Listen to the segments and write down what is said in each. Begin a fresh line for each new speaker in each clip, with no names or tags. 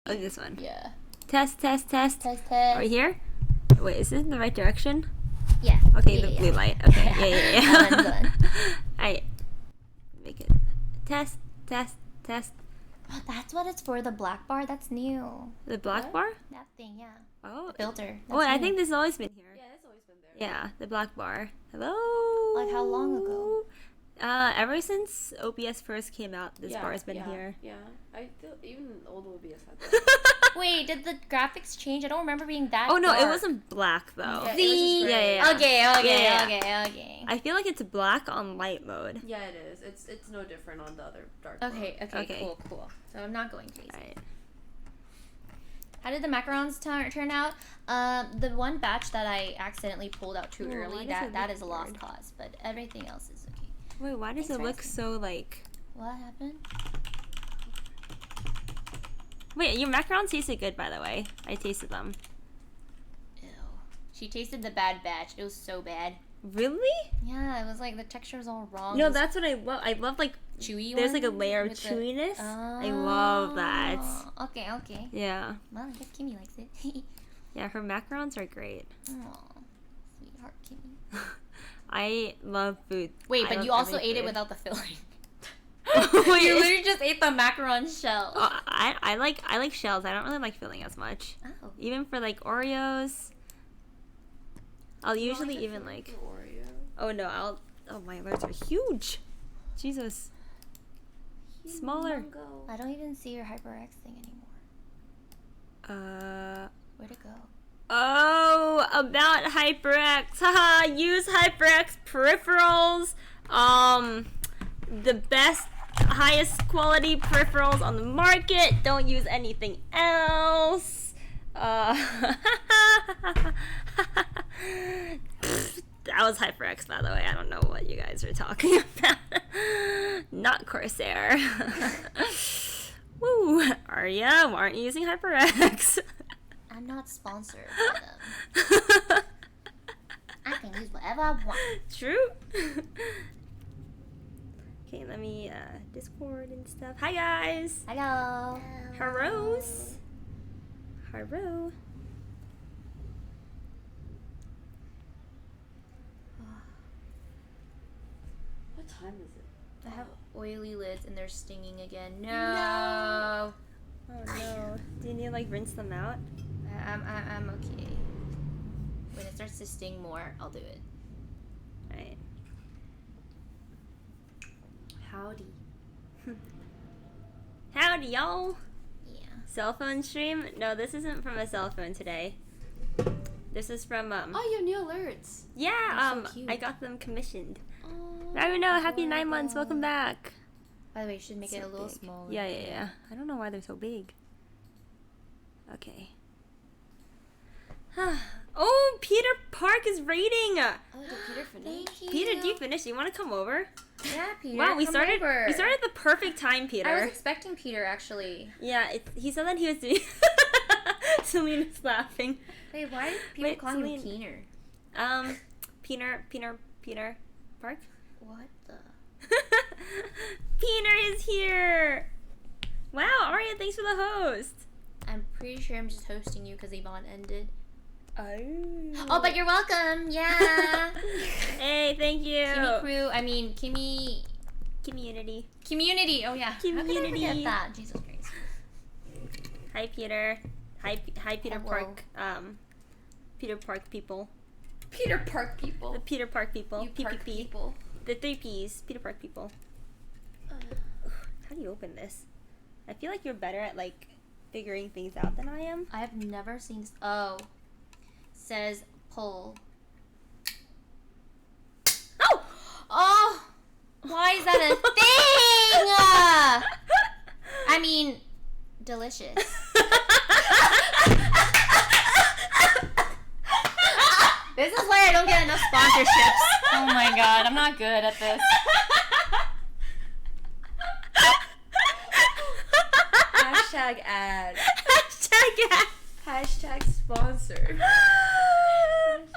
Oh, this one.
Yeah.
Test.
Test.
Right here? Wait, is this in the right direction?
Yeah.
Okay,
yeah,
the
yeah.
blue light. Okay, yeah.
That one.
Alright. Make it. Test.
Oh, that's what it's for, the black bar? That's new.
The black
What?
bar?
That thing, yeah.
Oh.
The filter.
Oh, I think this has always been here.
Yeah, it's always been there.
Yeah, the black bar. Hello?
Like, how long ago?
Ever since OBS first came out, this bar has been here.
Yeah, I feel even old OBS had that.
Wait, did the graphics change? I don't remember being that
Oh no, it
dark.
wasn't black though.
Yeah, it was just
See?
gray.
Yeah.
Okay.
I feel like it's black on light mode.
Yeah, it is. It's no different on the other dark
Okay,
Okay.
cool. So I'm not going crazy.
Alright.
How did the macarons turn out? The one batch that I accidentally pulled out too
Ooh, why
early,
does it
that
look
is a lost
weird?
cause, but everything else is okay.
Wait, why does
Thanks
it
for
look
asking.
so like...
What happened?
Wait, your macarons tasted good, by the way. I tasted them.
Ew. She tasted the bad batch. It was so bad.
Really?
Yeah, it was like the texture was all wrong.
No,
It was
that's what I love. I love like
chewy.
there's like a
one
layer of
with the-
chewiness. I love that.
Oh, Okay.
Yeah.
Well, I guess Kimi likes it.
Yeah, her macarons are great.
Aw, sweetheart Kimi.
I love food.
Wait,
I
but
love
you also
every
ate it
food.
without the filling.
Wait,
You literally just ate the macaron shell.
I like shells. I don't really like filling as much.
Oh.
Even for like Oreos. I'll usually even like.
Oreo.
Oh no, oh my alerts are huge. Jesus. Smaller.
I don't even see your HyperX thing anymore. Where'd it go?
Oh, about HyperX. Haha, use HyperX peripherals. The best, highest quality peripherals on the market. Don't use anything else. That was HyperX, by the way. I don't know what you guys are talking about. Not Corsair. Woo, Aria, why aren't you using HyperX?
I'm not sponsored by them. I can use whatever I want.
True. Okay, let me Discord and stuff. Hi guys.
Hello.
Hellos. Hello.
What time is it?
I have oily lids and they're stinging again. No.
Oh no. Do you need to like rinse them out?
I'm okay. When it starts to sting more, I'll do it.
Alright.
Howdy.
Howdy y'all.
Yeah.
Cell phone stream? No, this isn't from a cell phone today. This is from
Oh, you have new alerts.
yeah,
They're so cute.
I got them commissioned.
Oh.
I don't know, happy 9 months, welcome back.
By the way, you should make it a
So
little
big.
smaller.
Yeah. I don't know why they're so big. Okay. Oh, Peter Park is raiding.
Oh, did Peter finish?
Thank you.
Peter, do you finish? Do you want to come over?
Yeah, Peter.
Wow, we
come
started.
over.
We started at the perfect time, Peter.
I was expecting Peter actually.
Yeah, he said that he was doing. Celine is laughing.
Wait, why are people
Wait,
calling him
Celine.
Peter?
Peter Park.
What the?
Peter is here. Wow, Aria, thanks for the host.
I'm pretty sure I'm just hosting you because Yvonne ended.
Oh.
Oh, but you're welcome. Yeah.
Hey, thank you.
Kimi crew. I mean, Kimi
Community.
community. Oh yeah. How could I
Community.
forget that? Jesus Christ.
Hi, Peter. Hi, Peter
Hello.
Park. Peter Park people.
Peter Park people.
The Peter Park people.
You park
PPP.
people.
The 3 Ps. Peter Park people. How do you open this? I feel like you're better at like figuring things out than I am.
I have never seen this. Oh. Says pull.
Oh!
Oh! Why is that a thing? I mean, delicious. This is why I don't get enough sponsorships. Oh my god, I'm not good at this.
Hashtag ad.
Hashtag ad.
Hashtag sponsor.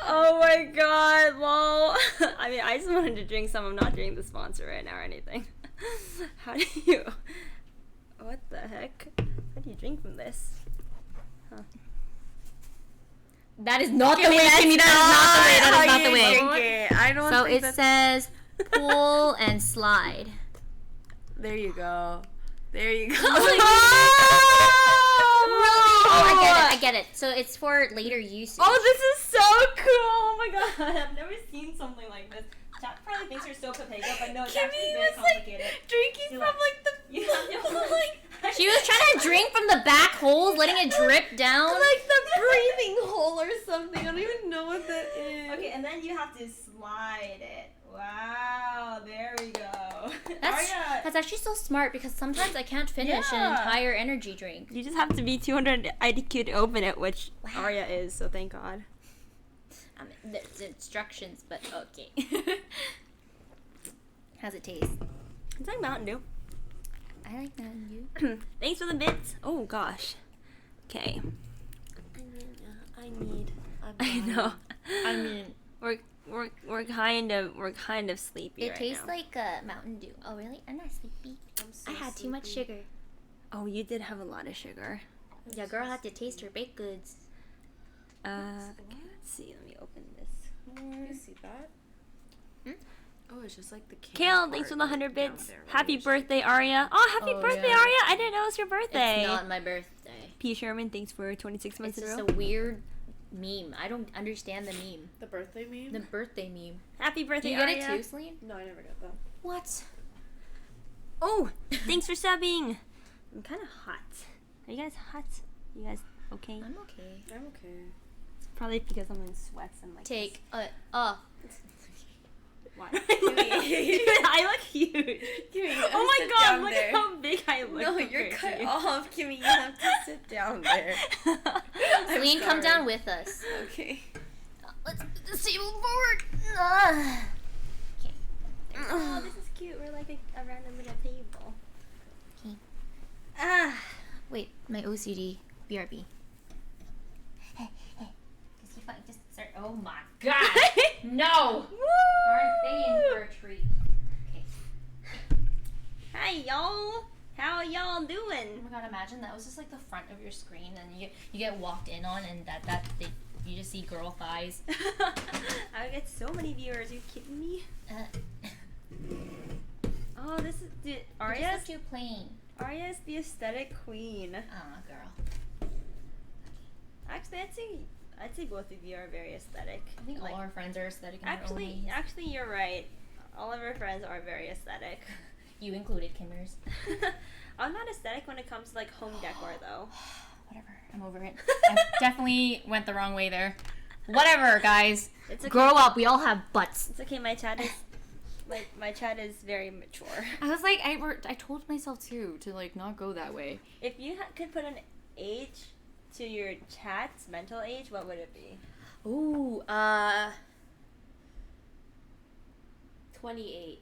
Oh my god, lol. I mean, I just wanted to drink some. I'm not drinking the sponsor right now or anything. How do you... What the heck? How do you drink from this. Huh.
That is not the way, Kimmy. That is not the way.
Drink it. I don't
So
think
it says pull and slide.
There you go. There you go.
Oh, I get it. So it's for later usage.
Oh, this is so cool! Oh my god, I've never seen something like this. Chat probably thinks you're so Pepega, but no, it's actually
Kimmy
very
was like
complicated.
drinking
You're
from
like-
like the
You have to like,
She was trying to drink from the back holes, letting it drip down.
like the breathing hole or something. I don't even know what that is.
Okay, and then you have to slide it. Wow, there we go.
That's actually so smart because sometimes I can't finish an
Yeah.
entire energy drink.
You just have to be 200 IQ to open it, which Aria is, so thank God.
There's instructions, but okay. How's it taste?
It's like Mountain Dew.
I like Mountain Dew.
Thanks for the bits. Oh gosh. Okay. I know.
I mean,
We're kind of sleepy
it
right
tastes
now.
like Mountain Dew. Oh really? I'm not sleepy.
I'm so
I had too much
sleepy.
sugar.
Oh, you did have a lot of sugar.
Yeah, girl had to taste her baked goods.
Okay, let's see. Let me open this.
You see that?
Hmm?
Oh, it's just like the can
Kale,
part,
thanks for the
like,
100
down
bits.
there, right?
Happy birthday, Aria. Oh, happy
Oh,
birthday,
yeah.
Aria. I didn't know it was your birthday.
It's not my birthday.
P. Sherman, thanks for 26 months
It's
in a
just
row.
a weird meme. I don't understand the meme.
The birthday meme?
The birthday meme.
Happy birthday,
Do you get
Aria.
it too, Celine?
No, I never got that.
What?
Oh, thanks for subbing. I'm kind of hot. Are you guys hot? You guys okay?
I'm okay.
I'm okay.
It's probably because I'm in sweats and like
Take off.
What? I look huge.
Kimmy,
Oh my god, look at how big I look.
No, you're
compared
cut
to you.
off, Kimmy. You have to sit down there. I'm
Celine, come
sorry.
down with us.
Okay.
Let's move this table forward. Okay.
Oh, this is cute. We're like a random little table.
Okay.
Ah.
Wait, my OCD. BRB. Hey. Just start. Oh my god. No. Aren't they in for a treat? Okay.
Hi, y'all. How y'all
Oh
doing?
my god, imagine that was just like the front of your screen and you get walked in on and you just see girl thighs.
I would get so many viewers. Are you kidding me? Oh, this is
Aria's
Aria's.
too plain.
Aria's the aesthetic queen.
Girl.
Actually, I'd say both of you are very aesthetic.
I think
Like,
all our friends are aesthetic in their own ways.
actually, you're right. All of our friends are very aesthetic.
You included, Kimmers.
I'm not aesthetic when it comes to like home decor, though.
Whatever. I'm over it. I definitely went the wrong way there. Whatever, guys.
It's okay.
Grow up. We all have butts.
It's okay. My chat is very mature.
I was like, I told myself too to like not go that way.
If you could put an age to your chat's mental age, what would it be?
Ooh,
28.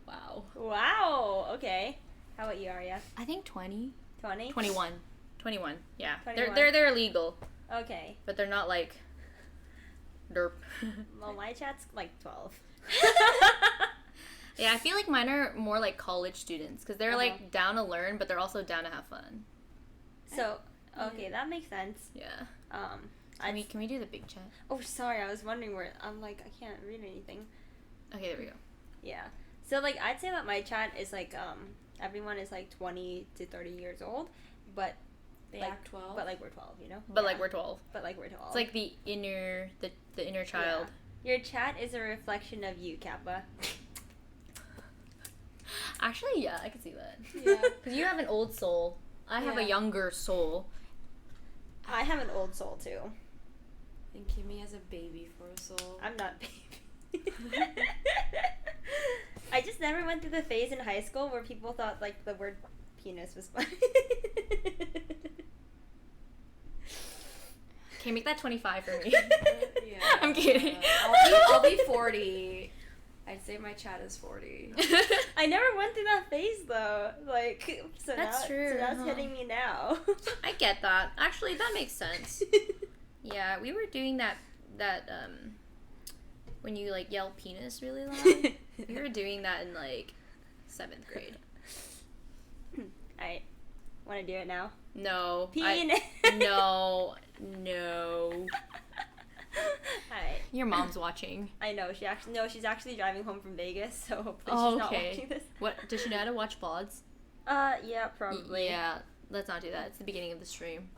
wow.
Wow. Okay. How about you, Aria?
I think 20.
20?
21. 21. Yeah.
21.
They're legal,
Okay.
but they're not like derp.
Well, my chat's like 12.
Yeah, I feel like mine are more like college students because they're
Uh-huh.
like down to learn, but they're also down to have fun.
So, okay, that makes sense.
Yeah.
Can
we do the big chat?
Oh, sorry. I was wondering where. I'm like, I can't read anything.
Okay, there we go.
Yeah. So, like, I'd say that my chat is like, everyone is like 20 to 30 years old, but
They
like,
act 12.
But like we're 12, you know.
But
Yeah.
like we're 12.
But like we're 12.
It's like the inner child.
Your chat is a reflection of you, Kappa.
Actually, yeah, I can see that.
Yeah.
Because you have an old soul. I have a
Yeah.
younger soul.
I have an old soul too.
And Kimmy has a baby for a soul.
I'm not baby. I just never went through the phase in high school where people thought like the word penis was funny.
Okay, make that 25 for me.
Yeah.
I'm kidding.
I'll be 40. I'd say my chat is 40.
I never went through that phase though. Like, so
That's
now,
true,
So that's
huh?
hitting me now.
I get that. Actually, that makes sense. Yeah, we were doing that when you like yell penis really loud. We were doing that in like 7th grade.
I Want to do it now?
No.
Penis.
No.
Alright.
Your mom's watching.
I know, she's actually driving home from Vegas, so hopefully
Oh,
she's not
okay.
watching this.
What, does she know how to watch VoDs?
Yeah, probably.
Yeah, let's not do that. It's the beginning of the stream.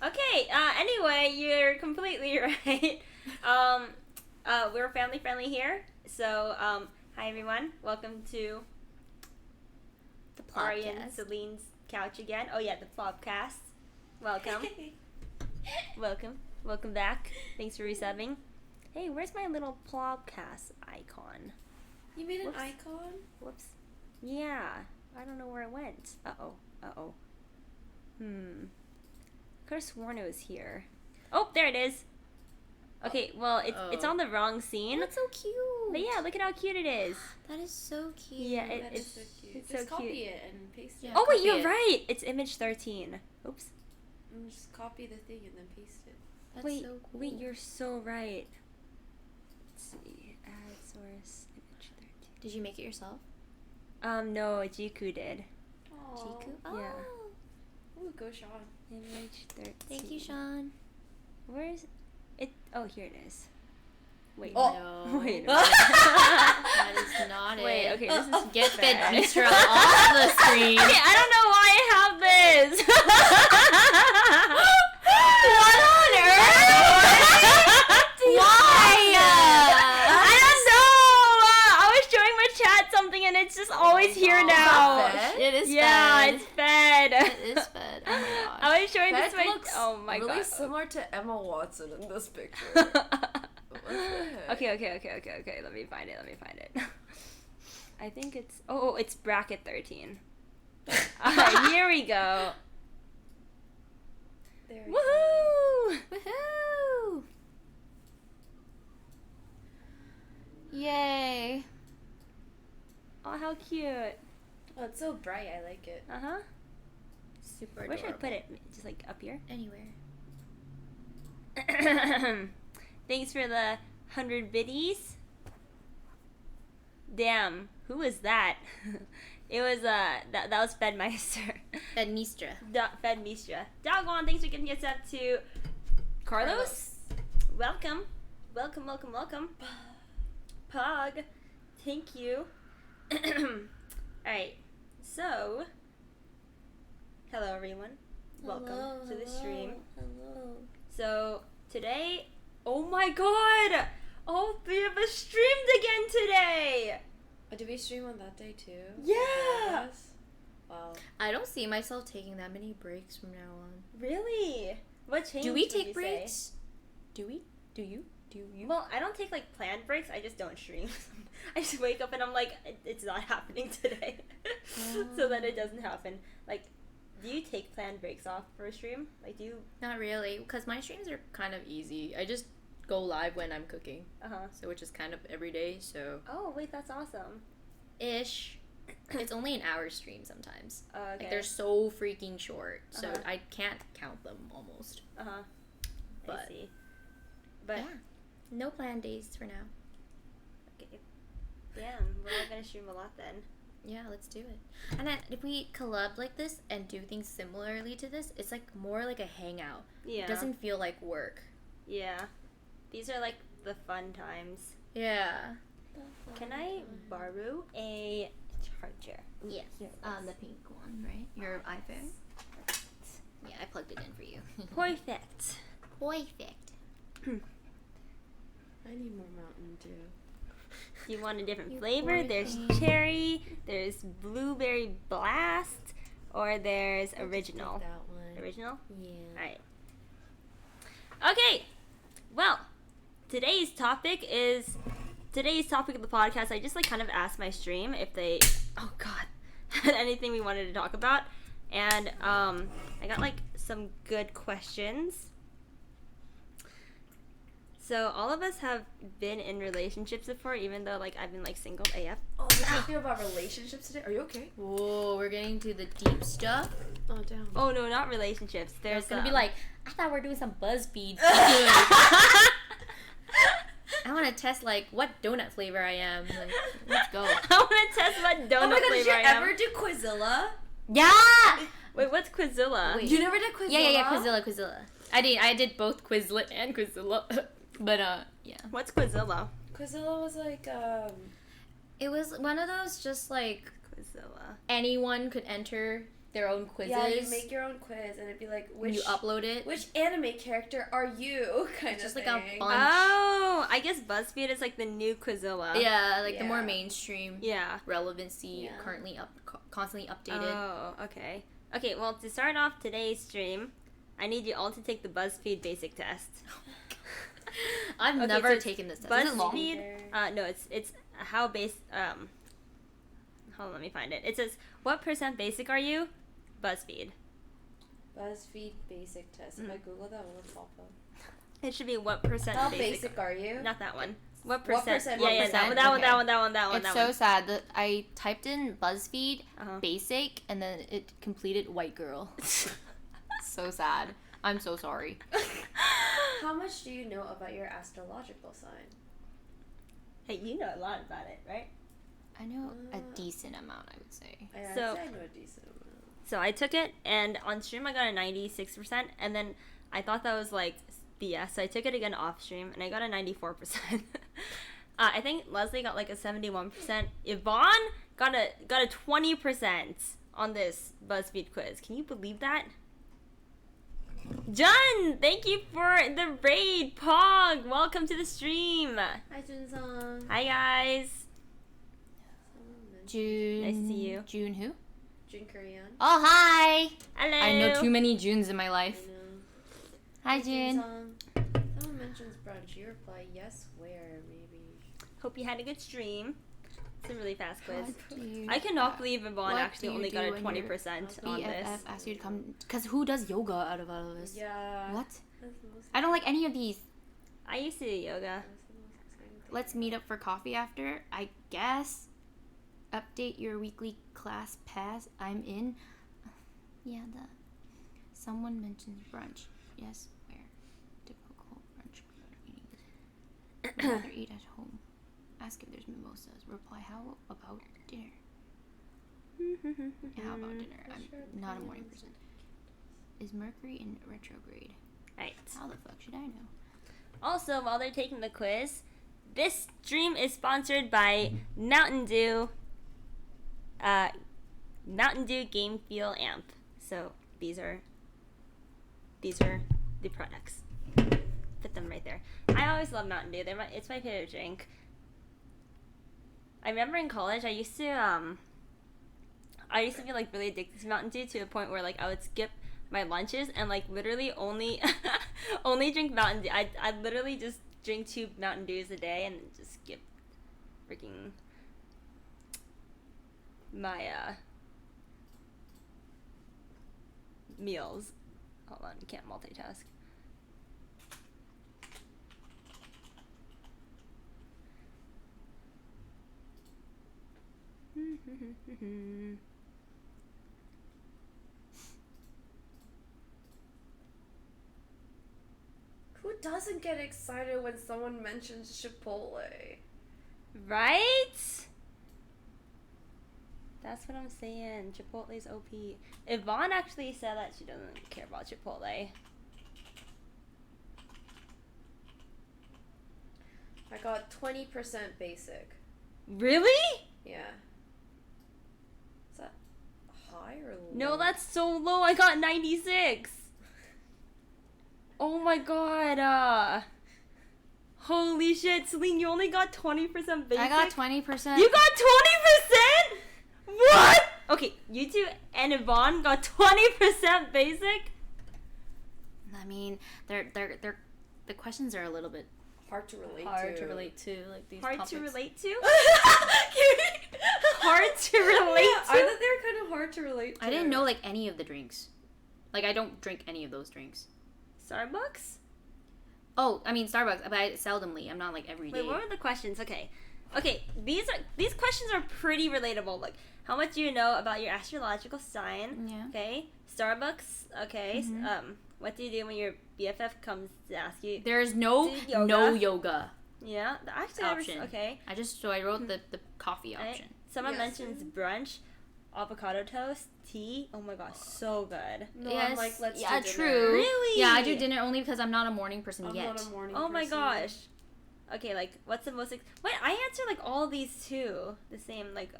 Okay, anyway, you're completely right. We're family friendly here. So, hi everyone. Welcome to
The
Aria and
podcast.
Celine's couch again. Oh yeah, the Plobcast. Welcome. Welcome back. Thanks for resubbing. Hey, where's my little Plobcast icon?
You made an
Whoops.
icon?
Whoops. Yeah, I don't know where it went. Uh-oh. Could have sworn it was here. Oh, there it is. Okay, well, it's on the wrong scene.
Oh, that's so cute.
But yeah, look at how cute it is.
That is so cute.
Yeah,
That is
it's
so cute.
it's
Just
so
copy
cute.
it and paste it.
Yeah.
Oh wait,
Copy
you're
it.
right. It's image 13. Oops.
And just copy the thing and then paste it.
That's
Wait,
so cool.
wait, you're so right. Let's see. Add source image 13.
Did you make it yourself?
No, Jiku did.
Jiku?
Yeah.
Oh.
Ooh, go Sean.
Image 13.
Thank you, Sean.
Where's it? Oh, here it is. Wait.
Oh.
No.
Wait.
That is not it.
Wait. Okay. This is
Get
bad.
Fed Bistro off the screen.
Okay, I don't know why I have this. What on earth? Why? I don't know. I was showing my chat something and it's just always here
Oh,
now.
is that fed? It is
Yeah,
fed.
it's fed.
It is fed. Oh my gosh.
I was showing this
Fed
my.
looks
Oh my
really
god.
similar to Emma Watson in this picture.
Okay. Let me find it. I think it's. Oh, it's bracket 13. Alright, here we go.
There we go.
Woohoo!
Woohoo! Yay.
Oh, how cute.
Oh, it's so bright. I like it.
Uh huh.
Super
Where should I
adorable.
put it? Just like up here?
Anywhere.
Thanks for the 100 biddies. Damn, who was that? It was that was Fedmeister.
Fedmistra.
Fedmistra. Doggone, thanks for giving us up to Carlos. Welcome. Pog. Thank you. Alright. So hello everyone. Welcome to the stream.
Hello.
So today, oh my god! All three of us streamed again today!
Oh, did we stream on that day too?
Yeah!
Yes. Wow.
I don't see myself taking that many breaks from now on.
Really? What changed?
Do we
would you
take
say?
breaks? Do we? Do you? Do you?
Well, I don't take like planned breaks. I just don't stream. I just wake up and I'm like, it's not happening today, so that it doesn't happen. Like, do you take planned breaks off for a stream? Like, do you?
Not really, because my streams are kind of easy. I just go live when I'm cooking, so which is kind of every day. So
Oh wait, that's awesome.
ish. It's only an hour stream sometimes.
Okay.
Like they're so freaking short, so
Uh-huh.
I can't count them almost.
I
But-
see. But
yeah, no planned days for now.
okay. Damn, we're all gonna stream a lot then.
Yeah, let's do it. And then if we collab like this and do things similarly to this, it's like more like a hangout.
Yeah.
It doesn't feel like work.
Yeah. These are like the fun times.
Yeah.
Can I borrow a charger?
Yes.
Here it is.
The pink one, right? Your iPhone? Yeah, I plugged it in for you.
Perfect.
Perfect.
I need more Mountain Dew.
Do you want a different
You
flavor?
poor
There's
thing.
cherry, there's blueberry blast, or there's original.
Take that one.
Original?
Yeah.
Alright. Okay. Well, today's topic of the podcast, I just like kind of asked my stream if they had anything we wanted to talk about. And I got like some good questions. So all of us have been in relationships before, even though like I've been like single AF.
Oh, we're talking about relationships today? Are you okay?
Whoa, we're getting to the deep stuff.
Oh, damn.
Oh no, not relationships. There's
It's gonna be like, I thought we're doing some BuzzFeed. I want to test like what donut flavor I am. Like, let's go.
I want to test what donut
Oh my god, did
flavor
you
I am.
ever do Quizilla?
Yeah!
Wait, what's Quizilla?
Wait.
You never did Quizilla?
Yeah, Quizilla. I did both Quizlet and Quizilla. But, yeah.
What's Quizilla?
Quizilla was like,
It was one of those just, like,
Quizilla.
anyone could enter their own quizzes.
yeah, you make your own quiz, and it'd be like,
when you upload it.
which anime character are you? Kind
Just
of
like a
thing.
bunch.
Oh, I guess BuzzFeed is like the new Quizilla.
Yeah, like the more
Yeah.
mainstream
Yeah.
relevancy,
Yeah.
currently constantly updated.
Oh, okay. Okay, well, to start off today's stream, I need you all to take the BuzzFeed basic test.
I've
Okay,
never
so it's
taken this test. Is it long?
BuzzFeed, no, it's how hold on, let me find it. It says, what % basic are you? BuzzFeed.
BuzzFeed basic test. If I Google that, will it pop up?
It should be what %
How
basic.
basic are you?
Not that one. What
What
percent?
percent?
Yeah,
What
yeah,
percent?
that one,
Okay.
that one.
It's so sad that I typed in BuzzFeed
Uh-huh.
basic and then it completed white girl. So sad. I'm so sorry.
How much do you know about your astrological sign?
Hey, you know a lot about it, right?
I know a decent amount, I would say.
I'd
So-
say I know a decent amount.
So I took it, and on stream I got a 96%, and then I thought that was like BS, so I took it again off stream, and I got a 94%. I think Leslie got like a 71%. Yvonne got a 20% on this BuzzFeed quiz. Can you believe that? John, thank you for the raid. Pog, welcome to the stream.
Hi, Jun-sung.
Hi guys.
June.
Nice to see you.
June who?
Jun Korean.
Oh, hi!
Hello.
I know too many Junes in my
I
life.
know.
Hi, June.
Jun-sung. Someone mentions brunch. You reply, yes, where, maybe.
Hope you had a good stream. It's a really fast quiz.
What do you-
I cannot believe Yvonne
What
actually
do you
only got
do
a
when
20% on this.
BFF asked you to come. Because who does yoga out of all of this?
Yeah.
What?
That's the most
I don't like any of these.
I used to do yoga.
that's the most exciting thing.
Let's meet up for coffee after, I guess. Update your weekly class pass. I'm in. Yeah, someone mentions brunch. Yes, where? Typical brunch meeting. Would rather eat at home. Ask if there's mimosas. Reply, how about dinner? How about dinner? I'm not a morning person. Is Mercury in retrograde?
Right.
How the fuck should I know?
Also, while they're taking the quiz, this stream is sponsored by Mountain Dew. Mountain Dew Game Feel Amp. So these are the products. Put them right there. I always love Mountain Dew. It's my favorite drink. I remember in college I used to be like really addicted to Mountain Dew to a point where like I would skip my lunches and like literally only drink Mountain Dew. I literally just drink 2 Mountain Dews a day and just skip freaking my meals. Hold on, you can't multitask.
Who doesn't get excited when someone mentions Chipotle?
Right? That's what I'm saying. Chipotle's OP. Yvonne actually said that she doesn't care about Chipotle.
I got 20% basic.
Really?
Yeah. Is that high or low?
No, that's so low. I got 96. Oh my god. Holy shit, Celine, you only got 20% basic?
I got 20%.
You got 20%? What? Okay, you two and Yvonne got 20% basic?
I mean, they're the questions are a little bit
hard to relate
hard
to.
to relate to, like these
Hard
topics.
to relate to? Hard to relate
Yeah, I
to?
thought they were kind of hard to relate to.
I didn't know like any of the drinks. Like I don't drink any of those drinks.
Starbucks?
Oh, I mean Starbucks, but I seldomly. I'm not like every day.
Wait, what were the questions? Okay, these questions are pretty relatable. Like, how much do you know about your astrological sign?
Yeah.
Okay. Starbucks. Okay.
Mhm.
What do you do when your BFF comes to ask you?
There's no
Do yoga.
no yoga
Yeah. Actually,
option.
Okay.
I wrote the coffee
Right.
option.
Someone
Yes.
mentions brunch. avocado toast, tea. Oh my gosh, so good.
No,
Yes.
I'm like, let's
Yeah,
do dinner.
true.
Really?
Yeah, I do dinner only because I'm not a morning person
I'm
yet.
not a morning
Oh my
person.
gosh. Okay, like what's the most? Wait, I answer like all of these too. The same like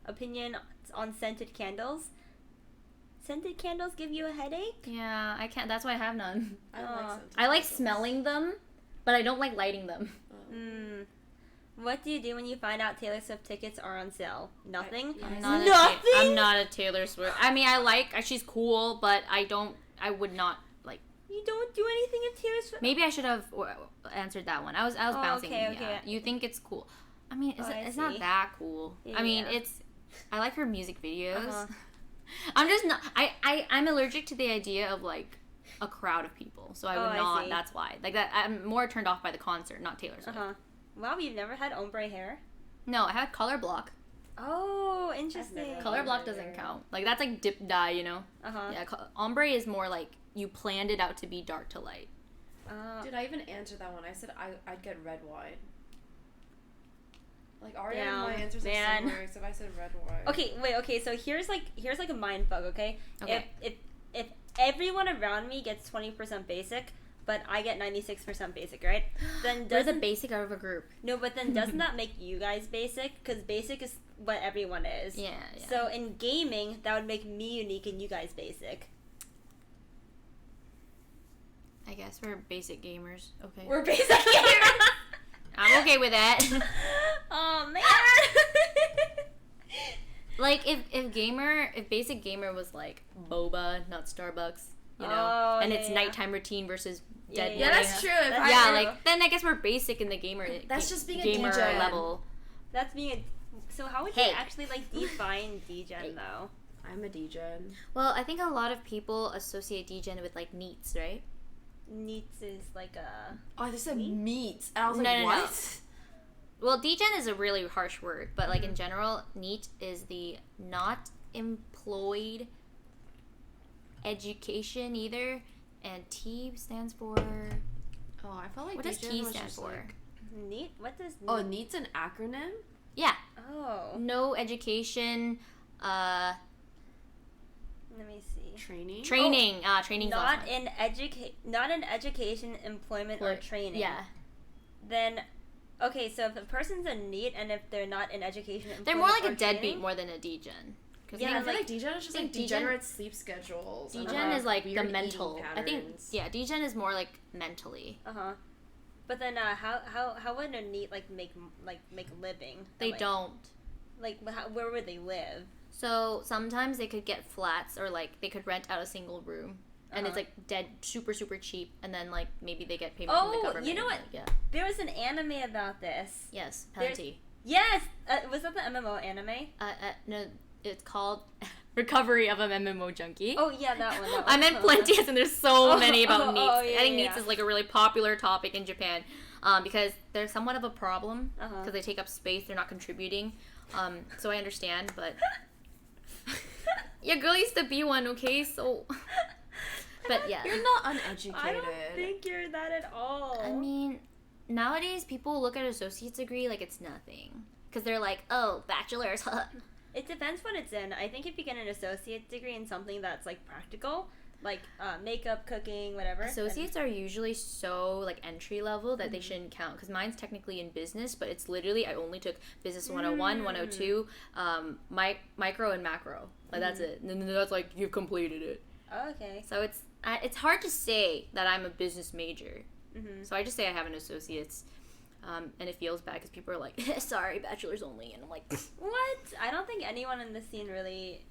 opinion on scented candles. Scented candles give you a headache?
Yeah, I can't. That's why I have none.
I don't like
Aw.
scented
I like
candles.
smelling them, but I don't like lighting them.
Mm. What do you do when you find out Taylor Swift tickets are on sale? Nothing.
I'm not
Nothing?
I'm not a Taylor Swift. I mean, she's cool, but I would not like.
You don't do anything if Taylor Swift.
Maybe I should have answered that one. I was bouncing.
okay,
Yeah.
okay.
You think it's cool? I mean, it's
I
not
see.
that cool. I mean,
Yeah.
I like her music videos.
Uh-huh.
I'm just not. I'm allergic to the idea of like a crowd of people, so I would
I
not.
see.
That's why. Like that, I'm more turned off by the concert, not Taylor Swift.
Uh-huh. Wow, you've never had ombre hair?
No, I had color block.
Oh, interesting.
never-
Color block
Ombre
doesn't
hair.
count. Like that's like dip dye, you know.
Uh-huh.
Yeah, ombre is more like you planned it out to be dark to light.
Did I even answer that one? I said I'd get red wine. Like Aria and
Damn,
my answers
man.
are similar, except I said red wine.
Okay, wait, okay, so here's like a mind fuck, okay?
Okay.
If everyone around me gets 20% basic, but I get 96% basic, right? Then
We're the
doesn't
basic out of a group.
no, but then doesn't that make you guys basic? Because basic is what everyone is.
Yeah.
So in gaming, that would make me unique and you guys basic.
I guess we're basic gamers. Okay.
We're basic gamers.
I'm okay with that.
Oh man.
Like if basic gamer was like boba, not Starbucks, you know,
Oh,
and
yeah,
it's
yeah.
nighttime routine versus dead.
Yeah,
Yeah,
money.
that's true. If
That's
I
Yeah,
true.
like then I guess we're basic in the gamer.
That's just being a
gamer
DJ.
level.
That's being a. So how would
Hey.
you actually like define degen though?
I'm a DJ.
Well, I think a lot of people associate degen with like neats, right?
Neats is like a.
Oh, they said
Meat?
meat. And I was
No,
like,
no, no.
what?
Well, degen is a really harsh word, but like in general, neat is the not employed education either, and T stands for.
Oh, I felt like
What does
DJ
T
was
stand
just
for?
like-
Neat? What does neat?
Oh, neat's an acronym?
Yeah,
Oh,
no education,
let me see.
Training?
training. Training's
Not
awesome.
not in education, employment, or training.
Yeah,
Then, okay, so if a person's a neat and if they're not in education,
they're
employment,
more like
or
a deadbeat
training,
more than a degen. Because
Yeah, I
think
feel
like
like degen is just
I
like
think
degenerate sleep schedules. and,
degen is like the
weird
mental.
eating
I think
patterns.
degen is more like mentally.
But then, how would a neat like make a living?
They
like,
don't.
Like, where would they live?
So sometimes they could get flats or like they could rent out a single room. And it's like dead super cheap, and then like maybe they get payment from the
Oh,
government.
you know what?
Like, yeah.
There was an anime about this.
Yes,
There's-
plenty.
Yes, was that the MMO anime?
No, it's called Recovery of a MMO Junkie.
Oh yeah, that one.
I meant plenty, as in there's so many about neats.
yeah,
I think
yeah.
neats is like a really popular topic in Japan, because they're somewhat of a problem because they take up space. They're not contributing. So I understand, but your girl used to be one, okay? So, but yeah.
You're not uneducated.
I don't think you're that at all.
I mean, nowadays people look at associate's degree like it's nothing because they're like, oh, bachelor's.
it depends what it's in. I think if you get an associate degree in something that's like practical, like makeup, cooking, whatever.
Associates are usually so like entry level that they shouldn't count because mine's technically in business, but it's literally I only took business 101, 102, micro and macro. Like that's it. And then that's like you've completed it.
Oh, okay.
So it's hard to say that I'm a business major.
Mm-hmm.
So I just say I have an associate's, and it feels bad because people are like, sorry, bachelor's only, and I'm like,
What? I don't think anyone in the scene really.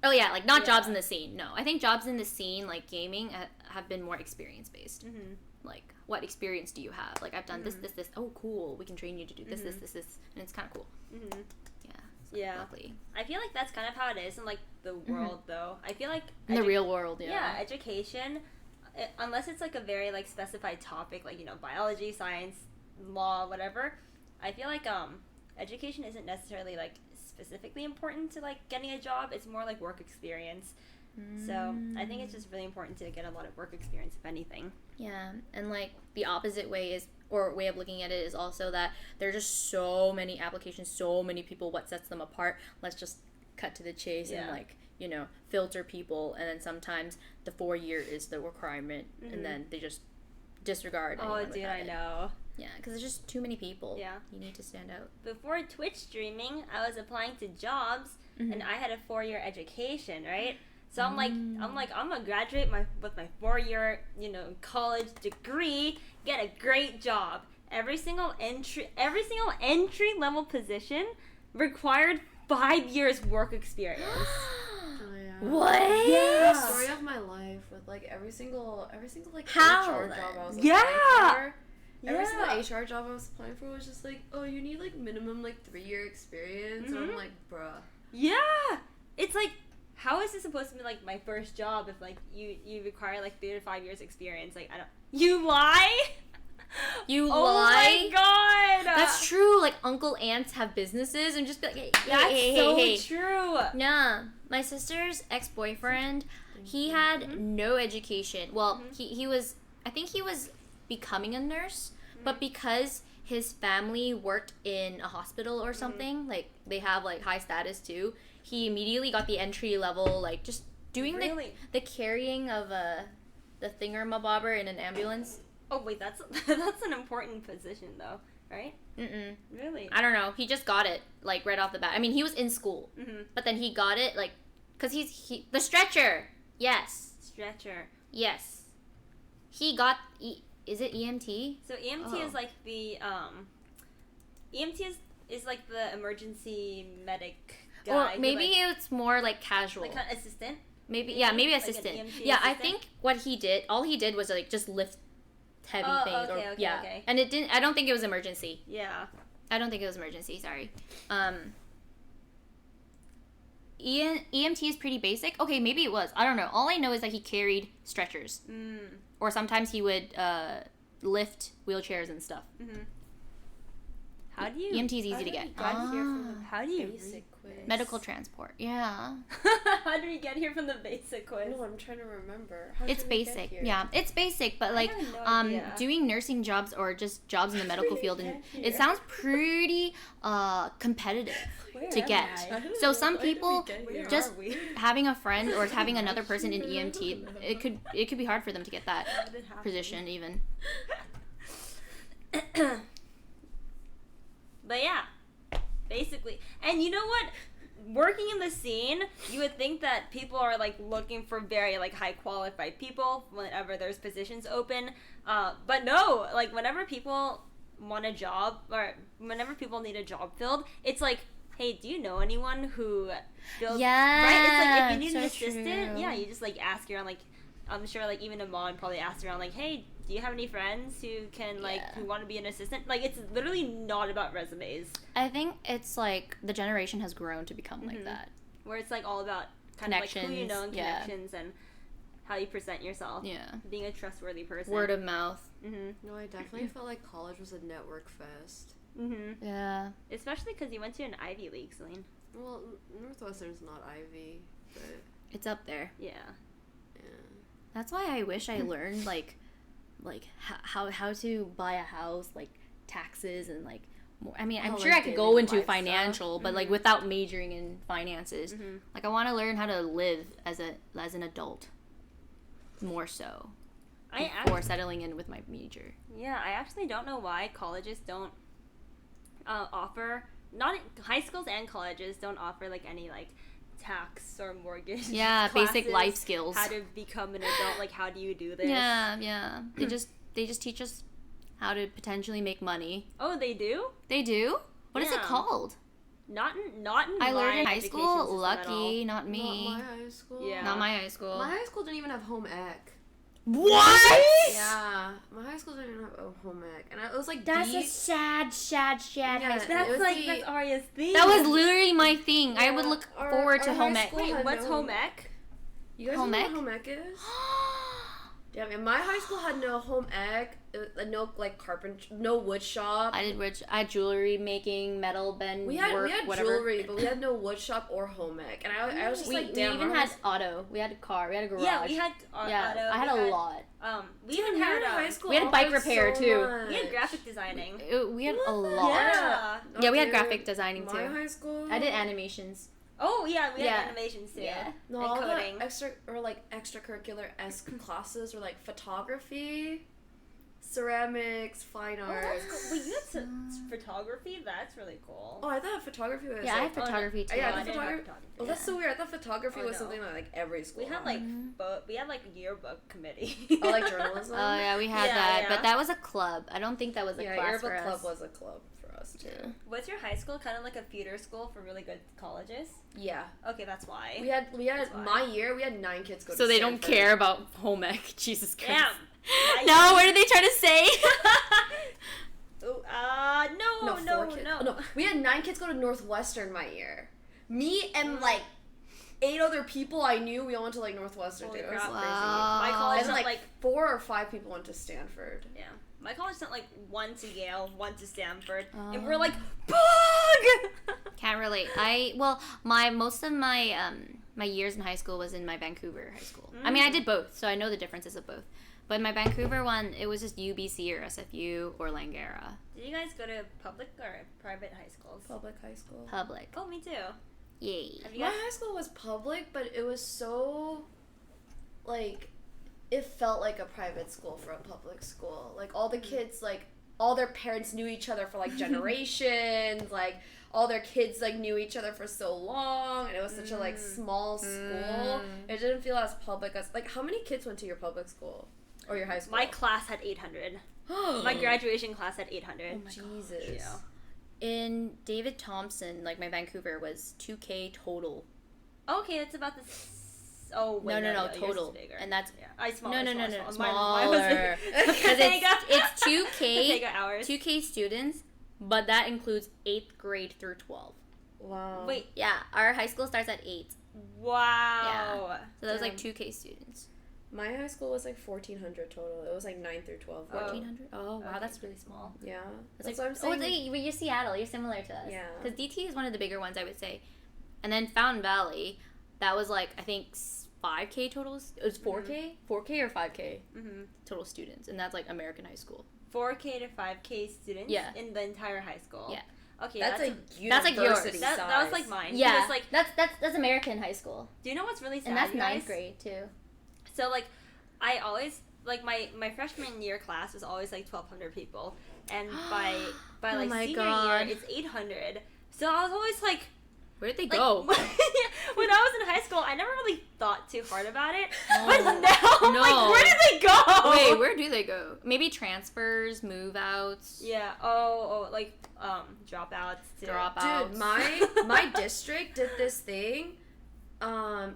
oh yeah, like not
Yeah.
jobs in the scene. No, I think jobs in the scene like gaming have been more experience based.
Mm-hmm.
Like what experience do you have? Like I've done this. Oh cool, we can train you to do this, and it's kind of cool.
Mm-hmm.
Yeah.
Yeah.
Luckily.
I feel like that's kind of how it is in like the world, though. I feel like
In the real world,
yeah, education, unless it's like a very like specified topic, like biology, science, law, whatever. I feel like education isn't necessarily like specifically important to like getting a job. It's more like work experience. So I think it's just really important to get a lot of work experience, if anything.
Yeah, and like the opposite way way of looking at it is also that there are just so many applications, so many people. What sets them apart? Let's just
cut to the chase and
Yeah.
like, you know, filter people, and then sometimes the 4-year is the requirement, and then they just disregard
Oh,
anyone
dude,
without
I
it.
know.
Yeah, because there's just too many people.
Yeah.
You need to stand out.
Before Twitch streaming, I was applying to jobs, and I had a 4-year education, right? So I'm gonna graduate with my 4-year, you know, college degree, get a great job. Every single entry level position required 5 years work experience.
Oh, yeah.
What?
Yeah.
The story of my life with like every single like
How,
HR
then?
job I was
Yeah.
applying for. Every
Yeah.
single HR job I was applying for was just like, oh, you need like minimum like 3-year experience, and I'm like, bruh.
Yeah, it's like, how is this supposed to be like my first job if like you require like 3 to 5 years experience? Like, I don't. You lie.
You
Oh
lie?
my god.
That's true. Like, uncle aunts have businesses and just be like, hey,
That's
hey,
so
hey, hey.
true.
Nah, my sister's ex-boyfriend, he had no education. Well, he was, I think he was becoming a nurse, but because his family worked in a hospital or something, like, they have, like, high status too, he immediately got the entry level, like, just doing
Really?
the carrying of the thingamabobber in an ambulance.
Oh wait, that's an important position though, right?
Mm-mm.
Really?
I don't know. He just got it, like, right off the bat. I mean, he was in school, but then he got it, like, because he the stretcher. Yes.
Stretcher.
Yes. He got, is it EMT?
So EMT is like the EMT is like the emergency medic guy.
Or
who,
maybe
like,
it's more like casual.
like an assistant.
Maybe, yeah, maybe
Like an
assistant.
EMT
Yeah, I
assistant?
think what he did, all he did was, like, just lift heavy
Oh,
things.
okay,
or,
okay,
yeah.
okay.
And it didn't, I don't think it was emergency.
Yeah.
I don't think it was emergency, sorry. EMT is pretty basic. Okay, maybe it was. I don't know. All I know is that he carried stretchers. Or sometimes he would lift wheelchairs and stuff.
How do you?
EMT is easy to get.
How do you?
Basic quiz.
Medical transport. Yeah.
How do we get here from the basic quiz?
No, I'm trying to remember. How
It's
did we get
basic.
here?
Yeah, it's basic, but like
have no idea.
doing nursing jobs or just jobs in the medical field, and
get
it
here?
sounds pretty competitive to get. So some people just having a friend or having another person in EMT, it could be hard for them to get that position even.
But yeah, basically. And you know what? Working in the scene, you would think that people are like looking for very like high qualified people whenever there's positions open. But no, like whenever people want a job or whenever people need a job filled, it's like, hey, do you know anyone who builds?
Yeah,
Right? It's like if you need an
so
assistant,
true.
yeah, you just like ask around. Like, I'm sure like even a mom probably asks around like, hey, do you have any friends who can like
Yeah.
who want to be an assistant? Like, it's literally not about resumes,
I think it's like the generation has grown to become like that.
where it's like all about kind of like who you know and
Connections, yeah.
connections and how you present yourself.
Yeah.
Being a trustworthy person.
Word of mouth.
No, I definitely felt like college was a network fest.
Yeah.
Especially because you went to an Ivy League, Celine.
Well, Northwestern's not Ivy, but
It's up there.
Yeah.
yeah.
That's why I wish I learned like how to buy a house, like taxes and like more. I mean, I'm
Oh,
sure
like
I could go
daily
into
life
financial, but like without majoring in finances.
Mm-hmm.
Like I want to learn how to live as an adult more so before settling in with my major.
Yeah, I actually don't know why colleges don't offer, not high schools and colleges don't offer like any like tax or mortgage.
Yeah, basic
classes,
life skills.
How to become an adult, like how do you do this?
Yeah. They just teach us how to potentially make money.
Oh, they do?
They do? What is it
Yeah.
called?
Not in
I learned in
my
high
education
school.
system at
Lucky,
all.
not me.
Not my high school.
Yeah.
Not my high school.
My high school didn't even have home ec.
What?
Yeah, my high school didn't even have a home ec, and it was like
That's
D.
a sad high
Yeah,
school.
it was
That's Aria's thing.
That was literally my thing. I would
Yeah,
look
our-
forward to
our
home
high
ec.
school
Wait,
had
what's
no
home ec?
You guys
Home
know
ec?
what home ec is? Yeah, I mean, my high school had no home ec, no like carpentry, no wood shop.
I had jewelry making, metal bend
We had
work, whatever.
jewelry, but we had no wood shop or home ec, and I was just
We,
like,
we
damn.
even
our
had
high
auto. We had a car. We had a garage.
Yeah, we had
Yeah,
auto.
I had
we
a lot.
We
Dude,
even
we
had
in high school.
we had
all
bike
had
repair,
so
too.
much.
we had graphic designing.
We had a lot.
Yeah.
Yeah, we had
dude,
graphic designing
my
too.
high school.
I did animations.
Oh yeah, we
Yeah.
had animations too.
Yeah.
No,
And
all
coding.
the extracurricular-esque classes were like photography, ceramics, fine
Oh,
arts.
that's cool. Wait, you had photography? That's really cool.
Oh, I thought photography was
Yeah, I
like,
have photography too.
yeah,
I
the
didn't have
photography.
photography.
Oh, that's so weird. I thought photography
Oh,
was
no.
something that like every school
We had like
Mhm.
we had like yearbook committee.
oh, like journalism.
Oh yeah, we had
Yeah,
that,
yeah.
but that was a club. I don't think that was a
yeah,
class
yearbook
for
club
us.
was a club for us too.
Yeah.
Was your high school kind of like a feeder school for really good colleges?
Yeah,
Okay, that's why.
we had
That's why.
my year. We had 9 kids go.
So
to
they don't
Stanford.
care about home ec. Jesus Christ.
Damn.
No, what are they trying to say?
Ooh,
No,
no,
4 kids.
no.
Oh, no, we had 9 kids go to Northwestern my year. Me and like 8 other people I knew. We all went to like Northwestern
Holy
too.
crap, crazy.
Wow.
My college
And then
sent
like 4 or 5 people went to Stanford.
yeah. My college sent like one to Yale, one to Stanford, and
Oh.
we're like, bug!
Can't relate. Most of my my years in high school was in my Vancouver high school. I mean, I did both, so I know the differences of both. But in my Vancouver one, it was just UBC or SFU or Langara.
Did you guys go to public or private high schools?
Public high school.
Public.
Oh, me too.
Yay.
Have you
My
guys?
high school was public, but it was so, like, it felt like a private school for a public school. Like, all the kids, like, all their parents knew each other for, like, generations. Like, all their kids, like, knew each other for so long. And it was such a, like, small school. It didn't feel as public as, like, how many kids went to your public school? Or your high school?
My class had 800. My graduation class had 800.
Jesus.
Yeah.
In David Thompson, like my Vancouver was 2K total.
Okay, it's about the. Oh wait,
No,
yours is
total.
bigger.
And that's
Yeah, I small.
no,
Mine
smaller.
was
Because it's 2K,
Sega hours.
2K students, but that includes 8th grade through 12.
Wow.
Wait,
Yeah, our high school starts at 8.
wow.
So that was like
Damn.
2K students.
My high school was like 1,400 total. It was like 9 through 12.
Oh.
1,400? Oh, wow,
Okay.
that's really small.
Yeah.
It's
That's
like,
what I'm saying.
Oh, you're Seattle. You're similar to us.
Yeah.
Because DT is one of the bigger ones, I would say. And then Fountain Valley, that was like, I think 5K totals. It was 4K? 4K or 5K
Mm-hmm.
total students. And that's like American high school.
4K to 5K students.
Yeah.
In the entire high school.
Yeah.
Okay,
That's a
That's like yours.
university
that
size.
was like mine.
Yeah,
Because, like,
that's American high school.
do you know what's really sad?
And that's
you guys?
9th grade, too.
So like, I always like my freshman year class was always like 1,200 people, and by
Oh
like
my
senior
God.
year it's 800. So I was always like,
Where did they
like
go?
when I was in high school, I never really thought too hard about it.
No.
But now, I'm
No.
like, where did they go?
Wait, where do they go? Maybe transfers, move outs.
Yeah. Oh, like dropouts too.
Dropouts.
Dude, my district did this thing in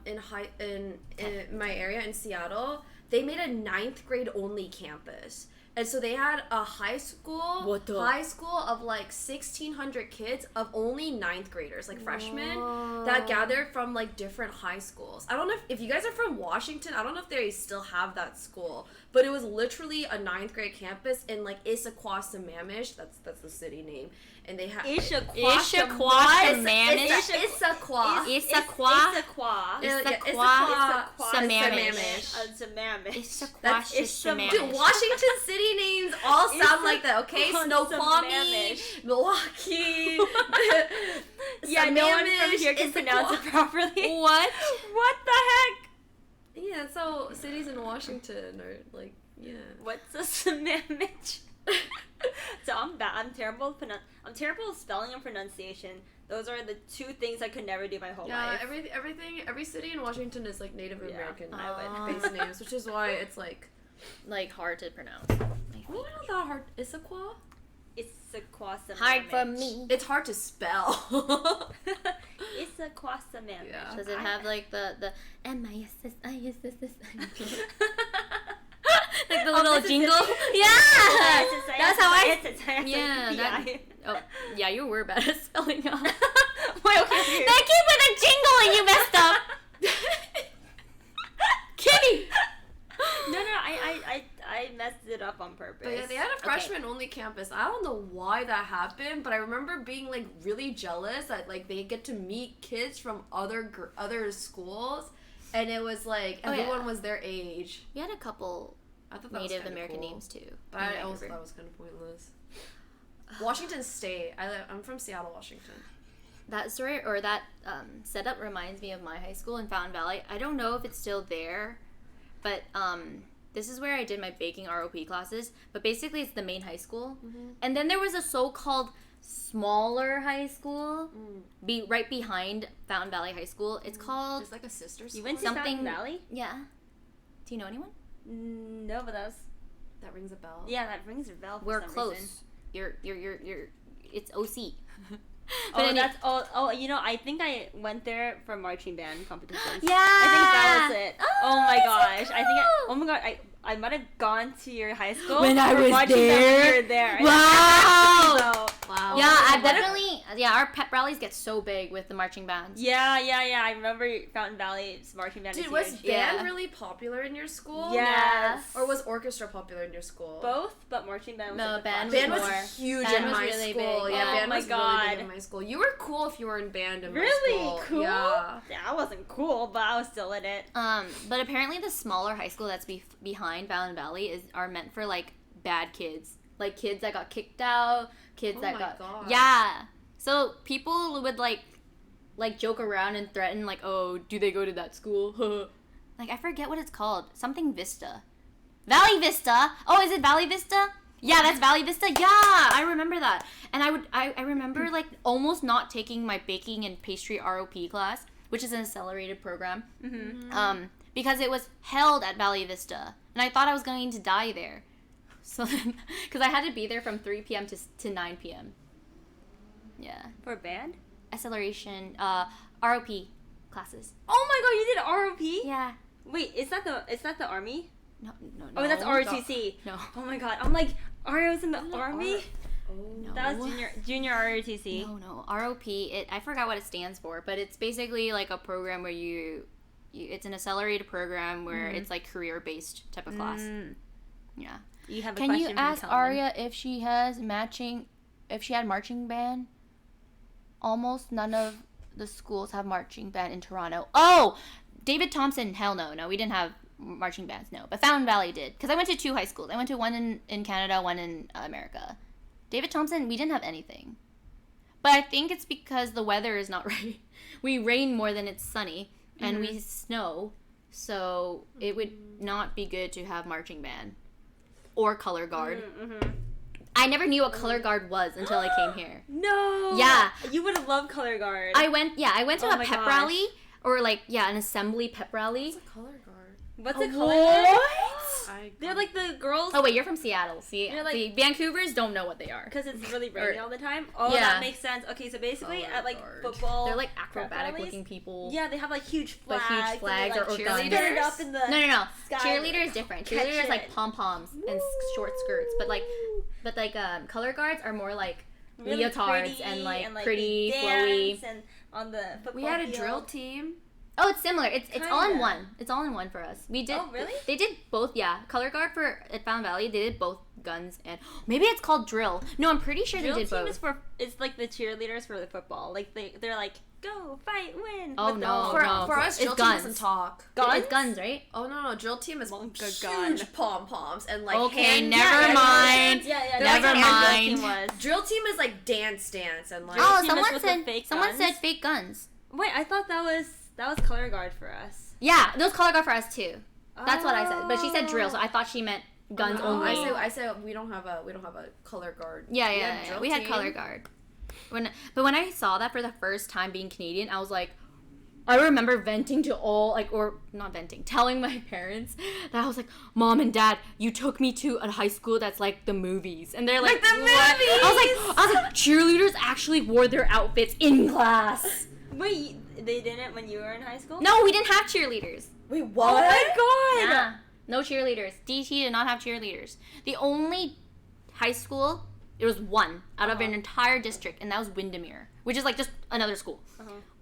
my area in Seattle. They made a 9th grade only campus. And so they had a high school
What the-
of like 1,600 kids of only 9th graders, like freshmen, that gathered from like different high schools. I don't know if you guys are from Washington, I don't know if they still have that school, but it was literally a 9th grade campus in like Issaquah-Sammamish, that's the city name. And they had
Issaquah-Sammamish.
Issaquah.
Issaquah.
Sammamish.
Dude, Washington city names all sound like that, okay? Snoqualmie,
Sammamish.
Milwaukee.
Yeah, no one from
Sammamish,
here can pronounce it properly.
What?
What the heck?
Yeah, so cities in Washington are like, yeah.
What's a Sammamish? So I'm bad. I'm terrible. I'm terrible at spelling and pronunciation. Those are the two things I could never do my whole
Yeah,
life.
every city in Washington is like Native
Yeah,
American
I would.
based names, which is why it's like,
Like hard to pronounce.
oh, not that hard. Issaquah?
Issaquah-Sammamish.
Hard for me.
It's hard to spell.
Issaquah-Sammamish.
Yeah.
Does it have like the MISSISSISSIS? Like the little jingle? Yeah! That's how I. Yeah, that. Oh, yeah, you were bad at spelling out.
Wait, okay.
That came with a jingle and you messed up. Kimi!
No, I messed it up on purpose.
But yeah, they had a freshman only campus. I don't know why that happened, but I remember being like really jealous that like they get to meet kids from other schools, and it was like
Oh, yeah.
everyone was their age.
We had a couple
I thought that was
Native
kinda
American
cool.
names too.
But
in
I also
Vancouver.
thought it was kind of pointless. Washington State. I'm from Seattle, Washington.
that story or that setup reminds me of my high school in Fountain Valley. I don't know if it's still there, but this is where I did my baking ROP classes. But basically, it's the main high school, and then there was a so-called smaller high school, right behind Fountain Valley High School. It's called.
It's like a sister school.
You went to
something.
Fountain Valley?
Yeah. Do you know anyone?
No, but that was.
That rings a bell.
Yeah, that rings a bell. For
We're
some
close.
reason.
You're. It's OC.
Oh, that's you know, I think I went there for marching band competitions.
Yeah.
I think that was it. Oh my
so
gosh. I think
cool.
oh my god, I might have gone to your high school
When I
for
was
marching band
there?
when you were there.
Wow.
So,
Wow.
Yeah, I
What a-
definitely. Yeah, our pep rallies get so big with the marching bands.
yeah. I remember Fountain Valley's marching band.
Dude,
is
was
huge.
band
Yeah.
really popular in your school?
Yes.
Or was orchestra popular in your school?
Both, but marching band was
No,
like the
band
flagship
Band was
more.
huge
Band
in
was
my
really
school.
big.
Yeah,
Oh
band
my
was really big
God.
in my school. You were cool if you were in band in my
Really
school.
cool.
Yeah.
I wasn't cool, but I was still in it.
But apparently the smaller high school that's behind Fountain Valley are meant for like bad kids, like kids that got kicked out, kids
Oh
that
my
got
God.
yeah. So people would like joke around and threaten like, oh, do they go to that school? Like I forget what it's called, something Vista, Valley Vista. Oh, is it Valley Vista? Yeah, that's Valley Vista. Yeah, I remember that. And I remember like almost not taking my baking and pastry ROP class, which is an accelerated program. Because it was held at Valley Vista, and I thought I was going to die there. So, because I had to be there from 3 p.m. to 9 p.m. Yeah,
For band?
acceleration, ROP classes.
Oh my god, you did ROP?
Yeah.
Wait, is that the army?
No.
Oh, that's ROTC.
No.
Oh my god, I'm like, Ario's in the army?
No.
That was junior ROTC.
No. ROP. I forgot what it stands for, but it's basically like a program where you it's an accelerated program where it's like career based type of class. Yeah.
You have a
Can
question
you
from
ask
Calvin.
Aria if she had marching band? Almost none of the schools have marching band in Toronto. Oh, David Thompson. Hell no. No, we didn't have marching bands. No, but Fountain Valley did. Because I went to 2 high schools. I went to one in Canada, one in America. David Thompson, we didn't have anything. But I think it's because the weather is not right. We rain more than it's sunny, and we snow. So it would not be good to have marching band or color guard. I never knew what color guard was until I came here.
No.
Yeah.
You would have loved color guard.
I went to
Oh
a
my
pep
gosh.
rally or an assembly pep rally.
What's a color guard?
What's a color guard?
I
They're like the girls.
Oh wait, you're from Seattle. See,
You're like-
Vancouver's don't know what they are.
Because it's really rainy all the time. Oh,
Yeah.
that makes sense. Okay, so basically
Color
at like
guard.
football,
They're like
prep
acrobatic
rallies,
looking people.
Yeah, they have like huge
Like
flags.
huge flags
and
or
they,
guns.
like, spin it up in the
No.
sky.
Cheerleader is different.
Catch
Cheerleader is like
it.
pom poms and short skirts, but color guards are more like
Really
leotards
pretty,
and like
they
pretty
dance
flowy.
and on the football
We had a
field.
drill team.
Oh, it's similar. It's all in
Kinda.
one. It's all in one for us. We did.
Oh, really?
They did both. Yeah, color guard at Fountain Valley. They did both guns and maybe it's called drill. No, I'm pretty sure
Drill
they did
team
both.
is it's like the cheerleaders for the football. Like they're like go fight win.
Oh,
with
no,
the-
no.
For us,
It's
drill team
guns.
doesn't talk.
It's guns, right?
Oh no, drill team is
Monka gun.
huge pom poms and like
Okay,
hand
never
hand
mind.
hands.
Yeah,
They're
Never
like
mind.
Was.
Drill team is like dance and like.
Drill
Oh,
team is
someone
with the
said
fake
someone
guns?
said fake guns.
Wait, I thought that was color guard for us.
Yeah, those color guard for us too. That's what I said. But she said drill, so I thought she meant guns
Oh,
only.
I said we don't have a color guard.
Yeah.
drill
We had
team.
color guard. When I saw that for the first time being Canadian, I was like, I remember venting to telling my parents that I was like, Mom and Dad, you took me to a high school that's like the movies, and they're like,
the
what? I was like, cheerleaders actually wore their outfits in class.
Wait, they didn't when you were in high school?
No, we didn't have cheerleaders.
Wait,
Oh
what?
my god!
Yeah, no cheerleaders. DT did not have cheerleaders. The only high school, there was one out of an entire district, and that was Windermere, which is like just another school.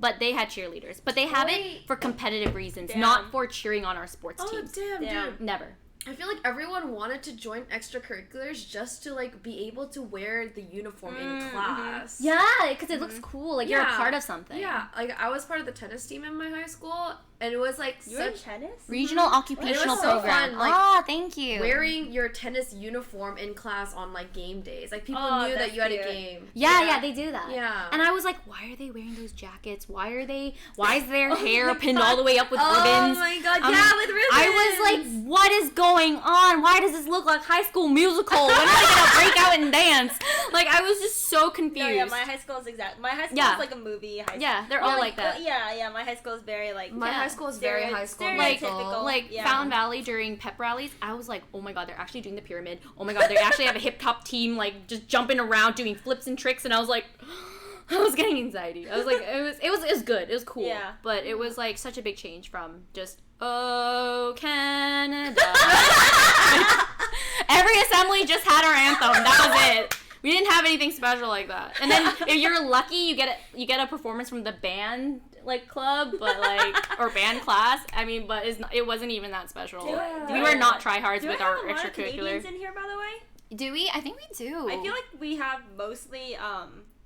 But they had cheerleaders. But they have it
Wait.
for competitive reasons,
Damn.
not for cheering on our sports
Oh
teams.
damn,
Damn.
dude.
Never.
I feel like everyone wanted to join extracurriculars just to like be able to wear the uniform in class.
Yeah, because it looks cool. Like you're a part of something.
Yeah, like I was part of the tennis team in my high school, and it was like
You were in tennis?
Regional occupational
It was so
program.
fun, like,
Thank you.
wearing your tennis uniform in class on like game days. Like people
Oh,
knew that
that's
you had a
cute.
game.
Yeah, they do that.
Yeah.
And I was like, why are they wearing those jackets? Why is their hair
my
pinned
God.
all the way up with
Oh
ribbons?
my god,
I'm-
yeah, with ribbons.
I was like, what is going on? Why does this look like High School Musical? When are they gonna break out and dance? Like, I was just so confused.
No, yeah, my high school is my high school
Yeah.
is like a movie high school.
Yeah, they're all like that.
Yeah, my high school is very like
my
Yeah.
high school is very high school.
stereotypical.
Like
Yeah.
Fountain Valley during pep rallies, I was like, oh my god, they're actually doing the pyramid. Oh my god, they actually have a hip hop team like just jumping around doing flips and tricks, and I was like, I was getting anxiety. I was like, it was good. It was cool.
Yeah.
But it was like such a big change from just oh Canada. Every assembly just had our anthem. That was it. We didn't have anything special like that. And then if you're lucky, you get a performance from the band like club, but like or band class. I mean, but it wasn't even that special.
Yeah.
We were not tryhards
Do
with
I
our
have a lot of
extracurricular.
Canadians in here, by the way?
Do we? I think we do.
I feel like we have mostly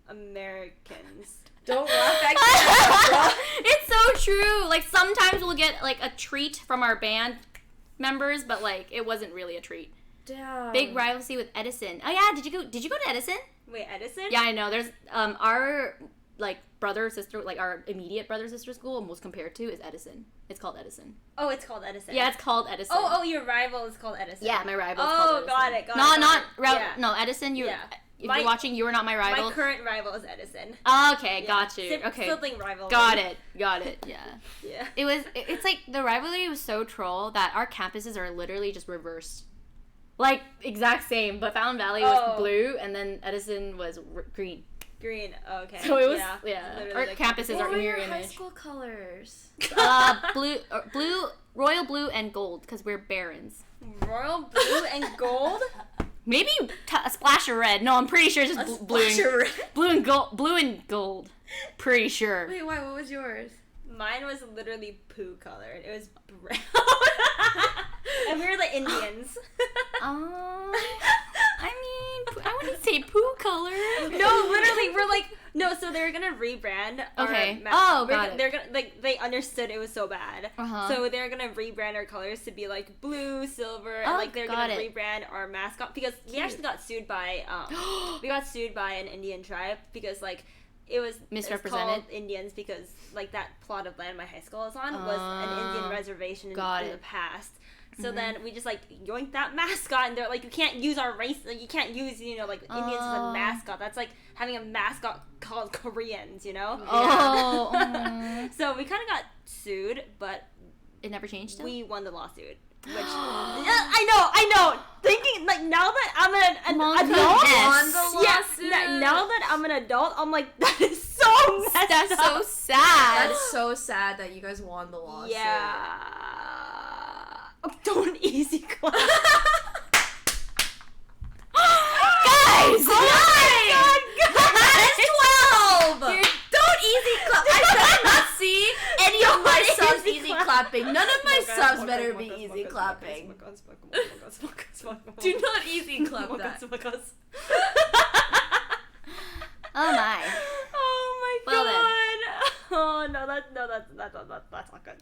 Americans.
Don't laugh at camera,
It's so true. Like sometimes we'll get like a treat from our band members, but like it wasn't really a treat.
Damn.
Big rivalry with Edison. Oh yeah, did you go to Edison?
Wait, Edison?
Yeah, I know. There's our like brother sister, like our immediate brother sister school, most compared to is Edison. It's called Edison.
Oh, it's called Edison.
Yeah, it's called Edison.
Oh, your rival is called Edison.
Yeah, my rival. Is
Oh,
called Edison.
got it. Yeah.
No, Edison. You.
Yeah.
If
My-
you're watching, you are not my rival.
My current rival is Edison.
Okay,
Yeah.
got you. Okay,
Sibling rivalry.
got it. Yeah.
Yeah.
It's like the rivalry was so troll that our campuses are literally just reversed. Like exact same, but Fountain Valley was
Oh.
blue and then Edison was green.
Green. Okay.
So it was
Literally
Our
like-
campuses
What
are
were
mirror
your high
image.
school colors?
Blue, royal blue and gold because we're barons.
Royal blue and gold.
Maybe a splash of red. No, I'm pretty sure it's just blue and gold. Pretty sure.
Wait, why? What was yours?
Mine was literally poo colored. It was brown. And we were the Indians.
I mean, I wouldn't say poo color.
No, literally, we're like, no, so they're gonna rebrand.
Okay.
Got
it.
They're gonna like they understood it was so bad,
Uh-huh.
so they're gonna rebrand our colors to be like blue, silver, and
Oh,
like they're
got
gonna
it.
rebrand our mascot because we actually got sued by an Indian tribe because like it was
Misrepresented?
it's called Indians because like that plot of land my high school is on was an Indian reservation in
got
the
it.
past. So then we just like yoinked that mascot, and they're like, you can't use our race, like you can't use like Indians as a mascot. That's like having a mascot called Koreans,
Oh.
So we kind of got sued, but
It never changed still?
we won the lawsuit. Which I know. Thinking like now that I'm an
Monkey
adult,
ass.
now that I'm an adult, I'm like that is so messed
That's
up.
so sad.
That's so sad that you guys won the lawsuit.
Yeah. Don't easy clap.
Guys!
That is 12! Don't easy clap. I better not see any of my subs easy clapping. None of my subs better be easy clapping. Do not easy clap that.
Oh my.
Oh my
Well then.
god. Oh no, that's not good.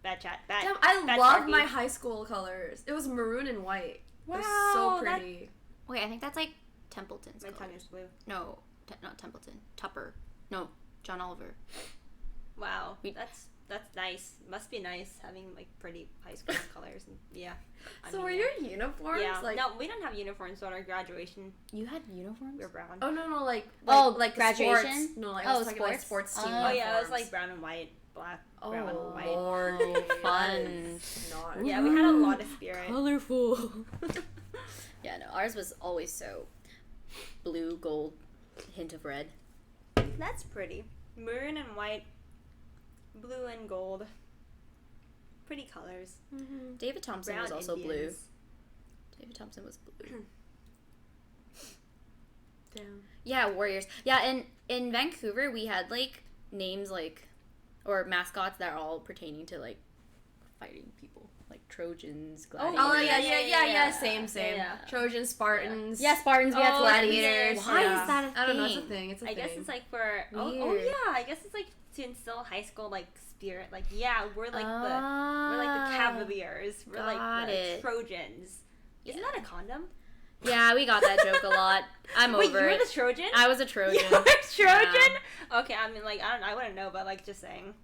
Bad chat.
Damn, I
bad
love
Sharky.
my high school colors. It was maroon and white. It was
Wow,
so
that-
pretty.
Wait, I think that's like Templeton's
My
colors.
tongue is blue.
No, not Templeton. Tupper. No, John Oliver.
Wow,
We-
that's nice. Must be nice having like pretty high school colors. And, yeah. I
So
mean,
were
yeah.
your uniforms
Yeah.
like?
No, we don't have uniforms on our graduation.
You had uniforms?
We were brown.
Oh no, like
Oh,
like
graduation?
Sports. No, like I
Oh,
was talking like
sports?
sports team.
Oh,
Oh yeah, it was
uniforms.
like brown and white, black,
Oh
brown and white.
Lord,
Fun.
Not.
Yeah, we had a lot of spirit.
Colorful. Yeah, no, ours was always so blue, gold, hint of red.
That's pretty. Maroon and white, blue and gold. Pretty colors.
David Thompson
Brown
was also
Indians.
blue. David Thompson was blue.
Damn.
Yeah, Warriors. Yeah, and in Vancouver we had names or mascots that are all pertaining to fighting people. like Trojans,
Oh,
gladiators.
yeah. Same.
Yeah.
Trojans, Spartans.
Yeah, Spartans. Yeah,
Oh,
gladiators.
Why
yeah.
is that a thing?
I don't know. It's a thing. It's a
I
thing.
guess it's like for
Weird.
I guess it's like to instill high school like spirit. Like we're like the Cavaliers. We're like
Got
the
it.
Trojans. Isn't that a condom?
Yeah, we got that joke a lot. I'm
Wait,
over
you were
it.
the Trojan?
I was a Trojan.
You were a Trojan? Okay, I mean like I wouldn't know, but like just saying.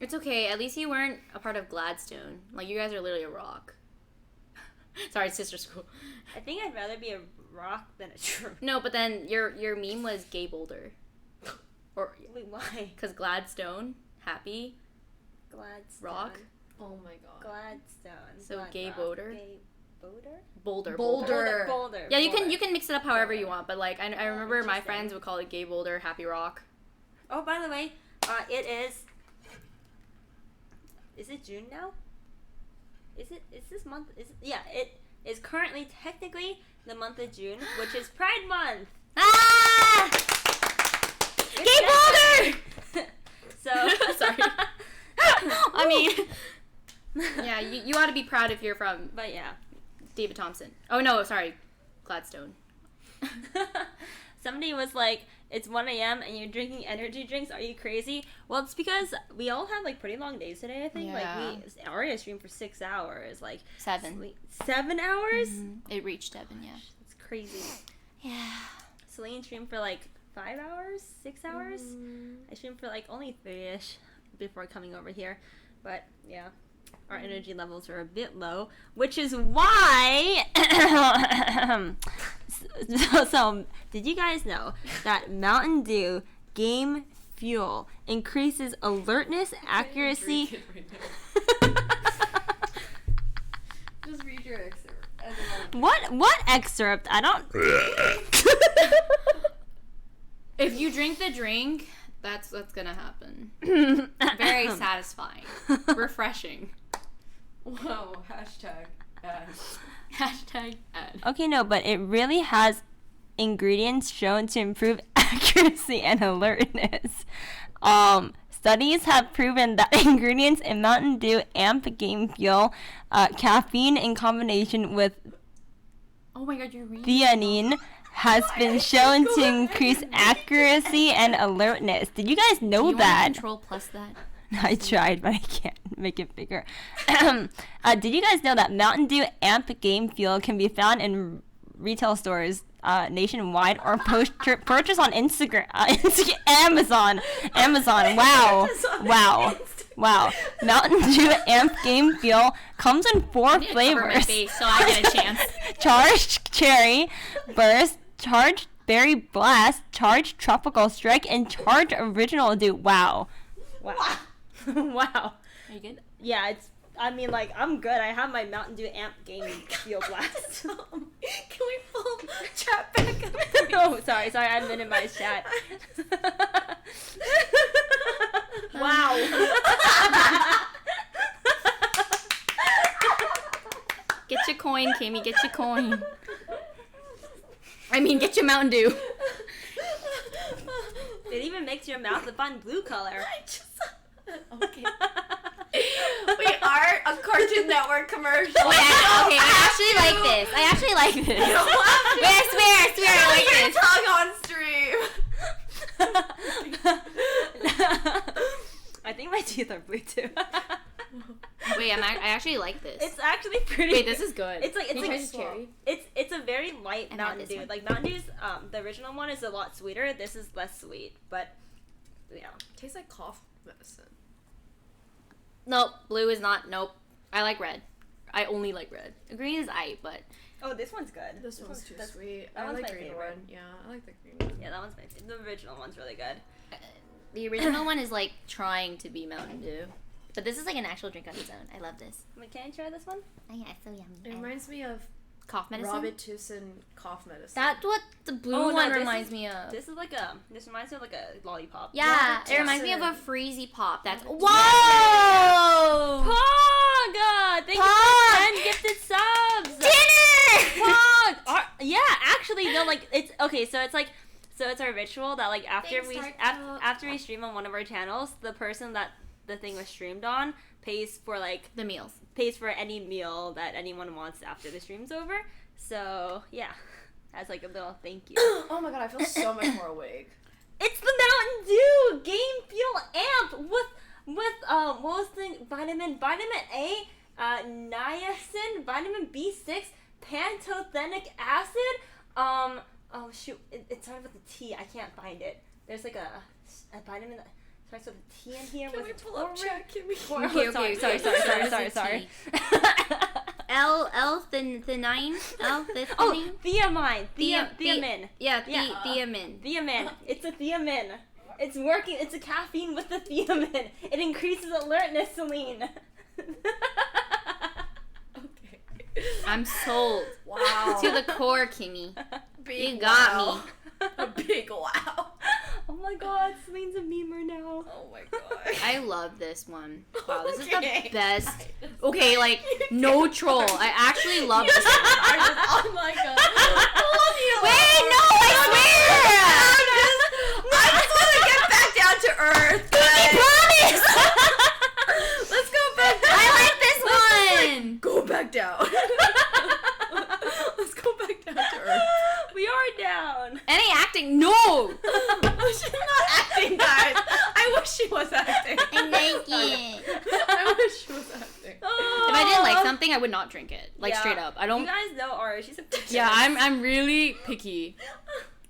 It's okay. At least you weren't a part of Gladstone. Like, you guys are literally a rock. Sorry, it's sister school.
I think I'd rather be a rock than a Trojan.
No, but then your meme was gay boulder. Or
Wait, why?
because Gladstone, happy,
Gladstone.
rock,
Oh my god.
Gladstone.
So
Glad
gay
rock.
boulder?
Gay boulder?
boulder.
Boulder.
Yeah, you
Boulder.
can mix it up however you want, but like I remember my
interesting.
friends would call it gay boulder, happy rock.
Oh, by the way, it is. Is it June now? Is this month? It is currently technically the month of June, which is Pride Month.
Ah! Gay boulder.
So
Sorry. I mean, yeah, you ought to be proud if you're from
But yeah.
David Thompson. Oh no, sorry, Gladstone.
Somebody was like, it's 1 a.m. and you're drinking energy drinks. Are you crazy? Well, it's because we all had like pretty long days today, I think.
Yeah.
Like Aria streamed for 6 hours. Like
7.
7 hours?
It reached 7, yeah.
That's crazy.
Yeah.
Celine streamed for like 5 hours, 6 hours. I streamed for like only 3-ish before coming over here. But yeah, our energy levels are a bit low, which is why. So, did you guys know that Mountain Dew Game Fuel increases alertness, accuracy?
Just read your excerpt.
What excerpt? I don't.
If you drink the drink, that's what's gonna happen. Very satisfying, refreshing.
Whoa. Hashtag ads.
Hashtag ad.
Okay, no, but it really has ingredients shown to improve accuracy and alertness. Studies have proven that ingredients in Mountain Dew Amp Game Fuel, caffeine in combination with
Oh my god, you're reading.
theanine, has been shown to increase accuracy and alertness. Did you guys know
you
that?
Want Control plus that.
I tried, but I can't make it bigger. Did you guys know that Mountain Dew Amp Game Fuel can be found in retail stores nationwide or purchase on Instagram, Amazon. Wow. Mountain Dew Amp Game Fuel comes in 4
I need to cover my
flavors.
face so I get a chance.
Charged Cherry, Burst, Charged Berry Blast, Charged Tropical Strike, and Charged Original Dew. Wow. Wow.
Are you good?
Yeah, I'm good. I have my Mountain Dew Amp Game Fuel Blast.
Can we pull chat back up?
Oh, sorry, I minimized chat. Wow.
Get your coin, Kimi. Get your coin. I mean, get your Mountain Dew.
It even makes your mouth a fun blue color.
Okay. We are a Cartoon Network commercial.
Wait, I actually like this. Wait, I swear I like this.
Tongue on stream.
I think my teeth are blue too.
Wait, I actually like this.
It's actually pretty.
Wait, this is good.
It's like
Can you try
it's
this cherry?
it's a very light
And add
Mountain
this
Dew.
one.
Like Mountain Dew's, the original one is a lot sweeter. This is less sweet, but yeah.
Tastes like cough medicine.
Nope, blue is not. Nope. I like red. I only like red. Green is aight, but
Oh, this one's good.
This one's too
that's-
sweet.
that
I
one's
like
my
green
favorite.
one. Yeah, I like the green one.
Yeah, that one's my favorite. The original one's really good.
the original one is like trying to be Mountain Dew. But this is like an actual drink on its own. I love this.
Wait, can I try this one?
Oh yeah, it's so yummy.
It reminds me of
Cough medicine.
Robitussin cough medicine.
That's what the blue
Oh, no,
one
this
reminds
is-
me of.
This reminds me of like a lollipop.
Yeah, it
Robitussin.
reminds me of a freezy pop. That's
Robitussin.
whoa!
Pog! Thank you
Pog!
for 10 gifted subs!
Dinner!
Pog! Yeah, actually, no, like, it's, okay, so it's our ritual that, like, after
Thanks,
we
Dark
after we stream on one of our channels, the person that the thing was streamed on pays for like
The meals.
pays for any meal that anyone wants after the stream's over. So yeah, as like a little thank you.
Oh my god, I feel so much more awake.
It's the Mountain Dew Game Fuel Amp with what was the vitamin A, niacin, vitamin B6, pantothenic acid. Oh shoot, it started with a T. I can't find it. There's like a vitamin that starts with a T in here.
Can we pull up chat? Can we?
Okay, sorry.
L-theanine?
Oh, thiamine. Thiamin.
Yeah,
Yeah.
thiamin.
Thiamin. It's a thiamin. It's working. It's a caffeine with the thiamin. It increases alertness, Celine.
Okay.
I'm sold.
Wow.
To the core, Kimi.
Big
You got
wow. A big wow.
Oh my god, Celine's a memer now.
Oh my god.
I love this one. Wow, this is
Okay.
the best. Okay, like, no troll. I actually love this one.
Oh my god.
Wait, no, I
I just want to get back down to earth.
swear! Promise!
Let's go back.
I like this one!
Go back down. Let's go back down to earth.
We are down.
Any acting? No!
She's not acting, guys. I wish she was acting.
I like it.
I wish she was acting.
If I didn't like something, I would not drink it. Like,
Yeah.
straight up. I don't...
You guys know Aria. She's a picky.
Yeah, I'm really picky.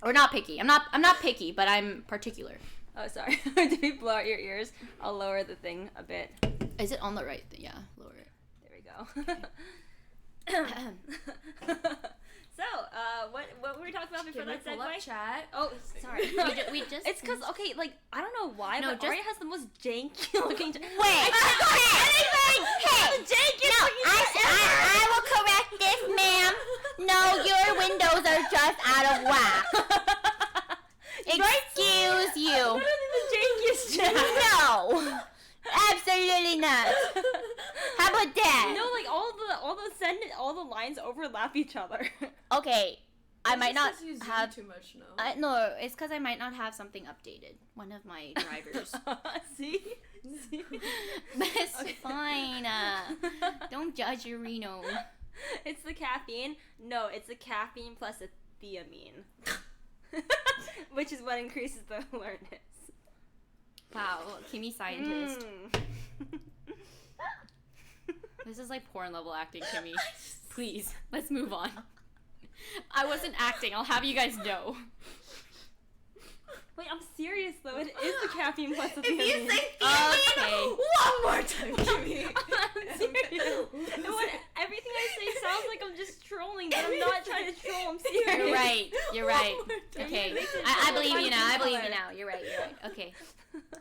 Or not picky. I'm not picky, but I'm particular.
Oh, sorry. Did we blow out your ears? I'll lower the thing a bit.
Is it on the right? Yeah, lower it.
There we go. So, what were we talking about before that segue?
chat.
Oh, sorry.
we just
It's because, okay, like, I don't know why,
No,
but
just-
Aria has the most janky looking...
Wait!
Hey!
I will correct this, ma'am. No, your windows are just out of whack. Excuse you.
Literally the jankiest chat.
No, absolutely not. How about that?
No, like, all the lines overlap each other.
Okay, I might not
You zoom
have.
too much, no.
No, it's because I might not have something updated. One of my drivers.
See?
But it's fine. Don't judge your Reno.
It's the caffeine. No, it's the caffeine plus a thiamine. Which is what increases the alertness.
Wow, Kimi scientist.
Mm.
This is like porn level acting, Kimi. Please, let's move on. I wasn't acting. I'll have you guys know.
Wait, I'm serious though. It is the caffeine plus the
If you
thiamine.
say
Okay.
one more time, Kimi.
I'm serious. And when everything I say sounds like I'm just trolling, but I'm not trying to troll. I'm serious.
You're right. You're right.
One more time.
Okay.
Makes it
I
so
believe you now. I believe
fun.
you now. You're right. You're right. Okay.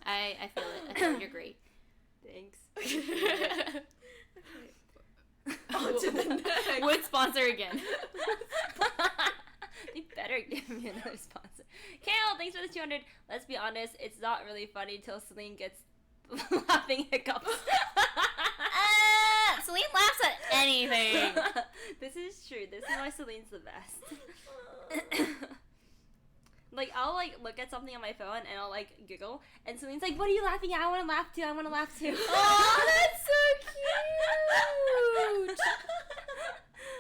I feel it. I feel it. You're great.
Thanks.
On to the next.
Would sponsor again.
They better give me another sponsor. Kale, thanks for the 200. Let's be honest, it's not really funny till Celine gets laughing hiccups.
Celine laughs at anything.
This is true. This is why Celine's the best. Like, I'll, like, look at something on my phone and I'll, like, giggle. And Celine's like, what are you laughing at? I want to laugh too. I want to laugh too.
Oh, that's so cute.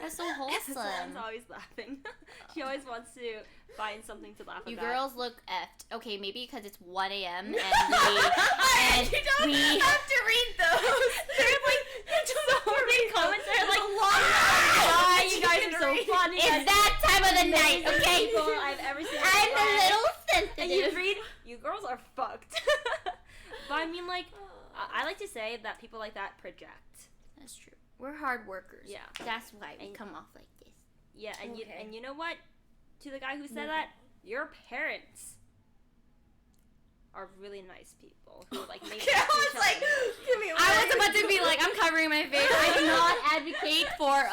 That's so
Celine's
wholesome.
always laughing. She always wants to find something to laugh
You
about.
girls look effed. Okay, maybe because it's 1 a.m. and
You
we
have to read those. They're like
so many comments are like,
why
you guys are so funny.
It's that time of the night, okay?
People I've ever seen. in my
I'm a
life.
little
And you
sensitive.
read, you girls are fucked. But I mean, like, I like to say that people like that project.
That's true. We're hard workers.
Yeah.
That's why we
And-
come off like this.
Yeah, and
Okay.
you know what? To the guy who said that, your parents are really nice people who like make
I was like, give me
I was about to be like, I'm covering my face. I do not advocate for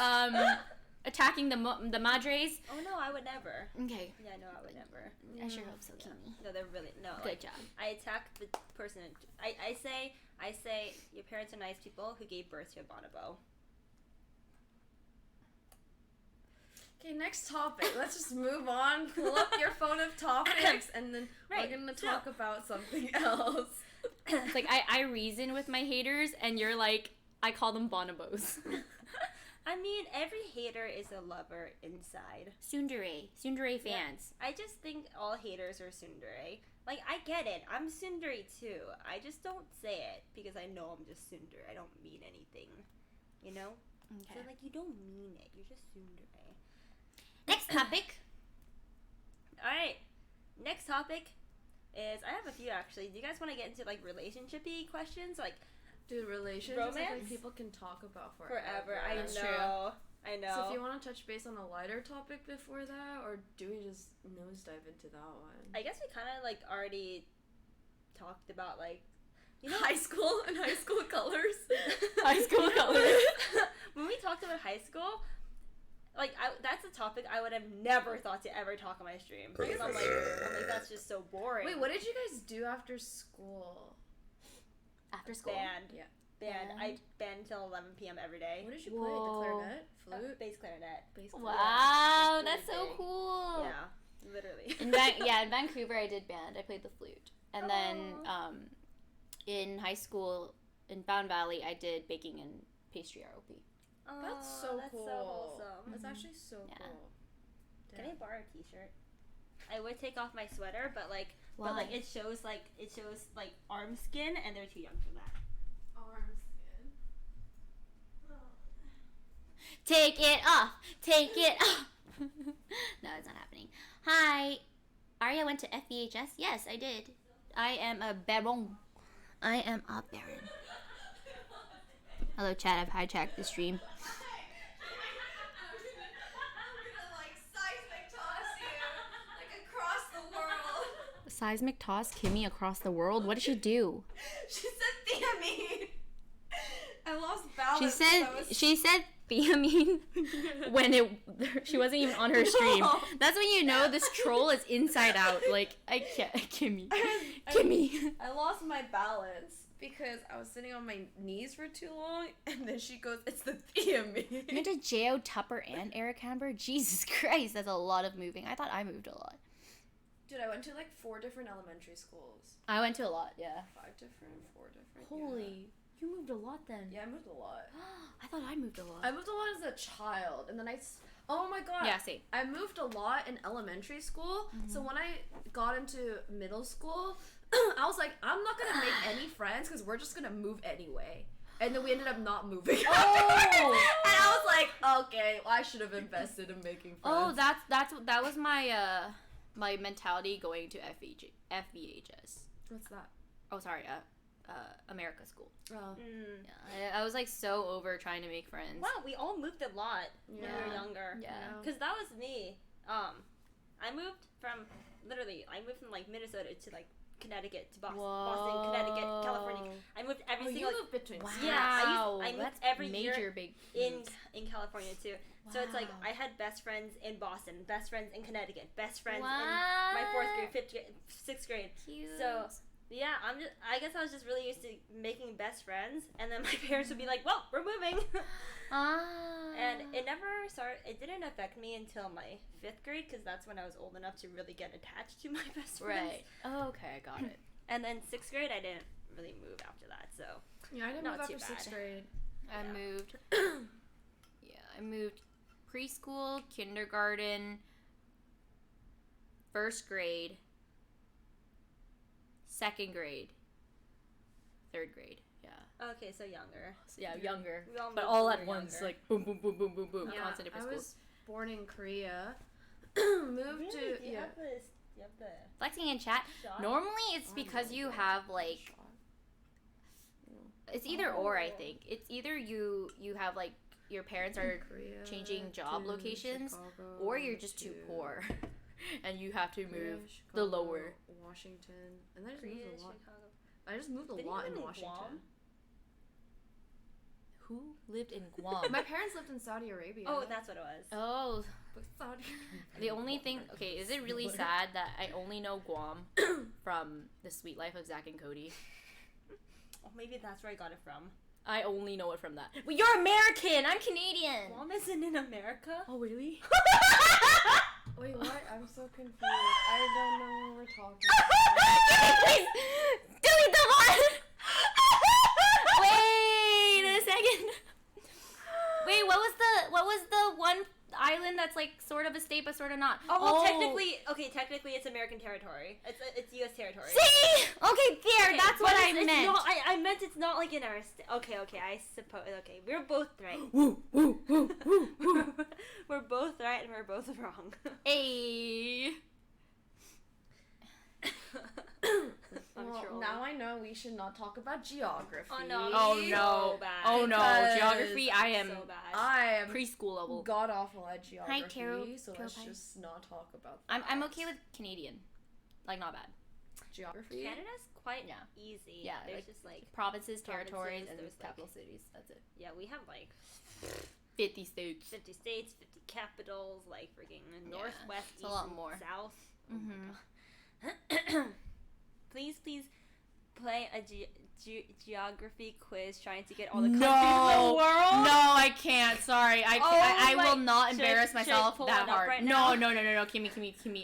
attacking the madres.
Oh no, I would never.
Okay.
Yeah, no, I would never.
I sure hope so, Kimi.
No, they're really no.
Good
Like,
job.
I attack the person. I say your parents are nice people who gave birth to a bonobo.
Okay, next topic. Let's just move on. Pull up your phone of topics, and then
Right,
we're gonna
so-
talk about something else.
It's like I reason with my haters, and you're like, I call them bonobos.
I mean, every hater is a lover inside.
Tsundere fans.
I just think all haters are tsundere. Like, I get it. I'm tsundere too. I just don't say it because I know I'm just tsundere. I don't mean anything. You know?
Okay.
So, like, you don't mean it. You're just tsundere.
Next topic.
Alright. Next topic is... I have a few, actually. Do you guys want to get into, like, relationship-y questions? Like,
Dude, relationships, like
Romance?
people can talk about
forever. I
That's
know. I know.
So if you want to touch base on a lighter topic before that, or do we just nosedive into that one?
I guess we kind of, like, already talked about, like... You know,
High school and high school colors.
High school colors.
When we talked about high school, like, that's a topic I would have never thought to ever talk on my stream. Because I'm like, that's just so boring.
Wait, what did you guys do after school?
After school.
Band.
Yeah.
Band. I band until 11 p.m. every day.
What did you play?
Whoa.
The clarinet? Flute?
Bass clarinet.
Bass
Wow,
That's
that's so
really
cool.
Yeah, literally.
In Vancouver, I did band. I played the flute, and then in high school in Bound Valley, I did baking and pastry ROP.
Oh,
That's so
that's
cool.
so wholesome.
That's actually so
Yeah.
cool.
Can I borrow a t-shirt? I would take off my sweater, but like it shows like arm skin, and they're too young for that.
Arm skin.
Take it off. Take it off. No, it's not happening. Hi. Aria went to FVHS? Yes, I did. I am a baron. I am a baron. Hello, chat. I've hijacked the stream.
I'm gonna like seismic toss you like across the world.
Seismic toss Kimi across the world? What did she do?
She said Theamine. I lost balance.
She said Theamine when she wasn't even on her stream. That's when you know this troll is inside out. Like, I can't. Kimi. Kimi.
I lost my balance because I was sitting on my knees for too long, and then she goes, "It's the Theamine."
You went to J.O. Tupper and Eric Amber? Jesus Christ, that's a lot of moving. I thought I moved a lot.
Dude, I went to like 4 different elementary schools.
I went to a lot, yeah.
5 different, 4 different.
Holy, you moved a lot then.
Yeah, I moved a lot.
I thought I moved a lot.
I moved a lot as a child, and then oh my god.
Yeah, same.
I moved a lot in elementary school, so when I got into middle school, I was like, I'm not gonna make any friends because we're just gonna move anyway. And then we ended up not moving.
Oh!
And I was like, okay, well, I should have invested in making friends.
Oh, that was my my mentality going to FVHS.
What's that?
Oh, sorry, America School.
Oh.
Yeah, I was like so over trying to make friends.
Wow, we all moved a lot when we were younger.
Yeah.
Because that was me. I moved from like Minnesota to like Connecticut to Boston, Connecticut, California. I moved every single.
You moved between.
Wow.
Yeah, I moved
that's
every
major
year
big
in
moves.
California too. So it's like
Wow.
I had best friends in Boston, best friends in Connecticut, best friends in
What?
my 4th grade, 5th grade, 6th grade.
Cute.
So yeah, I guess I was just really used to making best friends, and then my parents would be like, "Well, we're moving,"
Ah.
and it didn't affect me until my 5th grade because that's when I was old enough to really get attached to my best friends.
Right. Oh, okay, I got it.
And then 6th grade, I didn't really move after that. So
Yeah, I didn't
Not
move
too
after
bad.
6th grade.
I
Yeah.
moved. Yeah, I moved preschool, kindergarten, 1st grade, 2nd grade, 3rd grade. Yeah.
okay, so younger.
So, yeah, younger.
We all
But
moved
all
when
at
we were
once,
younger.
like boom, boom, boom, boom, boom, boom.
Yeah,
Constant different
I
schools.
was born in Korea. Moved to
Do you have the
Flexing in chat.
shot?
Normally, it's because you have like. It's either or. I think it's either you have like your parents are
Korea
changing job
to
locations,
Chicago
or you're just too
to
poor, and you have to
Korea,
move the
Chicago,
lower.
Washington, and then I just
Korea,
moved a lot.
Chicago.
I just moved a
Didn't you
lot
live
in
in
Washington.
Guam?
Who lived in Guam?
My parents lived in Saudi Arabia.
Oh, that's what it was.
Oh,
But Saudi.
the only thing. Okay, is it really sad that I only know Guam from The Sweet Life of Zack and Cody?
Oh, maybe that's where I got it from.
I only know it from that. Well, you're American. I'm Canadian.
Guam isn't in America.
Oh really?
Wait, what? I'm so confused. I don't know what we're talking
Please delete the one. state, but sort of not.
Oh, well, technically it's American territory. It's U.S. territory.
See? Okay, there. That's what I
it's
meant.
Not, I meant it's not like in our state. Okay, I suppose. Okay, we're both right. We're both right and we're both wrong.
Hey.
Well, now I know we should not talk about geography.
Oh no!
Oh no!
So bad.
Oh no!
Because
Geography. I am
so bad.
I am
preschool level.
god awful at geography,
Tarot.
so
Tarot
let's
pie.
just not talk about that.
I'm okay with Canadian. Like, not bad.
geography.
Canada's quite
Yeah.
easy.
Yeah,
There's
like,
just like
Provinces, territories, and
there's,
capital cities. That's it.
yeah, we have like
50 states.
50 states, 50 capitals, like freaking northwest,
it's
east,
a lot
and
more.
south.
Mm-hmm.
Please play a geography quiz trying to get all the
No.
countries in the world.
No, I can't. Sorry, I
Oh
will
my-
not
should-
embarrass
should I
myself
pull
that
it up
hard.
right
No,
now?
no, Kimi,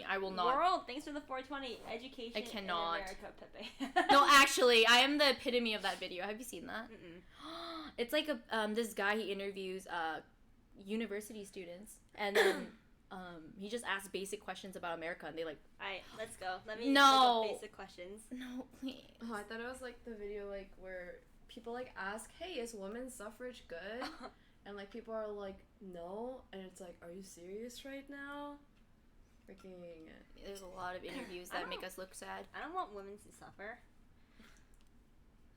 I will not.
World, thanks for the 420 education.
I cannot.
In America, Pepe.
No, actually, I am the epitome of that video. Have you seen that?
Mm-mm.
It's like a this guy, he interviews university students, and then he just asks basic questions about America, and they like,
Alright, let's go. Let me
No.
look up basic questions.
no, please.
Oh, I thought it was like the video like where people like ask, "Hey, is women's suffrage good?" And like people are like, "No," and it's like, "Are you serious right now?" Freaking.
There's a lot of interviews
I
that make
don't-
us look sad.
I don't want women to suffer.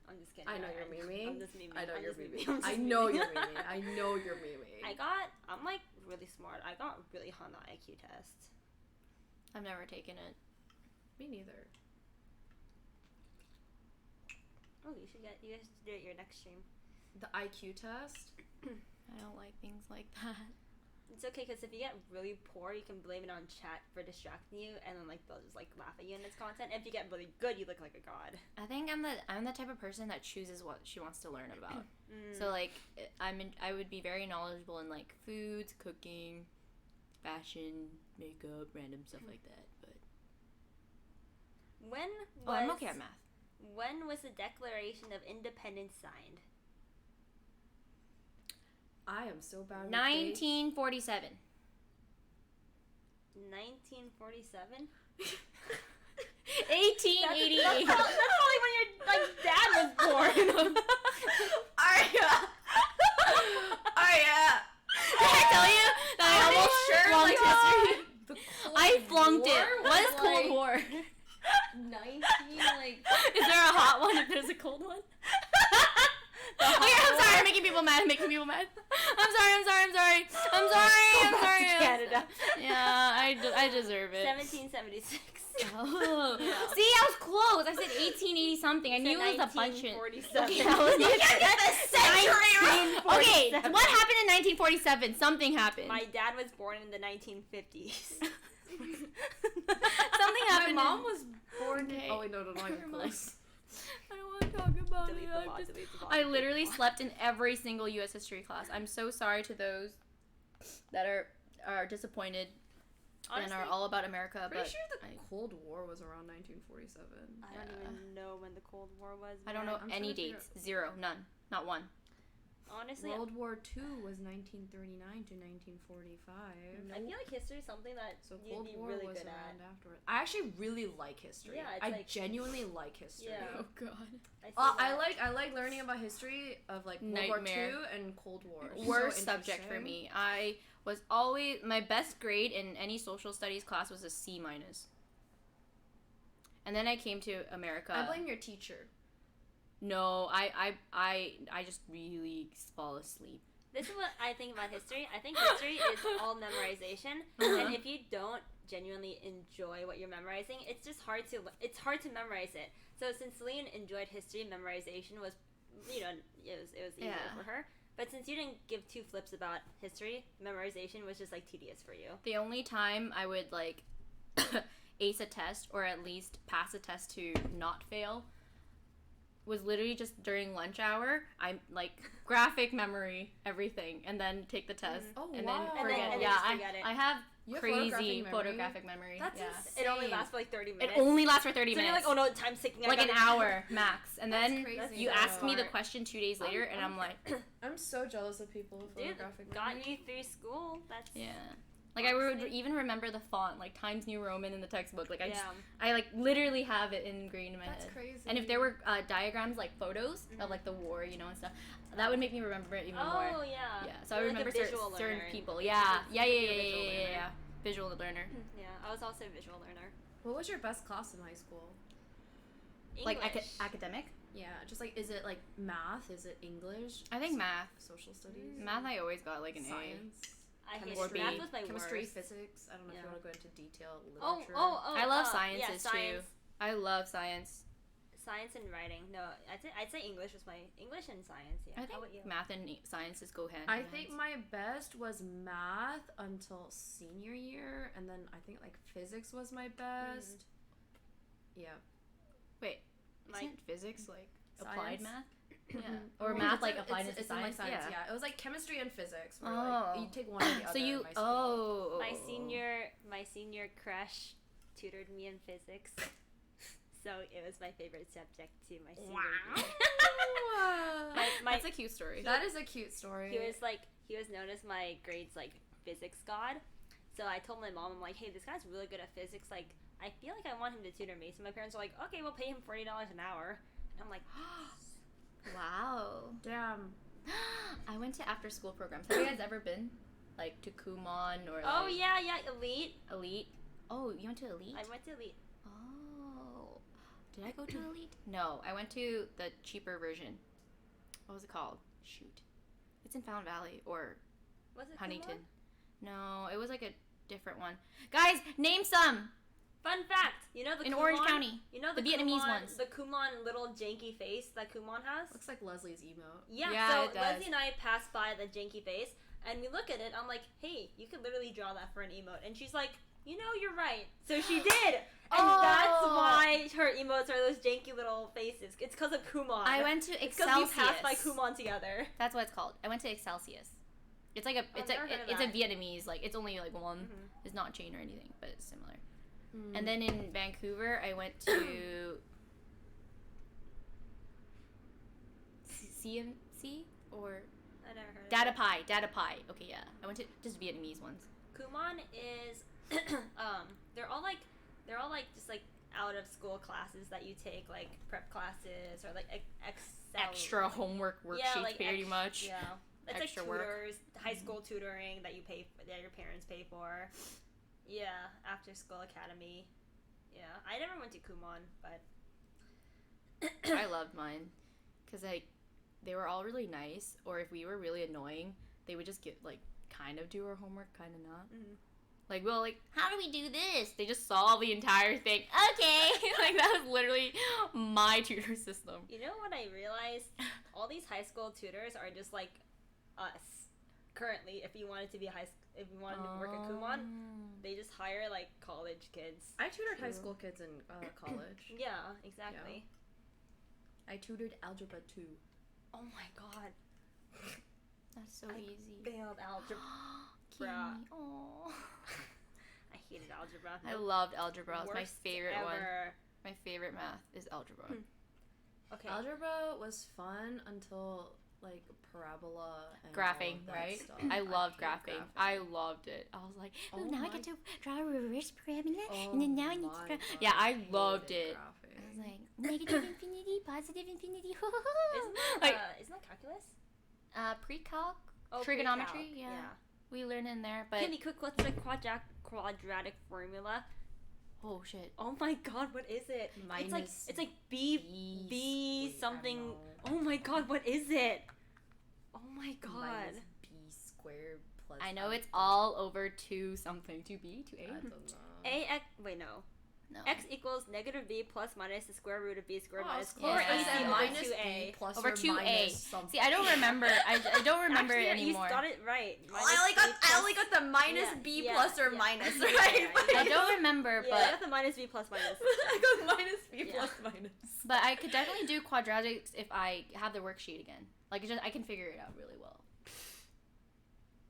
I'm just kidding.
I know you're memeing.
I'm just memeing.
I know
I'm
you're
just
memeing.
I'm just
I know
memeing.
you're memeing. I know you're memeing.
I'm like really smart. I got really high on the IQ test.
I've never taken it.
Me neither.
Oh, you should do it at your next stream.
The IQ test.
I don't like things like that.
It's okay because if you get really poor, you can blame it on chat for distracting you, and then like they'll just like laugh at you in its content. If you get really good, you look like a god.
I think I'm the type of person that chooses what she wants to learn about.
Mm.
So like I would be very knowledgeable in like foods, cooking, fashion, makeup, random stuff like that. But
When was
I'm okay at math.
When was the Declaration of Independence signed?
I am so bad with
1947.
1947.
1888.
That's probably when your like dad was born.
Aria! Aria!
Did I tell you that I almost flunked history?
The Cold
I flunked
War
it. What is
was,
Cold
like,
War?
19 like
Is there a hot one if there's a cold one? Okay, I'm sorry. I'm making people mad. I'm sorry.
Canada.
Yeah, I deserve it.
1776.
Oh.
Yeah.
See, I was close. I said 1880 something. I knew it was a bunch of.
1947.
Okay, I was
You can't get the century right.
Okay, what happened in 1947? Something happened.
My dad was born in the 1950s.
Something
My
happened.
mom was born
Okay.
in... Oh wait, no, not even
Never mind.
close.
I don't want to talk about
Delete
it.
the
I'm
VoD,
just-
delete the VoD,
I
delete
literally
the VoD.
slept in every single U.S. history class. I'm so sorry to those that are disappointed
Honestly,
and are all about America.
Pretty
But
sure the
I
Cold War was around 1947.
I don't even know when the Cold War was.
I don't
man.
know
I'm
any
trying to figure
dates. Zero. None. Not one.
Honestly,
World War II was 1939 to 1945.
I feel like history is something that
So
you'd
Cold
be
War
really
was
good at.
around afterward. I actually really like history.
Yeah, it's
I
like-
genuinely like history.
Yeah.
Oh God.
I like learning about history of like World
Nightmare.
War II and Cold War. It's
Worst
so
subject for
interesting.
me. I was always my best grade in any social studies class was a C minus. And then I came to America.
I blame your teacher.
No, I just really fall asleep.
This is what I think about history. I think history is all memorization, and if you don't genuinely enjoy what you're memorizing, it's just hard to memorize it. So since Celine enjoyed history, memorization was, it was easier
Yeah.
for her. But since you didn't give two flips about history, memorization was just like tedious for you.
The only time I would like ace a test or at least pass a test to not fail was literally just during lunch hour. I'm like graphic memory everything and then take the test
Oh,
and
wow.
then
And then-
forget.
and then
yeah,
just forget it.
I have
You have
crazy
photographic memory?
photographic memory.
That's
yeah.
insane.
It only lasts for like 30
It
minutes.
only lasts for 30
so you're
minutes.
like, oh no, time's ticking. I
like an
gotta-
hour max. And
That's
then
crazy.
you
So
ask me the
smart.
question 2 days later and I'm like,
I'm so jealous of people with
Dude,
photographic
got
memory.
you through school. That's
yeah. Like I would
Honestly.
even remember the font, like Times New Roman in the textbook. Like
Yeah.
I like literally have it ingrained in my
That's
head.
crazy.
And if there were diagrams, like photos of like the war, you know, and stuff, that would make me remember it even more.
Oh yeah.
Yeah, so I
You're
remember
like a visual
certain
learner.
people. Yeah,
You're a visual learner.
yeah. Visual learner.
Yeah, I was also a visual learner.
What was your best class in high school?
English.
Like academic.
Yeah, just like, is it like math? Is it English?
I think math.
Social studies?
Math, I always got like an
Science?
I hated
Chemistry.
math was my
Chemistry,
worst.
physics. I don't know if
Yeah.
you want to go into detail.
Oh,
Literature.
I love
yeah,
sciences
science.
too. I love science.
Science and writing. No, I'd say English was my English and science. Yeah.
I
How about you?
think math and sciences go hand.
I
in
think
hand.
my best was math until senior year, and then I think like physics was my best. Yeah.
Wait,
My-
isn't physics like applied
Science?
math? Yeah.
Or
Or math like applied into
it's
science?
In like science.
Yeah.
Yeah. It was like chemistry and physics. Where
Oh.
like you take one or the other.
So you
in my school.
My senior crush tutored me in physics. So it was my favorite subject to my senior year. my
That's a cute story.
That is a cute story.
he was known as my grades like physics god. So I told my mom, I'm like, hey, this guy's really good at physics. Like, I feel like I want him to tutor me. So my parents were like, okay, we'll pay him $40 an hour. And I'm like,
Wow.
Damn.
I went to after school programs. Have you guys ever been like to Kumon or
oh
like,
yeah, Elite.
Elite? Oh, you went to Elite?
I went to Elite.
Oh. Did I go to Elite? No, I went to the cheaper version. What was it called? Shoot. It's in Fountain Valley or
Was it
Huntington.
Kumon?
No, it was like a different one. Guys, name some!
Fun fact, you know the
In
Kumon,
Orange County.
You know
The Vietnamese
Kumon,
ones.
The Kumon little janky face that Kumon has.
Looks like Leslie's emote.
Yeah,
Yeah,
so
it does.
Leslie and I passed by the janky face, and we look at it. I'm like, hey, you could literally draw that for an emote, and she's like, you know, you're right. So she did, and that's why her emotes are those janky little faces. It's because of Kumon.
I went to
It's because we
Excelsius.
passed by Kumon together.
That's what it's called. I went to Excelsius. It's like a
I've never heard of
it's a
that.
Vietnamese, like it's only like one.
Mhm.
It's not chain or anything, but it's similar.
Mm.
And then in Vancouver, I went to CMC or
I never heard of
Data
it.
Pie. Data Pie. Okay, yeah. I went to just Vietnamese ones.
Kumon is, they're all like just like out of school classes that you take, like prep classes or like Excel.
Extra homework worksheets,
Yeah, like
pretty much.
Yeah, it's
Extra
like
work.
tutors, high school tutoring that you pay for, that your parents pay for. Yeah, after school academy. Yeah, I never went to Kumon, but
I loved mine because like they were all really nice. Or if we were really annoying, they would just get like kind of do our homework, kind of not.
Mhm.
Like, well, like, how do we do this? They just solve the entire thing. Okay, like that was literally my tutor system.
You know what I realized? All these high school tutors are just like us. Currently, if you wanted to be if you wanted to work at Kumon, they just hire like college kids.
I tutored high
True.
school kids in college.
Yeah, exactly.
I tutored algebra 2.
Oh my god,
That's so
I
easy.
failed algebra.
Kimi. Aw.
I hated algebra.
I loved algebra. It's my
Worst
favorite one.
ever.
My favorite math is algebra.
Okay.
Algebra was fun until like parabola and
Graphing,
all of that
right?
stuff.
I loved
hate
graphing. I loved it. I was like, oh,
Oh
now I
my-
get to draw a reverse parabola,
Oh
and then now I need to
my
draw.
God,
Yeah, I loved
hated
it.
graphing.
I was like, negative infinity, positive infinity.
Isn't that calculus?
Pre-calc,
Oh,
trigonometry.
pre-calc,
Yeah. We learned in there, but
Kimmy, quick, what's the quadratic formula?
oh shit.
Oh my god, what is it?
Minus
it's like B
B
something.
squared, I
Oh my god, what is it? Oh my god.
Minus b squared plus.
I know it's
alpha.
all over 2 something, 2b, 2a.
I don't know.
Ax wait no.
No.
X equals negative b plus minus the square root of b squared
Oh,
minus
of course,
Yeah.
I said
over
minus
2a.
b plus
Over
or
2a.
minus something.
See, I don't remember. I don't remember
Actually,
it anymore.
You got it right.
I only got the minus
Yeah,
b
yeah,
plus or
yeah.
minus,
Yeah,
right?
yeah,
I don't remember,
Yeah, I got
but
the minus b plus minus.
I got minus b
Yeah.
plus minus.
but I could definitely do quadratics if I have the worksheet again. Like, I can figure it out really well.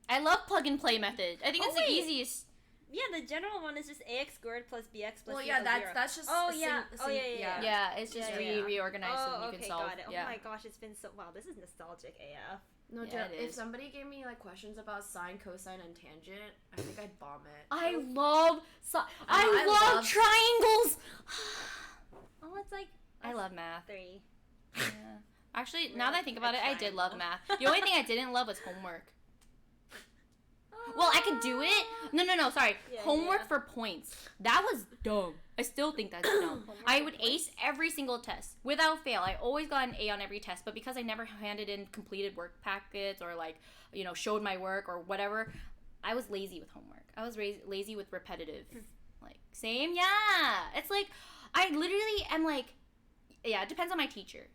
I love plug and play method. I think
Oh,
it's the
wait.
easiest.
Yeah, the general one is just ax squared plus bx plus
Well,
c
yeah,
equals 0.
that's just.
Oh,
a
yeah.
sim-
Oh, yeah.
Yeah, it's just
Yeah, yeah.
reorganized so
Oh,
you
okay,
can solve.
got it.
Yeah.
Oh my gosh, it's been so wow. This is nostalgic AF.
No,
Yeah,
dude,
it
if
is.
somebody gave me like questions about sine, cosine, and tangent, I think I'd bomb it.
I love
I
love
love-
triangles.
Oh, it's like
I love math.
3.
Yeah. Actually, now that I think about it, I did love
triangle.
math. The only thing I didn't love was homework. Well, I could do it. No, sorry.
Yeah,
Homework
yeah.
for points. That was dumb. I still think that's dumb. I
for
would ace every single test without fail. I always got an A on every test, but because I never handed in completed work packets or like, showed my work or whatever, I was lazy with homework. I was lazy with repetitive. Like, same? Yeah. It's like, I literally am like, yeah, it depends on my teacher.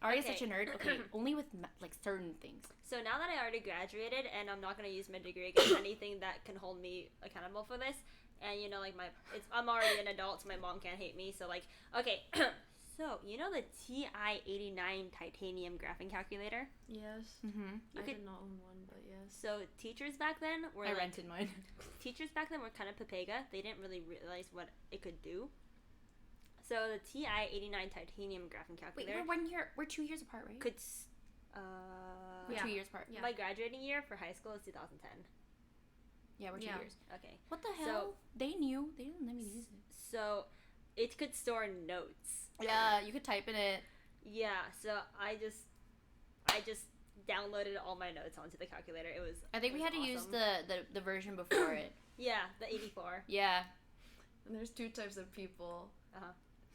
Aria's
Okay.
such a nerd. Okay, only with like certain things.
So now that I already graduated and I'm not gonna use my degree against anything that can hold me accountable for this, and I'm already an adult, so my mom can't hate me. So like, okay, so the TI-89 titanium graphing calculator.
Yes.
Mm-hmm.
I
could-
did not own one, but yes.
So teachers back then were
I rented mine.
kind of papega. They didn't really realize what it could do. So the TI-89 titanium graphing
Wait,
calculator
we're 2 years apart, right?
could.
We're
Yeah.
2 years apart.
Yeah.
My graduating year for high school is 2010.
Yeah, we're 2
Yeah.
years.
Okay.
What the
So-
hell? They knew. They didn't let me use it.
So it could store notes.
Yeah, you could type in it.
Yeah, so I just downloaded all my notes onto the calculator. It was
I think we had to use
awesome.
the version before it.
Yeah, the 84.
Yeah.
And there's two types of people.
Uh-huh.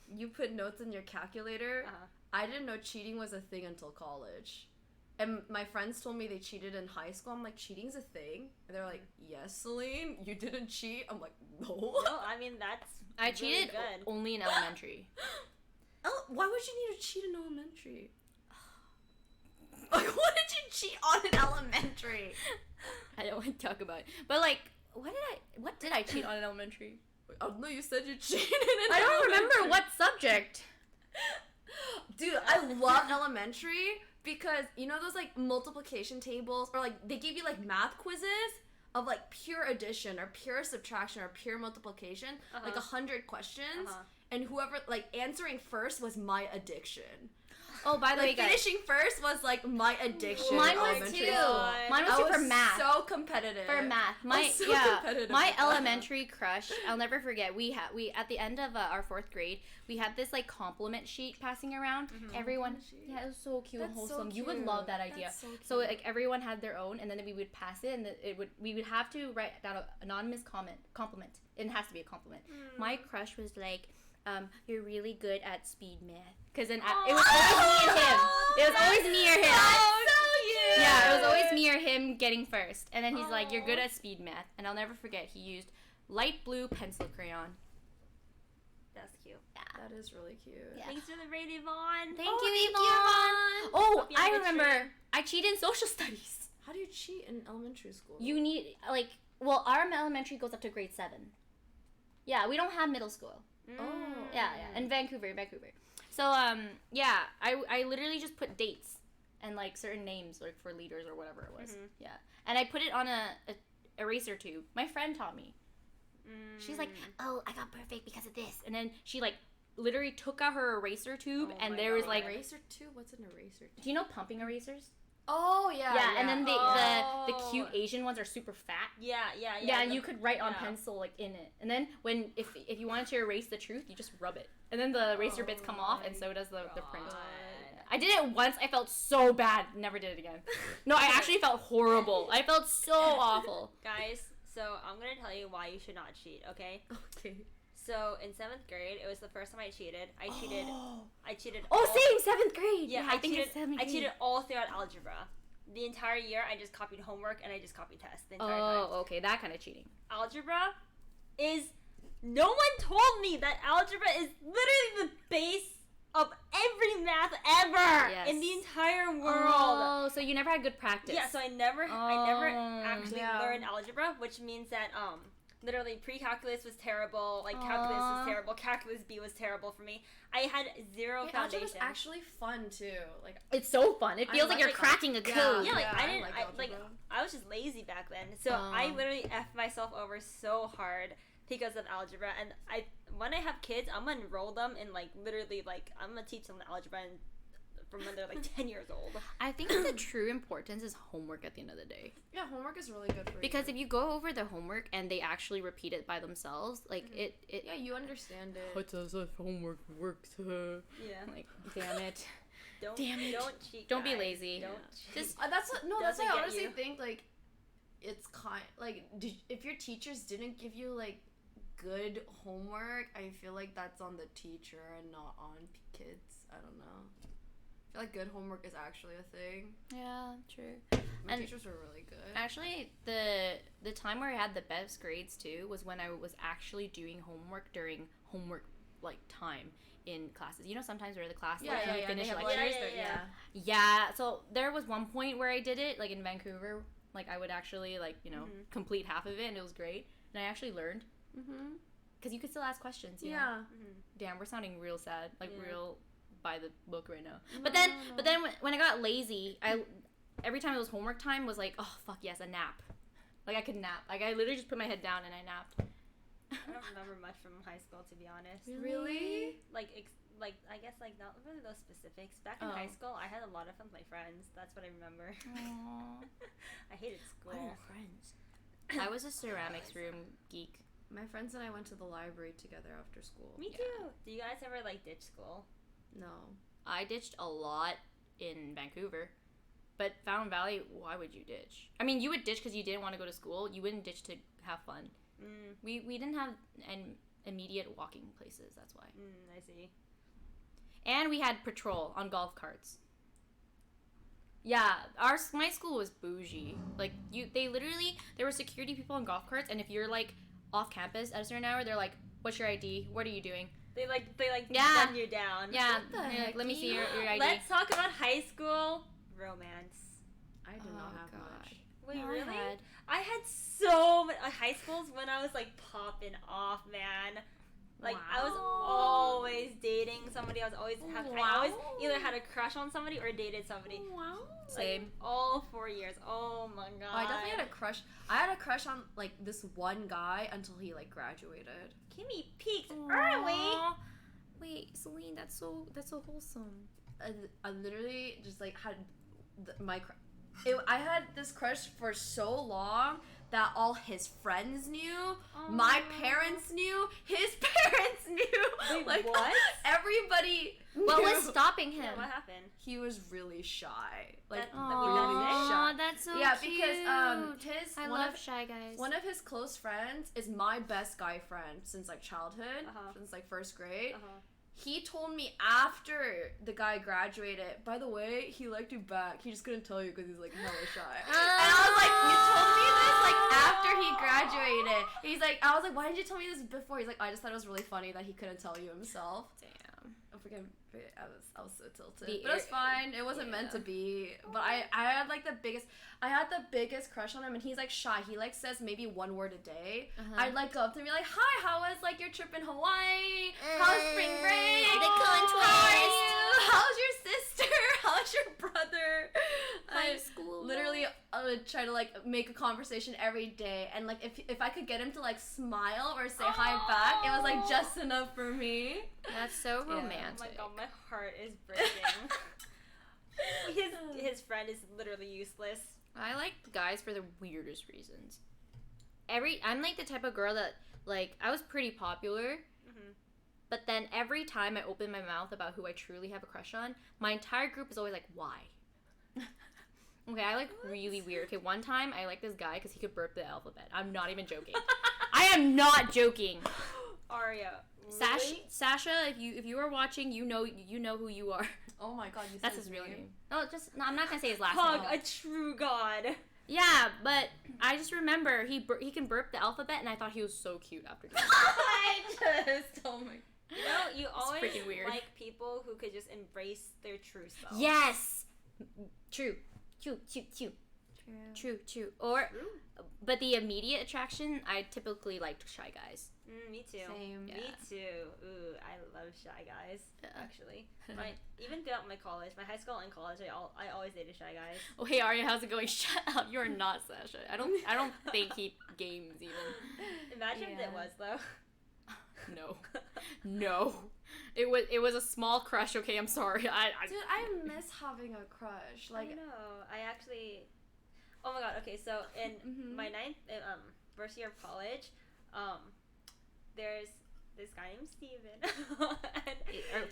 You put notes in your calculator.
Uh-huh.
I didn't know cheating was a thing until college. And my friends told me they cheated in high school. I'm like, cheating's a thing? And they're like, yes, Celine, you didn't cheat? I'm like, no.
No, I mean that's
I
really
cheated
good.
only in elementary.
Why would you need to cheat in elementary? Like, what did you cheat on in elementary?
I don't want to talk about it. But like, what did I cheat on in elementary?
Oh no, you said you cheated in
I don't remember
elementary.
what subject.
Dude, I loved elementary because those like multiplication tables, or like they give you like math quizzes of like pure addition or pure subtraction or pure multiplication, like 100 questions, and whoever like answering first was my addiction.
Oh, by the way,
Like
guys.
finishing first was like my addiction.
Mine
in
was
elementary
too.
school.
Mine was
I
too
was
for math.
so competitive.
For math,
I was so competitive
my
with that.
elementary crush. I'll never forget. We at the end of our 4th grade, we had this like compliment sheet passing around. Everyone,
Compliment
it was so cute and
That's so
wholesome. You would
cute.
love that idea.
That's so
So
cute.
like everyone had their own, and then we would pass it, and we would have to write down an anonymous compliment. It has to be a compliment. My crush was like, "You're really good at speed math," because then it was always me and him. It was always me or him. Yeah, it was always me or him getting first. And then he's like, "You're good at speed math." And I'll never forget, he used light blue pencil crayon.
That's cute.
That is really cute.
Yeah.
Thanks for the raid, Yvonne.
Thank you, Yvonne. Oh,
Hope you had
I
a good
remember.
stream.
I cheated in social studies.
How do you cheat in elementary school?
You need, our elementary goes up to grade 7. Yeah, we don't have middle school.
Oh.
Yeah, in Vancouver. So, yeah, I literally just put dates and, like, certain names, like, for leaders or whatever it was. Yeah. And I put it on a eraser tube. My friend taught me. She's like, "Oh, I got perfect because of this." And then she, like, literally took out her eraser tube,
Oh
and
my
there was,
God.
like,
eraser too. What's an eraser?
do you know pumping erasers?
Oh yeah.
Yeah, and then the
Oh.
cute Asian ones are super fat.
Yeah.
Yeah, and you could write on
yeah.
pencil like in it. And then if you wanted to erase the truth, you just rub it. And then the eraser bits come off, and so does the print. I did it once. I felt so bad. Never did it again. No, I actually felt horrible. I felt so awful.
Guys, so I'm gonna tell you why you should not cheat. Okay.
Okay.
So in 7th grade, it was the first time I cheated. I cheated.
Oh,
all-
same 7th grade.
Yeah,
I think
cheated,
it's 7th grade.
I cheated all throughout algebra. The entire year, I just copied homework and I just copied tests the entire time.
Oh, okay, that kind of cheating.
Algebra is. No one told me that algebra is literally the base of every math ever
Yes.
in the entire world.
Oh, so you never had good practice.
Yeah, so I never actually
Yeah.
learned algebra, which means that literally pre-calculus was terrible, like calculus
Aw.
was terrible, calculus B was terrible for me. I had zero
Wait,
foundation.
algebra's actually fun too. Like
It's so fun. It
I
feels like you're
like-
cracking a code.
Yeah, like
Yeah,
I
I
didn't,
like
like
algebra.
I was just lazy back then, so I literally effed myself over so hard because of algebra. And when I have kids, I'm gonna enroll them in like literally like I'm gonna teach them algebra in from when they're like 10 years old.
I think the true importance is homework at the end of the day.
Yeah, homework is really good for
Because
you.
if you go over the homework and they actually repeat it by themselves, like it
Yeah, you understand it.
What does homework works?
Yeah.
Like, damn it.
Damn it. Don't cheat.
Don't be
guys.
lazy.
Don't cheat.
Just
That's what I
Doesn't get
honestly
you.
think, like, it's if your teachers didn't give you, like, good homework, I feel like that's on the teacher and not on kids. I don't know. I feel like good homework is actually a thing.
yeah, true.
My
And-
teachers were really good.
Actually, the time where I had the best grades too was when I was actually doing homework during homework like time in classes. You know, sometimes where the class like, when you finish
they have
lectures.
lectures,
Yeah.
Yeah, so there was one point where I did it, like in Vancouver, like I would actually like, you know, complete half of it and it was great. And I actually learned.
Mm-hmm.
Because you could still ask questions, you know?
Yeah.
Damn, we're sounding real sad. Like
Yeah.
real by the book right now. But then when I got lazy, every time it was homework time was like, oh fuck yes, a nap. Like I could nap. Like I literally just put my head down and I napped.
I don't remember much from high school, to be honest.
Really?
Like I guess like not really those specifics. Back in
Oh.
high school, I had a lot of fun with my friends. That's what I remember.
Aww.
I hated school.
friends? I was a ceramics room geek.
My friends and I went to the library together after school.
Me
Yeah.
too. Do you guys ever like ditch school?
No.
I ditched a lot in Vancouver. But Fountain Valley, why would you ditch? I mean, you would ditch because you didn't want to go to school. You wouldn't ditch to have fun. We didn't have an immediate walking places. That's why.
I see.
And we had patrol on golf carts. Yeah, my school was bougie. Like there were security people on golf carts, and if you're like off campus at a certain hour, they're like, "What's your ID? What are you doing?"
They
Yeah.
run you down.
Yeah,
What the
they're like,
heck,
"Let me see your ID."
Let's talk about high school romance.
I did not
Oh,
have
God.
much.
Wait,
No, I
really?
had.
I had so many high schools when I was like popping off, man. Like I was always dating somebody. I always either had a crush on somebody or dated somebody.
Wow.
Same.
Like, all 4 years. Oh my god.
I definitely had a crush. I had a crush on like this one guy until he like graduated.
Kimmy peaked early.
Aw. Wait, Celine, that's so wholesome.
I literally just like had I had this crush for so long that all his friends knew, my parents knew, his parents knew.
Wait,
like
what?
Everybody.
What
knew.
was stopping him?
Yeah, what happened?
He was really shy. Like
That-
really shy.
Aw, that's so
Yeah,
cute.
because his
I
one
love
of
shy guys.
one of his close friends is my best guy friend since like childhood, since like first grade. He told me after the guy graduated, by the way, he liked you back. He just couldn't tell you because he's like hella shy. And I was like, you told me this like after he graduated. He's like, I was like, why did you tell me this before? He's like, I just thought it was really funny that he couldn't tell you himself.
Damn.
I was so tilted.
The
But it was fine. It wasn't meant to be. But I had like I had the biggest crush on him, and he's like shy. He like says maybe one word a day. I'd like go up to him and be like, hi, how was like your trip in Hawaii? How's spring break?
The contours.
How are you? How's your sister? How's your brother?
High school.
Literally, I would try to like make a conversation every day, and like if I could get him to like smile or say hi back, it was like just enough for me.
That's so
Oh
romantic.
my god, my heart is breaking. his friend is literally useless.
I like guys for the weirdest reasons. I'm like the type of girl that like I was pretty popular, but then every time I open my mouth about who I truly have a crush on, my entire group is always like, "Why?" Okay, I like really weird. Okay, one time I liked this guy because he could burp the alphabet. I'm not even joking. I am not joking.
Aria. Really?
Sasha, if you are watching, you know who you are.
Oh my god, you
That's
said
his real name. No, I'm not gonna say his last
Hug,
name.
a true god.
Yeah, but I just remember he can burp the alphabet, and I thought he was so cute after doing
oh my.
You know, you always
freaking weird.
like people who could just embrace their true self.
Yes, true. Or, but the immediate attraction, I typically liked shy guys.
Me too.
Same.
Me
Yeah.
too. Ooh, I love shy guys.
Yeah.
Actually, even throughout my college, my high school and college, I always dated shy guys.
Oh hey Aria, how's it going? Shut up, you are not Sasha. I don't think he games even.
Imagine if it
Yeah.
was though.
No. It was a small crush, okay? I'm sorry.
Dude, I miss having a crush.
I
Like,
know. I actually. Oh my god. Okay, so in my first year of college, there's this guy named Steven. and,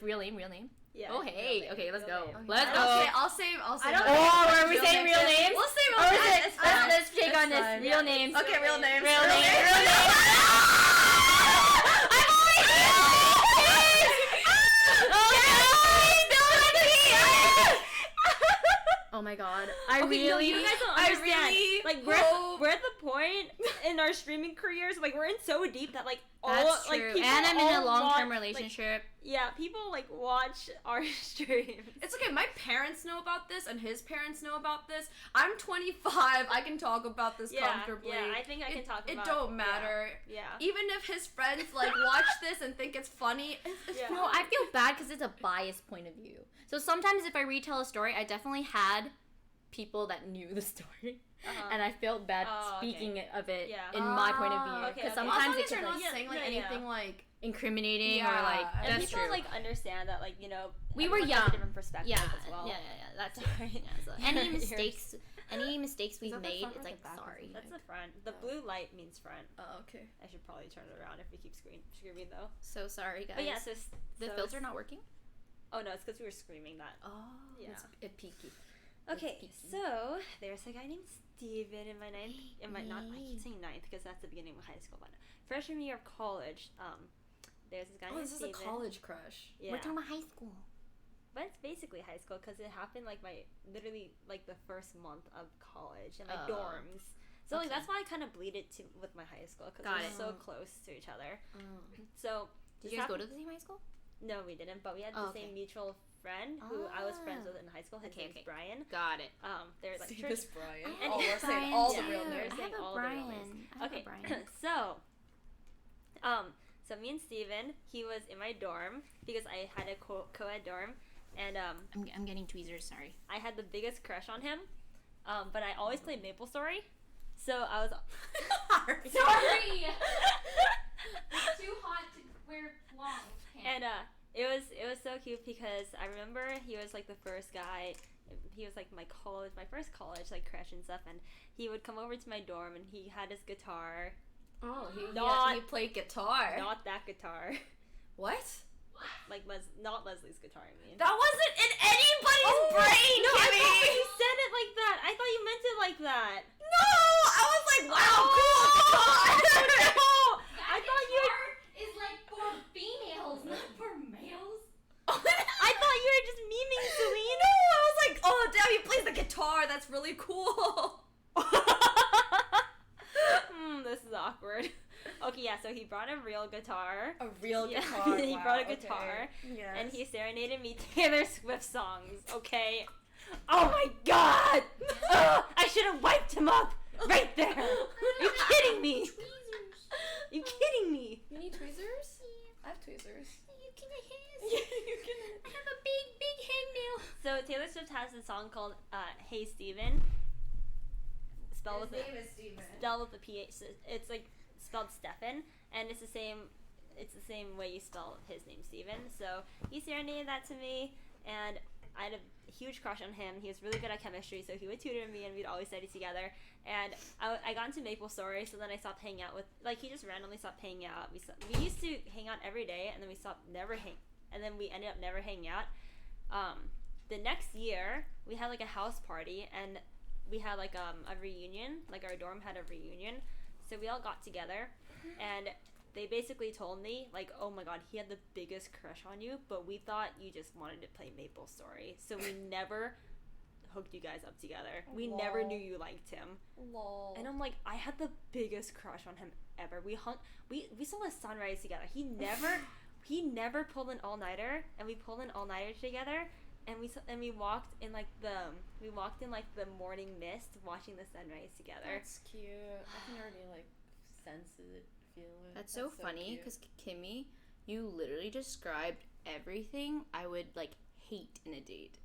Real name?
yeah.
Oh, hey.
real name,
Okay, let's
real
go.
name.
Let's go.
Okay, I'll save.
I don't
my-
know.
Oh, are we saying real names?
We'll say real
Or
names.
is it,
It's fine.
let's take
It's
on this.
fine.
Real names.
Okay, real names.
Real
Real
names.
names.
Real names. Oh my god.
You guys don't understand.
really
like
hope-
we're at the point in our streaming careers, like we're in so deep that like all
That's
like
true.
people
And I'm in a
all
long-term
watch,
relationship.
Like, yeah, people like watch our streams.
It's okay. My parents know about this, and his parents know about this. I'm 25. I can talk about this comfortably.
Yeah, I think I can talk about
it. It don't matter.
Yeah.
Even if his friends like watch this and think it's funny, it's
Yeah.
No, I feel bad because it's a biased point of view. So sometimes if I retell a story, I definitely had people that knew the story. And I felt bad speaking of it
Yeah.
in my point of view.
okay,
Because
okay.
Well, as
sometimes
long
it
as you're
could
not
like,
saying like
yeah.
anything like
incriminating
Yeah,
or like,
and
And
that's
people
true.
like understand that like
We were
everyone has
young.
a different perspective
yeah,
as well.
yeah, that's it.
Sorry.
Yeah, so any mistakes we've
that the
made,
front or
it's
the
like,
back of
sorry.
That's the front. The blue light means front.
oh, okay.
I should probably turn it around if we keep screaming though.
So sorry, guys.
But yeah,
the filter not working?
Oh no, it's because we were screaming that.
Oh,
Yeah.
it's a peaky.
Okay,
peaky.
so there's a guy named Steven in my ninth. In my not, I keep saying ninth because that's the beginning of high school. But freshman year of college, there's this guy
Oh,
named
this is a
Steven.
college crush.
Yeah,
We're talking about high school.
but it's basically high school because it happened like literally like the first month of college in my dorms. So like
Okay.
that's why I kind of bleeded to with my high school because
Got
we're
it.
so close to each other.
Oh.
So
Did
this
you guys go
happened-
to the same high school?
No, we didn't. But we had the
Oh, okay.
same mutual friend who I was friends
Ah.
with in high school. His
Okay,
name's
okay.
Brian.
Got it.
They're like
See
church.
this Brian.
I
Oh,
have
we're saying
Brian
all
too.
the real
They're
names.
I
saying
have a
all the real names.
Brian. I have a
Okay,
Brian.
so me and Steven, he was in my dorm because I had a co-ed dorm, and
I'm getting tweezers, sorry.
I had the biggest crush on him, but I always played Maple Story, so I was.
Sorry! Too hot to wear long
And it was so cute because I remember he was like the first guy. He was like my first college like crush and stuff, and he would come over to my dorm and he had his guitar.
Oh,
Not-
he played guitar.
Not that guitar,
What?
like not Leslie's guitar. I mean.
That wasn't in anybody's brain,
No, I
Kimmy!
thought you said it like that. I thought you meant it like that.
No! I was like, wow, cool!
No, I thought you.
is like for females, not for males.
I thought you were just memeing Celine.
No, I was like, oh, damn, he plays the guitar. That's really cool.
This is awkward. Okay, yeah. So he brought a real guitar.
A real
Yeah,
guitar.
he
wow,
brought a
okay.
guitar,
Yes.
and he serenaded me Taylor Swift songs. Okay. Oh my god! Ugh, I should have wiped him up right there. You kidding me?
Tweezers.
You kidding me?
You need tweezers? I have tweezers.
You can
You can.
I have a big hangnail.
So Taylor Swift has a song called "Hey Steven." Spelled with a
is Steven.
spelled with a PH. So it's like spelled Stefan, and it's the same. It's the same way you spell his name, Steven. So he serenaded that to me, and I had a huge crush on him. He was really good at chemistry, so he would tutor me, and we'd always study together. And I got into Maple Story, so then I stopped hanging out with. Like he just randomly stopped hanging out. We used to hang out every day, and then we stopped and then we ended up never hanging out. The next year, we had like a house party, and we had like a reunion. Like our dorm had a reunion, so we all got together, and they basically told me like, oh my god, he had the biggest crush on you, but we thought you just wanted to play Maple Story, so we never hooked you guys up together. We never
Lol.
knew you liked him.
Lol.
And I'm like, I had the biggest crush on him ever. We saw the sunrise together. He never pulled an all-nighter, and we pulled an all-nighter together. And we walked in like the morning mist, watching the sunrise together.
That's cute. I can already like sense it, feel it.
That's so funny because Kimmy, you literally described everything I would like hate in a date.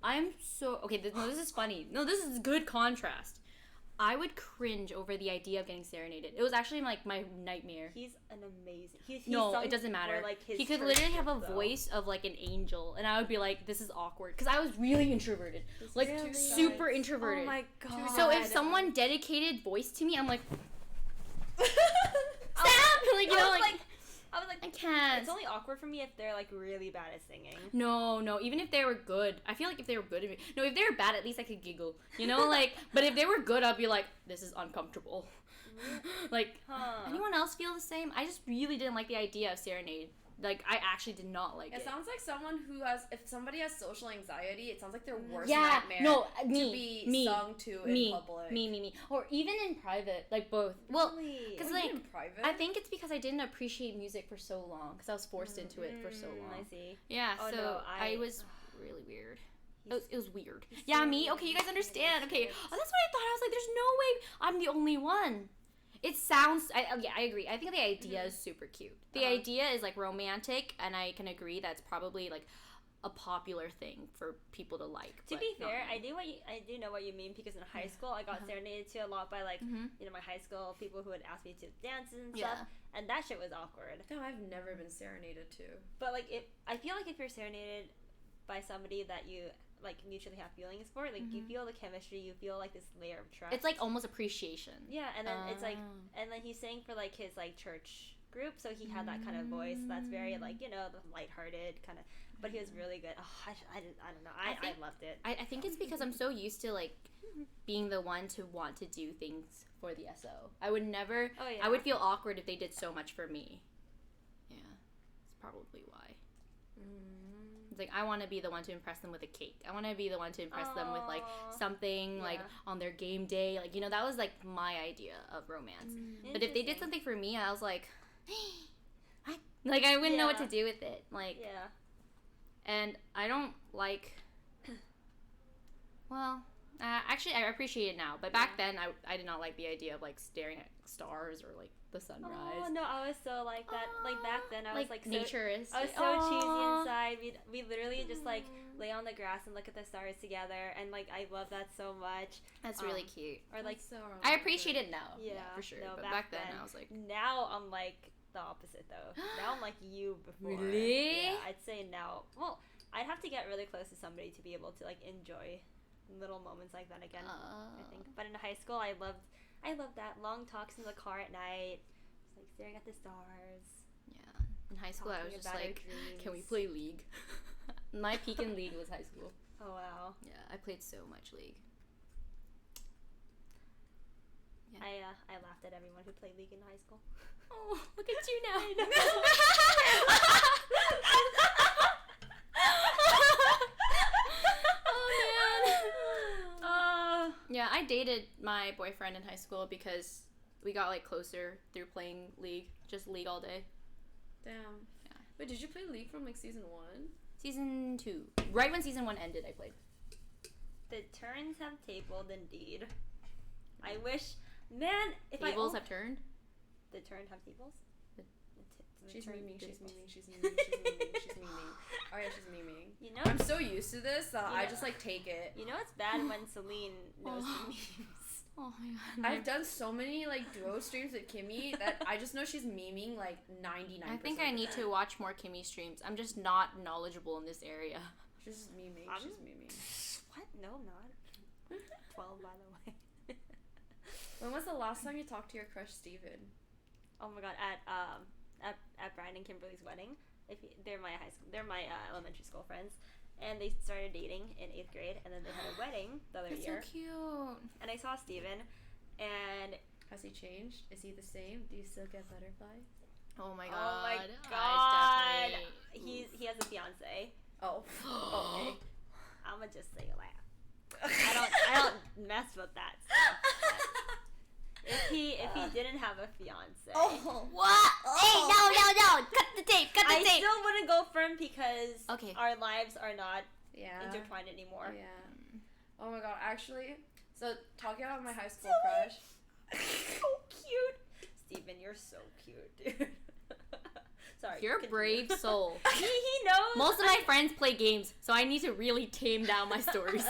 I'm so okay. This is funny. No, this is good contrast. I would cringe over the idea of getting serenaded. It was actually like my nightmare.
He's an amazing. He's
No,
sung
it doesn't matter.
for, like, his
He could
church
literally have a
group, though.
voice of like an angel, and I would be like, "This is awkward," because I was really introverted, like
Really?
super introverted.
Oh my god.
So if someone dedicated voice to me, I'm like, stop! Like, you know, like
I was like,
I can't.
it's only awkward for me if they're like really bad at singing.
No, even if they were good, I feel like if they were good, if they were bad, at least I could giggle, you know, like. But if they were good, I'd be like, this is uncomfortable. Like, anyone else feel the same? I just really didn't like the idea of serenade. Like, I actually did not like it.
It sounds like someone who has, if somebody has social anxiety, it sounds like their worst
Yeah,
nightmare
no,
to be sung to in public.
Me. Or even in private, like both. Well,
Really?
because
Even
like,
in private?
I think it's because I didn't appreciate music for so long, because I was forced into it for so long.
I see.
Yeah,
Oh,
so
no,
I was really weird.
He's-
It was weird. Yeah, me? Okay, you guys understand. Okay, oh, that's what I thought. I was like, there's no way I'm the only one. It sounds, yeah, I agree. I think the idea is super cute. The idea is like romantic, and I can agree that's probably like a popular thing for people to like.
To
but
be
not
fair,
me.
I do know what you mean, because in high school I got serenaded to a lot by like you know, my high school people who would ask me to dance and
Yeah.
stuff, and that shit was awkward.
Damn, I've never been serenaded to.
But like, I feel like if you're serenaded by somebody that you like mutually have feelings for, like you feel the chemistry, you feel like this layer of trust.
It's like almost appreciation.
yeah, and then it's like, and then he sang for like his like church group, so he had that kind of voice that's very like, you know, the lighthearted kind of, but he was really good. Oh, I don't know, I loved it.
I think it's because I'm so used to like being the one to want to do things for the SO. I would never.
Oh, yeah.
I would feel awkward if they did so much for me. Yeah, it's probably why. It's like I want to be the one to impress them with a cake. I want to be the one to impress them with like
Aw.
something like
Yeah.
on their game day. Like, you know, that was like my idea of romance. But if they did
Interesting.
something for me, I was like, like I wouldn't know what to
Yeah.
do with it. Like,
Yeah.
and I don't like. Well, actually, I appreciate it now. But back then, I did not like the idea of like staring at stars or like the sunrise.
Oh no, I was so like that. Like back then, I was like so,
naturist.
I was so cheesy inside. We literally just like lay on the grass and look at the stars together, and like I love that so much.
That's really cute.
Or like,
So
I appreciate it now.
yeah,
for sure.
no,
but back then, I was like,
now I'm like the opposite though. Now I'm like you before.
Really?
Yeah, I'd say now. Well, I'd have to get really close to somebody to be able to like enjoy little moments like that again. I think. But in high school, I loved that long talks in the car at night, just like staring at the stars.
yeah. In high school, I was
Talking
just
about our
like, can we
dreams.
play League? My peak in League was high school.
Oh wow.
Yeah, I played so much League. Yeah.
I laughed at everyone who played League in high school.
Oh, look at you now.
Oh
Yeah, I dated my boyfriend in high school because we got like closer through playing League, just League all day.
Damn.
Yeah.
Wait, did you play League from like season 1?
Season 2, right when season 1 ended, I played.
the turns have tabled indeed. I wish, man, if
Tables
I
have turned.
the turn have tables.
The-
She's
turn-
memeing, she's memeing, she's memeing, she's memeing, she's memeing. Aria, she's memeing.
You know,
I'm so used to this that I
Yeah.
just like take it.
you know it's bad when Celine knows the
Oh.
memes.
Oh my god.
I've done so many like duo streams with Kimi that I just know she's memeing like 99%.
I think I need to watch more Kimi streams. I'm just not knowledgeable in this area.
She's just memeing,
I'm-
she's memeing.
What? No, I'm not. 12, by the way.
When was the last time you talked to your crush Steven?
Oh my god, at Brian and Kimberly's wedding. They're my elementary school friends, and they started dating in 8th grade, and then they had a wedding the other
That's
year.
so cute.
And I saw Steven, and
Has he changed? Is he the same? Do you still get butterflies?
Oh my
oh
god.
my god,
I definitely-
he has a fiance.
Oh. Okay.
I'ma just say that. I don't mess with that stuff. If he didn't have a fiance,
What? Hey, no. Cut the tape. Cut the
I
tape.
still wouldn't go for him because
Okay.
our lives are not
Yeah.
intertwined anymore.
Yeah. Oh my god, actually, so talking about my high school crush.
So cute. Steven, you're so cute, dude. Sorry.
You're a
continue.
brave soul.
he knows.
Most of my friends play games, so I need to really tame down my stories.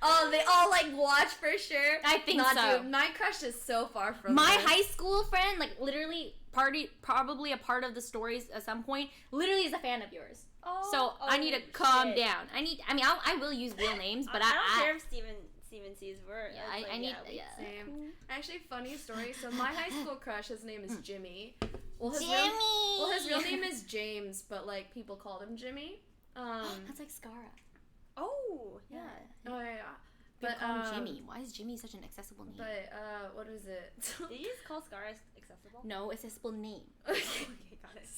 Oh, they all like watch for sure.
I think
Not
so.
Dude, my crush is so far from
My
this.
high school friend, like literally probably a part of the stories at some point, literally is a fan of yours.
Oh,
So I need to calm
shit.
down. I will use real names, but
I don't care if Steven sees word.
Yeah, I need. Yeah.
Same. Actually, funny story. So my high school crush, his name is Jimmy. Well, his real name is James, but like people called him Jimmy.
That's like Scara.
Oh, yeah.
Oh yeah.
But
But
Jimmy. Why is Jimmy such an accessible name?
But what is it?
Did you just call Scar accessible?
No, accessible name.
Okay, got it.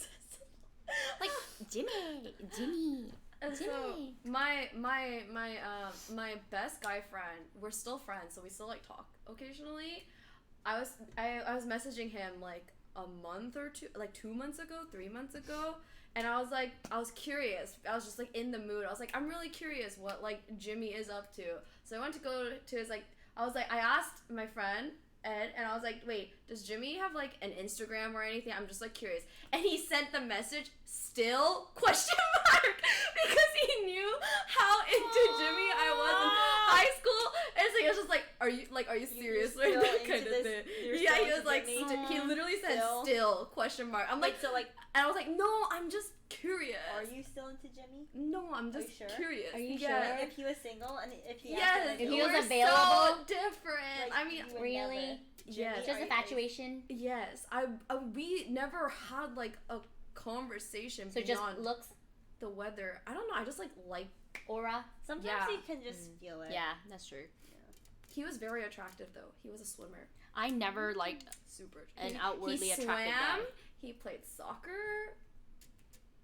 Like Jimmy.
And so my best guy friend, we're still friends, so we still like talk occasionally. I was messaging him like a month or two, like 2 months ago, 3 months ago, and I was curious. I was just like in the mood. I was like, I'm really curious what like Jimmy is up to. So I went to go to his like. I asked my friend Ed, and I was like, wait, does Jimmy have like an Instagram or anything? I'm just like curious. And he sent the message, still question mark, because he knew how into Jimmy I was in high school. And so he was just like, are you serious?
You're
Right?
still
That
into
kind of
this-
thing.
you're
Yeah,
still
he was
into
like,
Jimmy?
he literally said still question mark. I'm like,
Wait, so like,
and I was like, no, I'm just curious.
are you still into Jimmy?
No, I'm
Are you
just
sure?
curious.
Are you
Yeah.
If he was single and if he
Yes,
acted
If
like
he was
we're
available-
so different.
Like,
I mean,
you would
Really?
never.
Yes.
Jimmy,
Just
are
infatuation.
yes. We never had like a conversation
So just
beyond
looks,
the weather. I don't know. I just like
aura.
Sometimes
Yeah.
you can just feel it.
Yeah, that's true.
He was very attractive though. He was a swimmer.
I never liked
Super attractive.
an outwardly
he
attractive
swam.
guy.
He played soccer.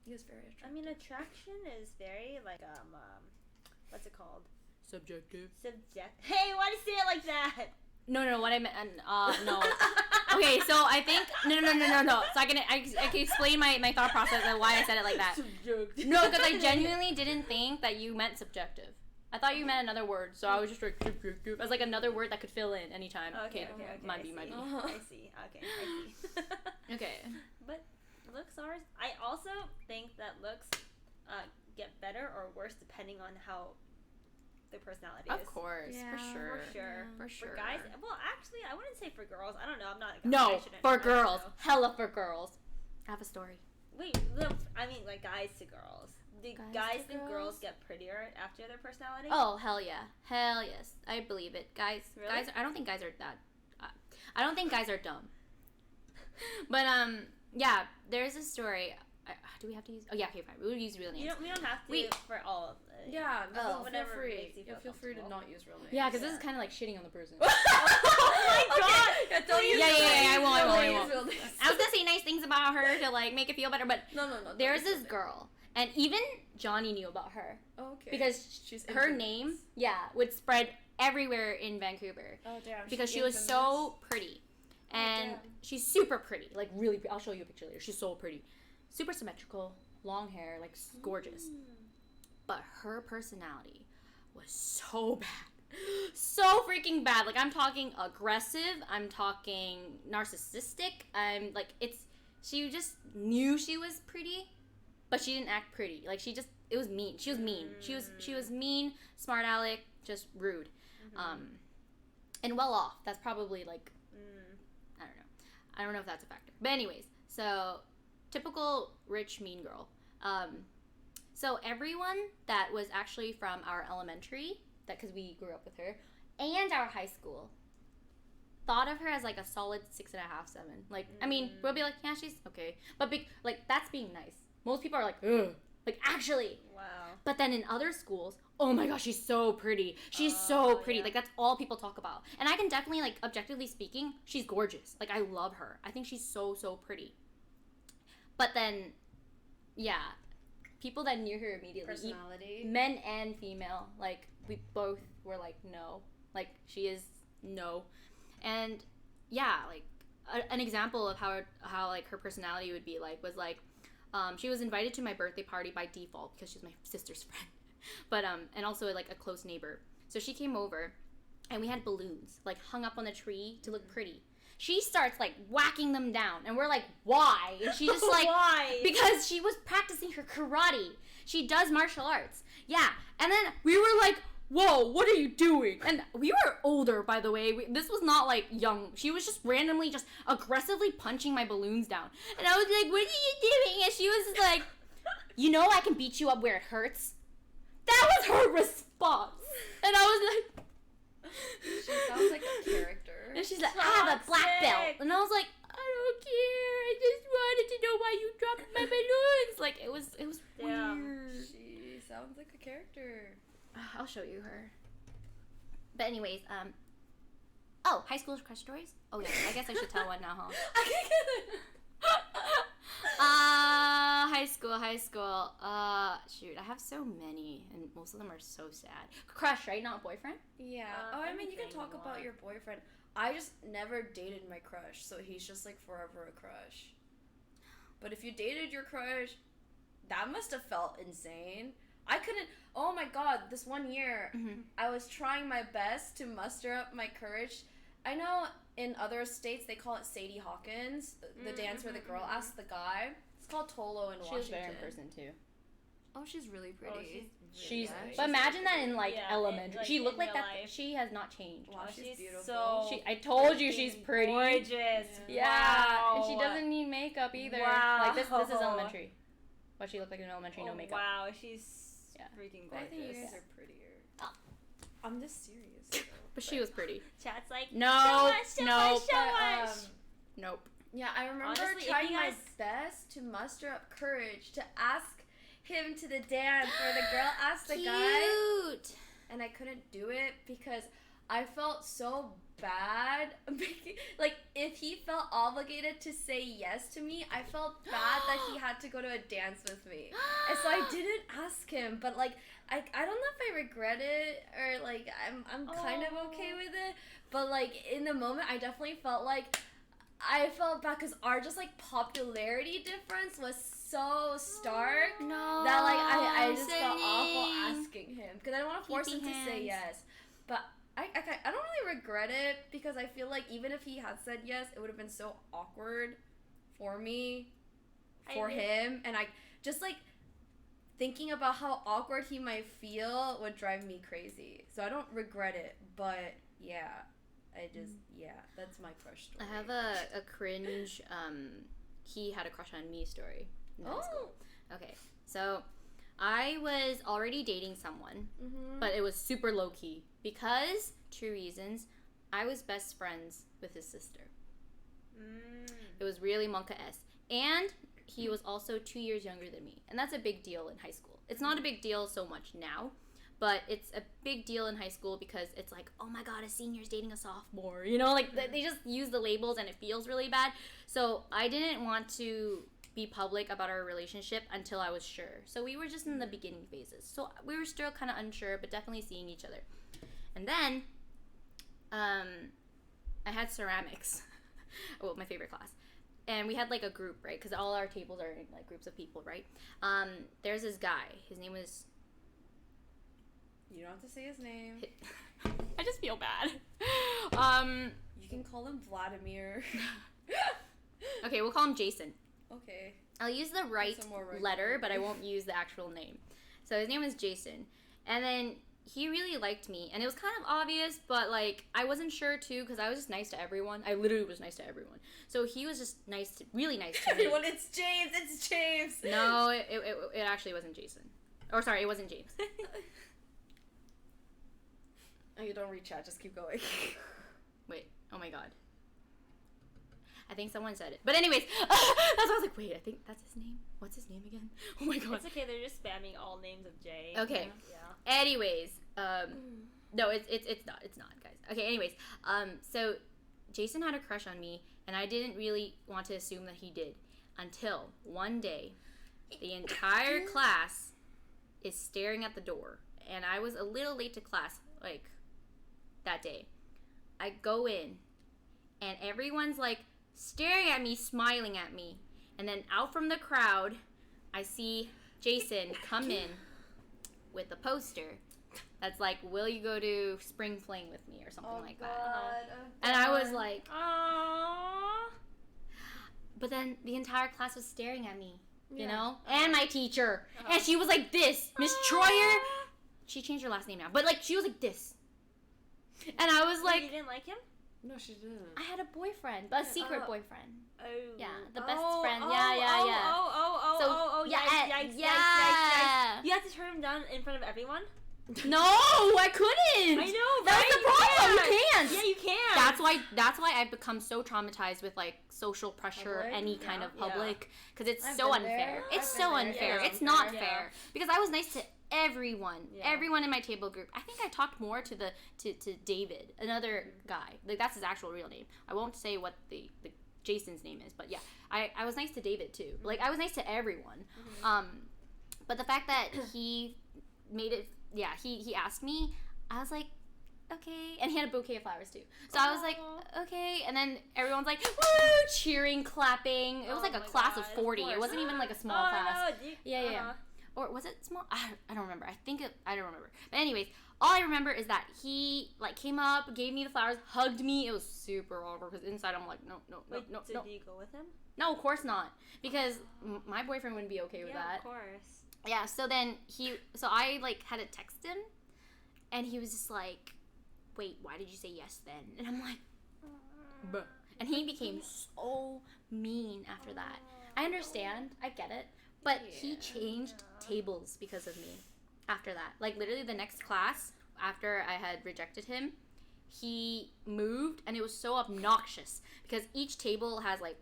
He was very attractive.
I mean, attraction is very like what's it called?
Subjective.
Subject. Hey, why do you say it like that?
No. What I meant, no. Okay, so I think no. So I can explain my thought process and why I said it like that.
Subject.
No, because I genuinely didn't think that you meant subjective. I thought you meant another word, so I was just like subjective as like another word that could fill in anytime.
Okay.
Might be.
I see. Okay, I see.
Okay.
But looks are. I also think that looks get better or worse depending on how their personality
Of
is.
course,
Yeah,
for sure.
For sure.
For sure.
For guys, well, actually, I wouldn't say for girls. I don't know. I'm not a guy. I
No,
shouldn't-
for
I don't
girls.
know.
Hella for girls. I have a story.
Wait, no, I mean like guys to girls. Do
Guys
guys
to
think
girls?
girls get prettier after their personality?
Oh, hell yeah. Hell yes. I believe it. Guys,
Really?
I don't think guys are that I don't think guys are dumb. But yeah, there's a story. Do we have to use? Oh yeah, okay, fine. We'll use real names.
We don't have to
Wait.
for all of it.
Yeah, feel
whatever
free.
makes you feel
Feel free to
comfortable.
not use real names.
Yeah, because this is
Yeah.
kind of like shitting on the person.
Oh my god!
Yeah, don't use
Yeah,
real
yeah,
names.
I won't, I
Don't
won't, I
use
won't.
real names.
I was gonna say nice things about her to like make it feel better, but
No.
there's
don't use
this
real
girl, and even Johnny knew about her
names. Okay.
because
she's
her
infamous.
name, would spread everywhere in Vancouver
Oh damn.
because
she's
she was
infamous.
so pretty, and
damn.
she's super pretty, like really. I'll show you a picture later. She's so pretty, super symmetrical, long hair, like gorgeous. But her personality was so bad. So freaking bad. Like I'm talking aggressive, I'm talking narcissistic. I'm like she just knew she was pretty, but she didn't act pretty. Like it was mean. She was mean. She was mean, smart aleck, just rude. And well off. That's probably like I don't know. I don't know if that's a factor. But anyways, so typical rich mean girl. So everyone that was actually from our elementary, because we grew up with her, and our high school, thought of her as like a solid 6.5, 7. Like, I mean, we'll be like, yeah, she's okay. But like that's being nice. Most people are like, ugh. Like actually.
Wow.
But then in other schools, oh my gosh, she's so pretty. She's so pretty.
Yeah.
Like that's all people talk about. And I can definitely, like, objectively speaking, she's gorgeous. Like I love her. I think she's so pretty. But then, yeah, people that knew her immediately,
Personality.
men and female, like we both were like, no, like she is no. And yeah, like an example of how like her personality would be like was like, she was invited to my birthday party by default because she's my sister's friend, but and also like a close neighbor. So she came over, and we had balloons like hung up on the tree to look pretty. She starts like whacking them down, and we're like, why? And she's just like,
Why?
Because she was practicing her karate. She does martial arts. Yeah. And then we were like, whoa, what are you doing? And we were older, by the way. This was not like young. She was just randomly just aggressively punching my balloons down. And I was like, what are you doing? And she was just like, you know I can beat you up where it hurts? That was her response. And I was like...
She sounds like a character.
And she's like, I have a black belt. And I was like, I don't care. I just wanted to know why you dropped my balloons. Like, it was
Damn.
weird.
She sounds like a character.
I'll show you her. But anyways, oh, high school crush stories? Oh yeah, I guess I should tell one now, huh? High school. Shoot, I have so many, and most of them are so sad. Crush, right? Not boyfriend?
Yeah. I mean, you can talk about your boyfriend. I just never dated my crush, so he's just like forever a crush. But if you dated your crush, that must have felt insane. I couldn't. Oh my god! This one year, I was trying my best to muster up my courage. I know in other states they call it Sadie Hawkins, the dance where the girl asks the guy. It's called Tolo in Washington.
She was there in person too.
Oh, she's really pretty.
She's.
nice.
But imagine that in like
Yeah,
elementary.
like,
she
in
looked like
real
that.
life.
She has not changed.
Wow,
Oh,
she's
she's
beautiful.
so
I told you she's pretty.
gorgeous.
Yeah,
Wow.
and she doesn't need makeup either.
Wow.
Like this is elementary. What she looked like in elementary, no makeup.
Wow, she's
Yeah.
freaking
I think you
gorgeous.
guys are prettier.
Oh.
I'm just serious. Though.
But she was pretty.
Chat's like,
No,
so
no,
much, so much.
Nope.
Yeah, I remember
Honestly, if
trying
you
my
guys-
best to muster up courage to ask him to the dance where the girl asked the guy,
Cute.
and I couldn't do it because I felt so bad. Like, if he felt obligated to say yes to me, I felt bad that he had to go to a dance with me. And so I didn't ask him, but like, I don't know if I regret it or like I'm kind of okay with it, but like in the moment I definitely felt like I felt bad because our just like popularity difference was so stark
No.
that like I just felt
Celine.
awful asking him because I don't want to force him
Keepy
to say
hands.
yes, but I don't really regret it because I feel like even if he had said yes, it would have been so awkward for me, for him, and I just like thinking about how awkward he might feel would drive me crazy. So I don't regret it, but yeah, that's my crush story.
I have a cringe, he had a crush on me story in high school. Okay, so I was already dating someone, but it was super low key because, two reasons, I was best friends with his sister. It was really Monka-esque. And he was also 2 years younger than me. And that's a big deal in high school. It's not a big deal so much now, but it's a big deal in high school because it's like, oh my god, a senior's dating a sophomore. You know, like they just use the labels and it feels really bad. So I didn't want to be public about our relationship until I was sure. So we were just in the beginning phases. So we were still kind of unsure, but definitely seeing each other. And then I had ceramics. Well, my favorite class. And we had like a group, right? Because all our tables are like groups of people, right? There's this guy. His name was...
You don't have to say his name.
I just feel bad.
You can call him Vladimir.
Okay, we'll call him Jason.
Okay.
I'll use the right
That's a more regular
letter,
name.
but I won't use the actual name. So his name was Jason. And then he really liked me. And it was kind of obvious, but like I wasn't sure too because I was just nice to everyone. I literally was nice to everyone. So he was just really nice to me.
Everyone, it's James.
No, it actually wasn't Jason. Or sorry, it wasn't James.
Oh, you don't read chat. Just keep going.
Wait, oh my god. I think someone said it. But anyways, that's why I was like, wait, I think that's his name. What's his name again? Oh my god.
It's okay. They're just spamming all names of Jay.
Okay.
Yeah.
Anyways, no, it's not, guys. Okay, anyways, so Jason had a crush on me, and I didn't really want to assume that he did until one day, the entire class is staring at the door, and I was a little late to class, like, that day. I go in, and everyone's, like, staring at me, smiling at me, and then out from the crowd, I see Jason come in with a poster That's like, will you go to spring fling with me or something
Oh,
like
God.
that.
I'm
And I was
done.
like,
Aww.
but then the entire class was staring at me, you
Yeah.
know? And my teacher. And she was like this. Miss Troyer. She changed her last name now. But like, she was like this. And I was
You
like,
didn't like him?
No, she didn't.
I had a boyfriend, but a secret boyfriend.
Oh.
Yeah, the best
Oh,
friend.
oh,
Yeah, yeah,
oh,
yeah.
Oh,
yeah,
yikes,
yeah.
yikes. You had to turn him down in front of everyone?
No, I couldn't.
I know,
That's
right?
the problem.
You
You can't.
Yeah, you can.
That's why I've become so traumatized with like social pressure,
Public?
any kind of
Yeah.
public, because it's
I've
so
been
unfair.
there.
It's
I've
so
been there.
unfair.
Yeah,
It's not
unfair.
fair because I was nice to everyone,
Yeah.
everyone in my table group. I think I talked more to to David, another guy. Like that's his actual real name. I won't say what the Jason's name is, but yeah, I was nice to David too. Like I was nice to everyone. But the fact that he made it, yeah, he asked me, I was like, okay, and he had a bouquet of flowers too. So I was like, okay, and then everyone's like, woo, cheering, clapping. It was
Oh
like a
my
class
God,
of
of
40. It
course.
wasn't even like a small
Oh,
class.
no,
Yeah. Or was it small? I don't remember. I don't remember. But anyways, all I remember is that he like came up, gave me the flowers, hugged me. It was super awkward because inside I'm like, no.
Wait, so do you go with him?
No, of course not. Because my boyfriend wouldn't be okay with
Yeah,
that.
of course.
Yeah, so I like had to text him and he was just like, wait, why did you say yes then? And I'm like, bruh. And he became so mean after that. I understand, I get it, but he changed tables because of me after that. Like literally the next class after I had rejected him, he moved and it was so obnoxious because each table has like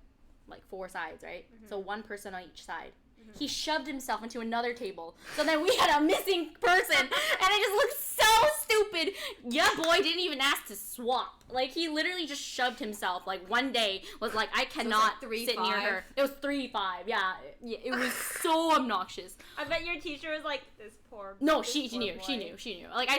4 sides, right? So one person on each side. He shoved himself into another table. So then we had a missing person. And it just looked so stupid. Yeah, boy didn't even ask to swap. Like, he literally just shoved himself. Like, one day was like, I cannot sit near her. It was 3-5. Yeah, it was so obnoxious.
I bet your teacher was like, this poor.
No,
this
she
poor
knew.
boy.
She knew. Like,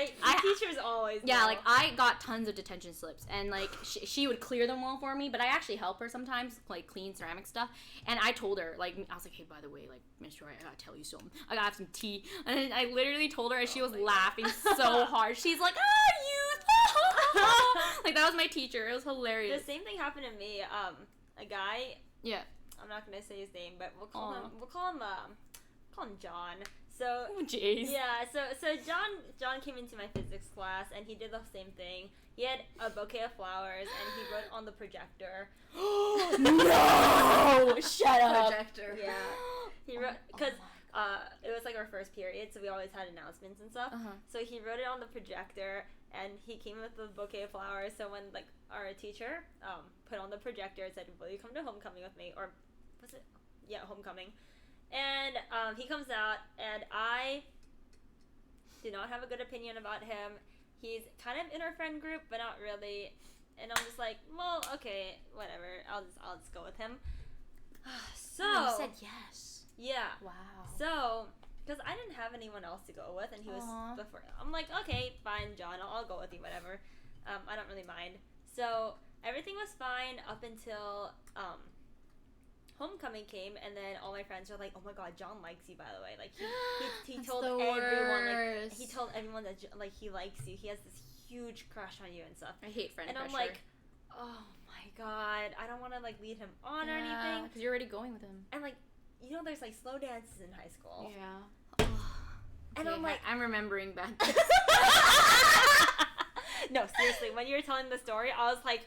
Teachers always.
yeah,
know.
like I got tons of detention slips, and like she would clear them all for me. But I actually help her sometimes, like clean ceramic stuff. And I told her, like, I was like, hey, by the way, like, Miss Troy, I gotta tell you something. I gotta have some tea. And I literally told her, and she was laughing so hard. She's like, youth. Like that was my teacher. It was hilarious.
The same thing happened to me. A guy.
Yeah.
I'm not gonna say his name, but we'll call
Aw.
him. We'll call him John. So.
Oh, jeez.
Yeah, so John came into my physics class and he did the same thing. He had a bouquet of flowers and he wrote on the projector.
No! Shut up.
Projector.
Yeah, he wrote because it was like our first period, so we always had announcements and stuff.
Uh-huh.
So he wrote it on the projector and he came with a bouquet of flowers. So when like our teacher put on the projector and said, "Will you come to homecoming with me?" or was it? Yeah, homecoming. And he comes out, and I do not have a good opinion about him. He's kind of in our friend group, but not really. And I'm just like, well, okay, whatever. I'll just go with him. So
You said yes.
yeah.
Wow.
So because I didn't have anyone else to go with, and he was
Aw.
before. I'm like, okay, fine, John. I'll go with you, whatever. I don't really mind. So everything was fine up until homecoming came, and then all my friends were like, "Oh my God, John likes you." By the way, like he
That's
told
the
everyone, like
worst.
he told everyone that like he likes you. He has this huge crush on you and stuff.
I hate friend
And
pressure.
I'm like, oh my God, I don't want to like lead him on or anything.
because you're already going with him.
And like, you know, there's like slow dances in high school.
Yeah.
And I'm like,
I'm remembering back.
no, seriously, when you were telling the story, I was like,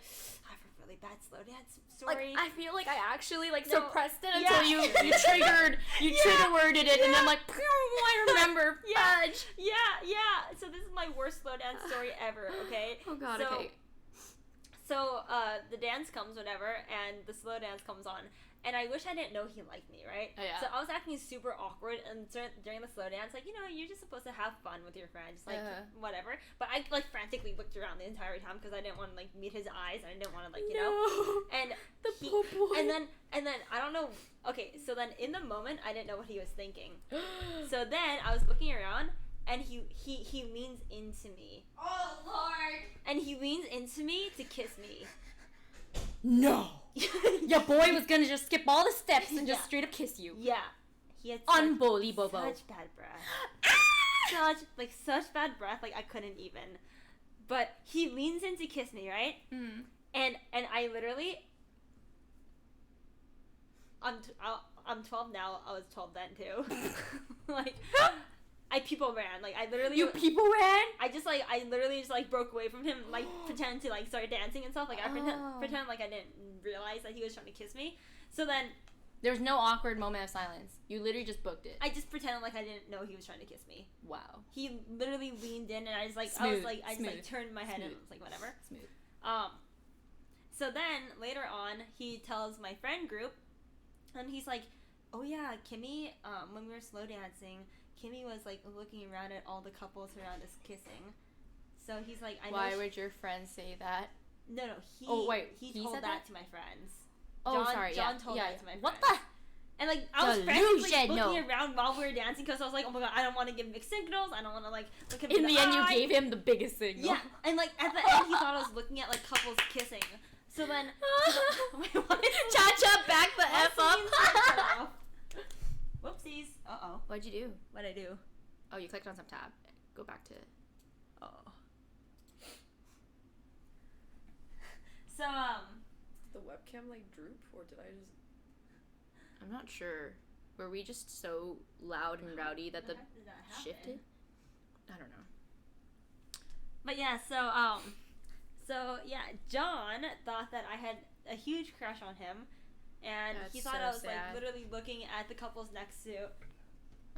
I have a really bad slow dance story.
Like, I feel like I actually like
No.
suppressed it
Yeah.
until you triggered trigger worded it, and I'm like, I remember.
Yeah.
Fudge.
Yeah. So this is my worst slow dance story ever. Okay.
Oh God.
So,
Okay.
So the dance comes, whatever, and the slow dance comes on. And I wish I didn't know he liked me, right?
Oh, yeah.
So I was acting super awkward, and during the slow dance, like, you know, you're just supposed to have fun with your friends, like, whatever. But I, like, frantically looked around the entire time because I didn't want to, like, meet his eyes, and I didn't want to, like, you know. And
the
he,
poor boy.
and then I don't know. Okay, so then in the moment, I didn't know what he was thinking. So then I was looking around, and he leans into me.
Oh Lord.
And he leans into me to kiss me.
No. Your boy was gonna just skip all the steps and just
Yeah.
straight up kiss you.
Yeah. He had
Unbelievable.
such bad breath. such bad breath, like I couldn't even. But he leans in to kiss me, right?
Mm.
And I literally, I'm 12 now. I was 12 then too. Like, I people ran. Like I literally.
You people ran?
I literally just like broke away from him, like pretend to like start dancing and stuff. Like I pretend like I didn't realize that he was trying to kiss me. So then.
There's no awkward moment of silence. You literally just booked it.
I just pretended like I didn't know he was trying to kiss me.
Wow.
He literally leaned in, and I just turned my head and was like, whatever.
Smooth.
So then later on, he tells my friend group, and he's like, "Oh yeah, Kimi. When we were slow dancing, Kimi was like looking around at all the couples around us kissing. So he's like, I know."
Why would your friends say that?
No. He told
said
that to my friends.
Oh, sorry.
John told that to my friends.
What the?
And like I was frantically looking around while we were dancing because I was like, oh my god, I don't want to give mixed signals. I don't want to like look him
in the end. You gave him the biggest signal.
Yeah, and like at the end, he thought I was looking at like couples kissing. So then, wait, what?
Cha-cha, back the F up.
Whoopsies. Uh-oh.
What'd you do?
What'd I do?
Oh, you clicked on some tab. Go back to.
Oh. So
the webcam like droop, or did I just?
I'm not sure. Were we just so loud and rowdy that the shifted? I don't know.
But yeah, so yeah, John thought that I had a huge crush on him, and
That's
he thought
so
I was
sad.
like literally looking at the couples next to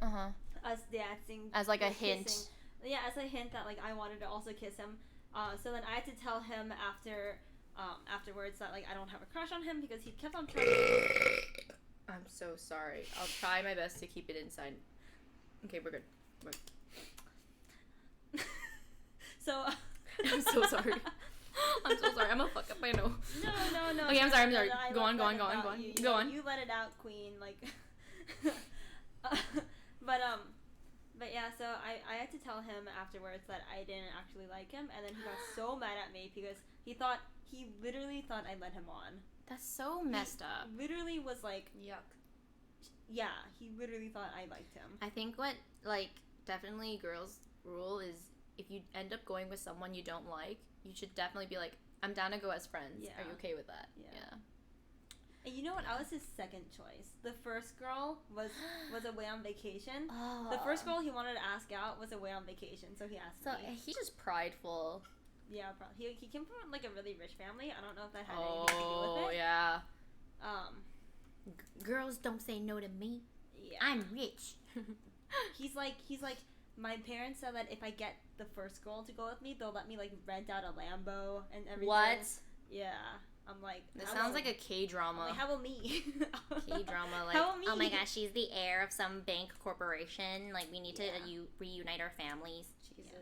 Uh-huh.
us dancing
As like a
kissing.
hint.
Yeah, as a hint that like I wanted to also kiss him. So then I had to tell him afterwards that like I don't have a crush on him because he kept on trying.
I'm so sorry. I'll try my best to keep it inside. Okay, we're good.
So
I'm so sorry. I'm so sorry. I'm a fuck up. I know.
No.
Okay, I'm sorry.
No,
Go on.
Go on.
You
You let it out, queen. Like, but yeah. So I had to tell him afterwards that I didn't actually like him, and then he got so mad at me because he literally thought I led him on.
That's so messed up.
Literally was like,
Yuck.
yeah. He literally thought I liked him.
I think what definitely girls' rule is if you end up going with someone you don't like, you should definitely be like, I'm down to go as friends.
Yeah.
Are you okay with that?
Yeah. And you know what? I was his second choice. The first girl was away on vacation.
Oh.
The first girl he wanted to ask out was away on vacation, so he asked
So
me.
he's just prideful.
Yeah, probably. He came from like a really rich family. I don't know if that had anything to do with
Oh
it.
yeah.
Girls don't say no to me.
Yeah.
I'm rich.
He's like, my parents said that if I get the first girl to go with me, they'll let me like rent out a Lambo and everything.
What?
Yeah. I'm like.
This sounds like a K-drama.
Like, how about me?
K-drama, like,
How about me?
oh my gosh, she's the heir of some bank corporation. Like, we need to reunite our families.
Jesus.
Yeah.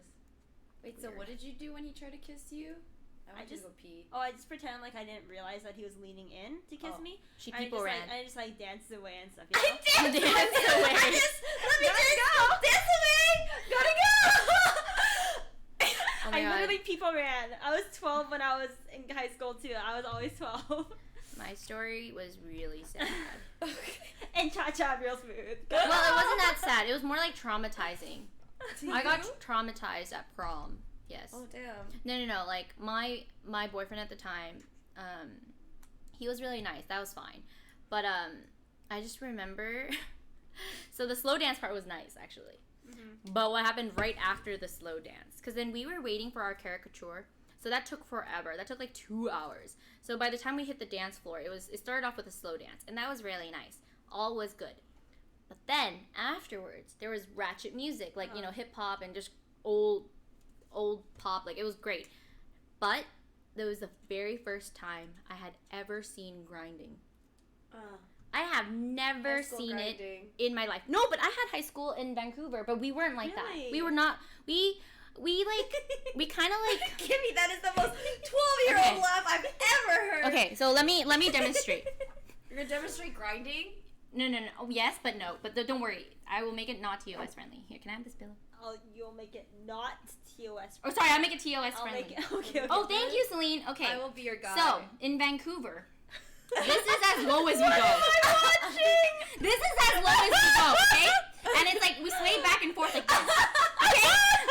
Wait, so what did you do when he tried to kiss you? I went
just
to go pee.
Oh, I just pretended like I didn't realize that he was leaning in to kiss me.
She
I
people
just,
ran.
I just like danced away and stuff. You know?
Danced away.
Let me just go. Dance away. Gotta go.
Oh my
I
God.
literally people ran. I was 12 when I was in high school too. I was always 12.
My story was really sad.
And cha-cha real smooth.
Well, it wasn't that sad. It was more like traumatizing. I got
you?
traumatized at prom. Yes.
Oh damn.
No. Like my boyfriend at the time, he was really nice. That was fine. But I just remember. So the slow dance part was nice actually. Mm-hmm. But what happened right after the slow dance? Because then we were waiting for our caricature. So that took forever. That took like 2 hours. So by the time we hit the dance floor, it started off with a slow dance, and that was really nice. All was good. But then afterwards, there was ratchet music, like hip hop and just old pop. Like it was great. But that was the very first time I had ever seen grinding. I have never seen
grinding.
it in my life. No, but I had high school in Vancouver, but we weren't like
Really?
that. We were not. We kind of like.
Kimmy, that is the most 12-year-old
Okay.
laugh I've ever heard.
Okay, so let me demonstrate.
You're gonna demonstrate grinding?
No. Oh, yes, but no. But don't worry. I will make it not TOS friendly. Here, can I have this pillow?
Oh, you'll make it not TOS.
Oh, sorry, I'll make it TOS
I'll
friendly.
make it. Okay.
Oh, thank you, Celine. Okay.
I will be your guy.
So, in Vancouver, this is as low as we go. This is as low as we go, okay? And it's like, we sway back and forth like this.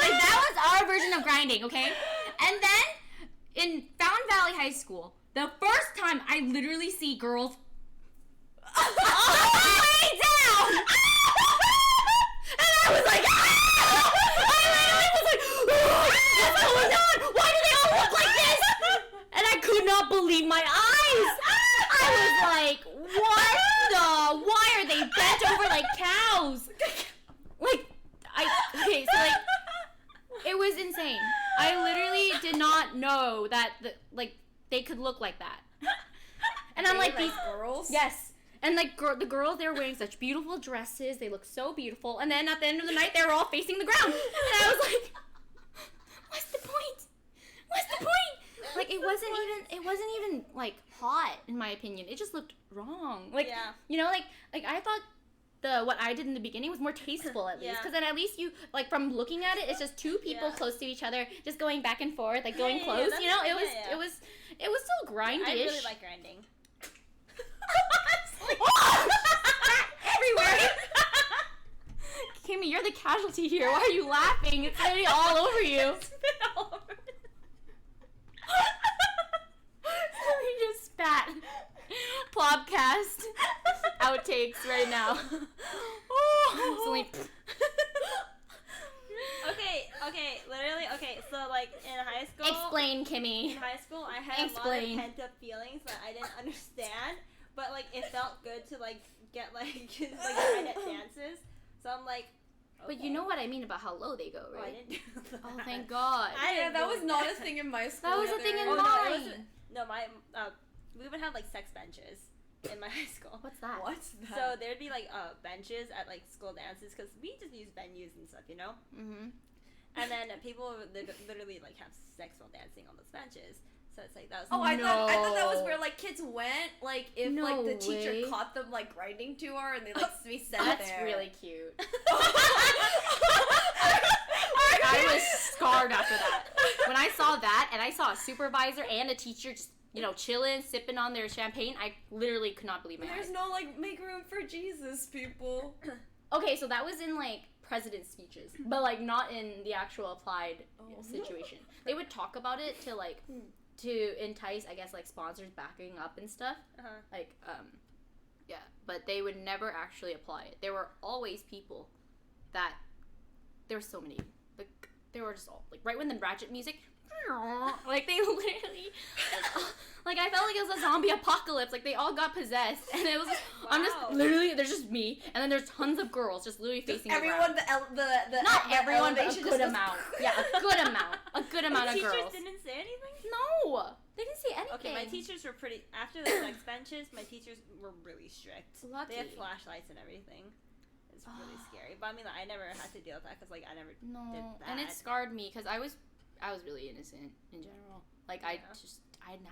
Like, that was our version of grinding, okay? And then, in Fountain Valley High School, the first time I literally see girls all the way down! And I was like, I literally was like, what's going on? Why do they all look like this? And I could not believe my eyes. I was like, what the? Why are they bent over like cows? Okay, so like, it was insane. I literally did not know that they could look like that. And I'm like, these
girls?
Yes. And like the girls, they were wearing such beautiful dresses. They looked so beautiful. And then at the end of the night, they were all facing the ground. And I was like, what's the point? What's the point? Like, it wasn't even like hot, in my opinion. It just looked wrong. Like, you know, like I thought what I did in the beginning was more tasteful, at least, because then at least you, like, from looking at it, it's just two people close to each other, just going back and forth, like going close. You know, it was still grindish.
I really like grinding.
Everywhere. Kimi, you're the casualty here. Why are you laughing? It's literally all over you. We just spat. Plobcast outtakes right now. Celine.
Okay, literally, so like in high school.
Explain, Kimi.
In high school, I had a lot of pent up feelings that I didn't understand, but like it felt good to like get like grind at dances. So I'm like. Okay.
But you know what I mean about how low they go, right?
Oh, I didn't do that.
Oh, thank God.
That was not a thing in my school.
That was a thing in mine.
We would have like sex benches in my high school.
What's that?
What's that?
So there'd be like benches at like school dances because we just use venues and stuff, you know.
Mm-hmm.
And then people would literally like have sex while dancing on those benches. So it's like that was.
I thought that was where like kids went, like if like the teacher
way.
caught them like grinding to her and they like be sent
That's
there.
really cute. I was scarred after that. When I saw that and I saw a supervisor and a teacher just, you know, chilling, sipping on their champagne, I literally could not believe my eyes.
There's no like make room for Jesus, people.
Okay, so that was in like president's speeches, but like not in the actual applied situation. They would talk about it to like to entice, I guess, like sponsors backing up and stuff. Like yeah, but they would never actually apply it. There were always people that there were so many. Like they were just all like right when the ratchet music. Like they literally like I felt like it was a zombie apocalypse. Like they all got possessed and it was I'm just literally there's just me and then there's tons of girls just literally facing
everyone
the ground.
Not
Everyone, but a good amount. Yeah, a good amount of girls.
Teachers didn't say anything?
No, they didn't say anything.
Okay, my teachers were pretty after the sex benches, my teachers were really strict.
Lucky.
They had flashlights and everything. It's really scary. But I mean, like, I never had to deal with that because like I never did that.
And it scarred me because I was really innocent in general. Like I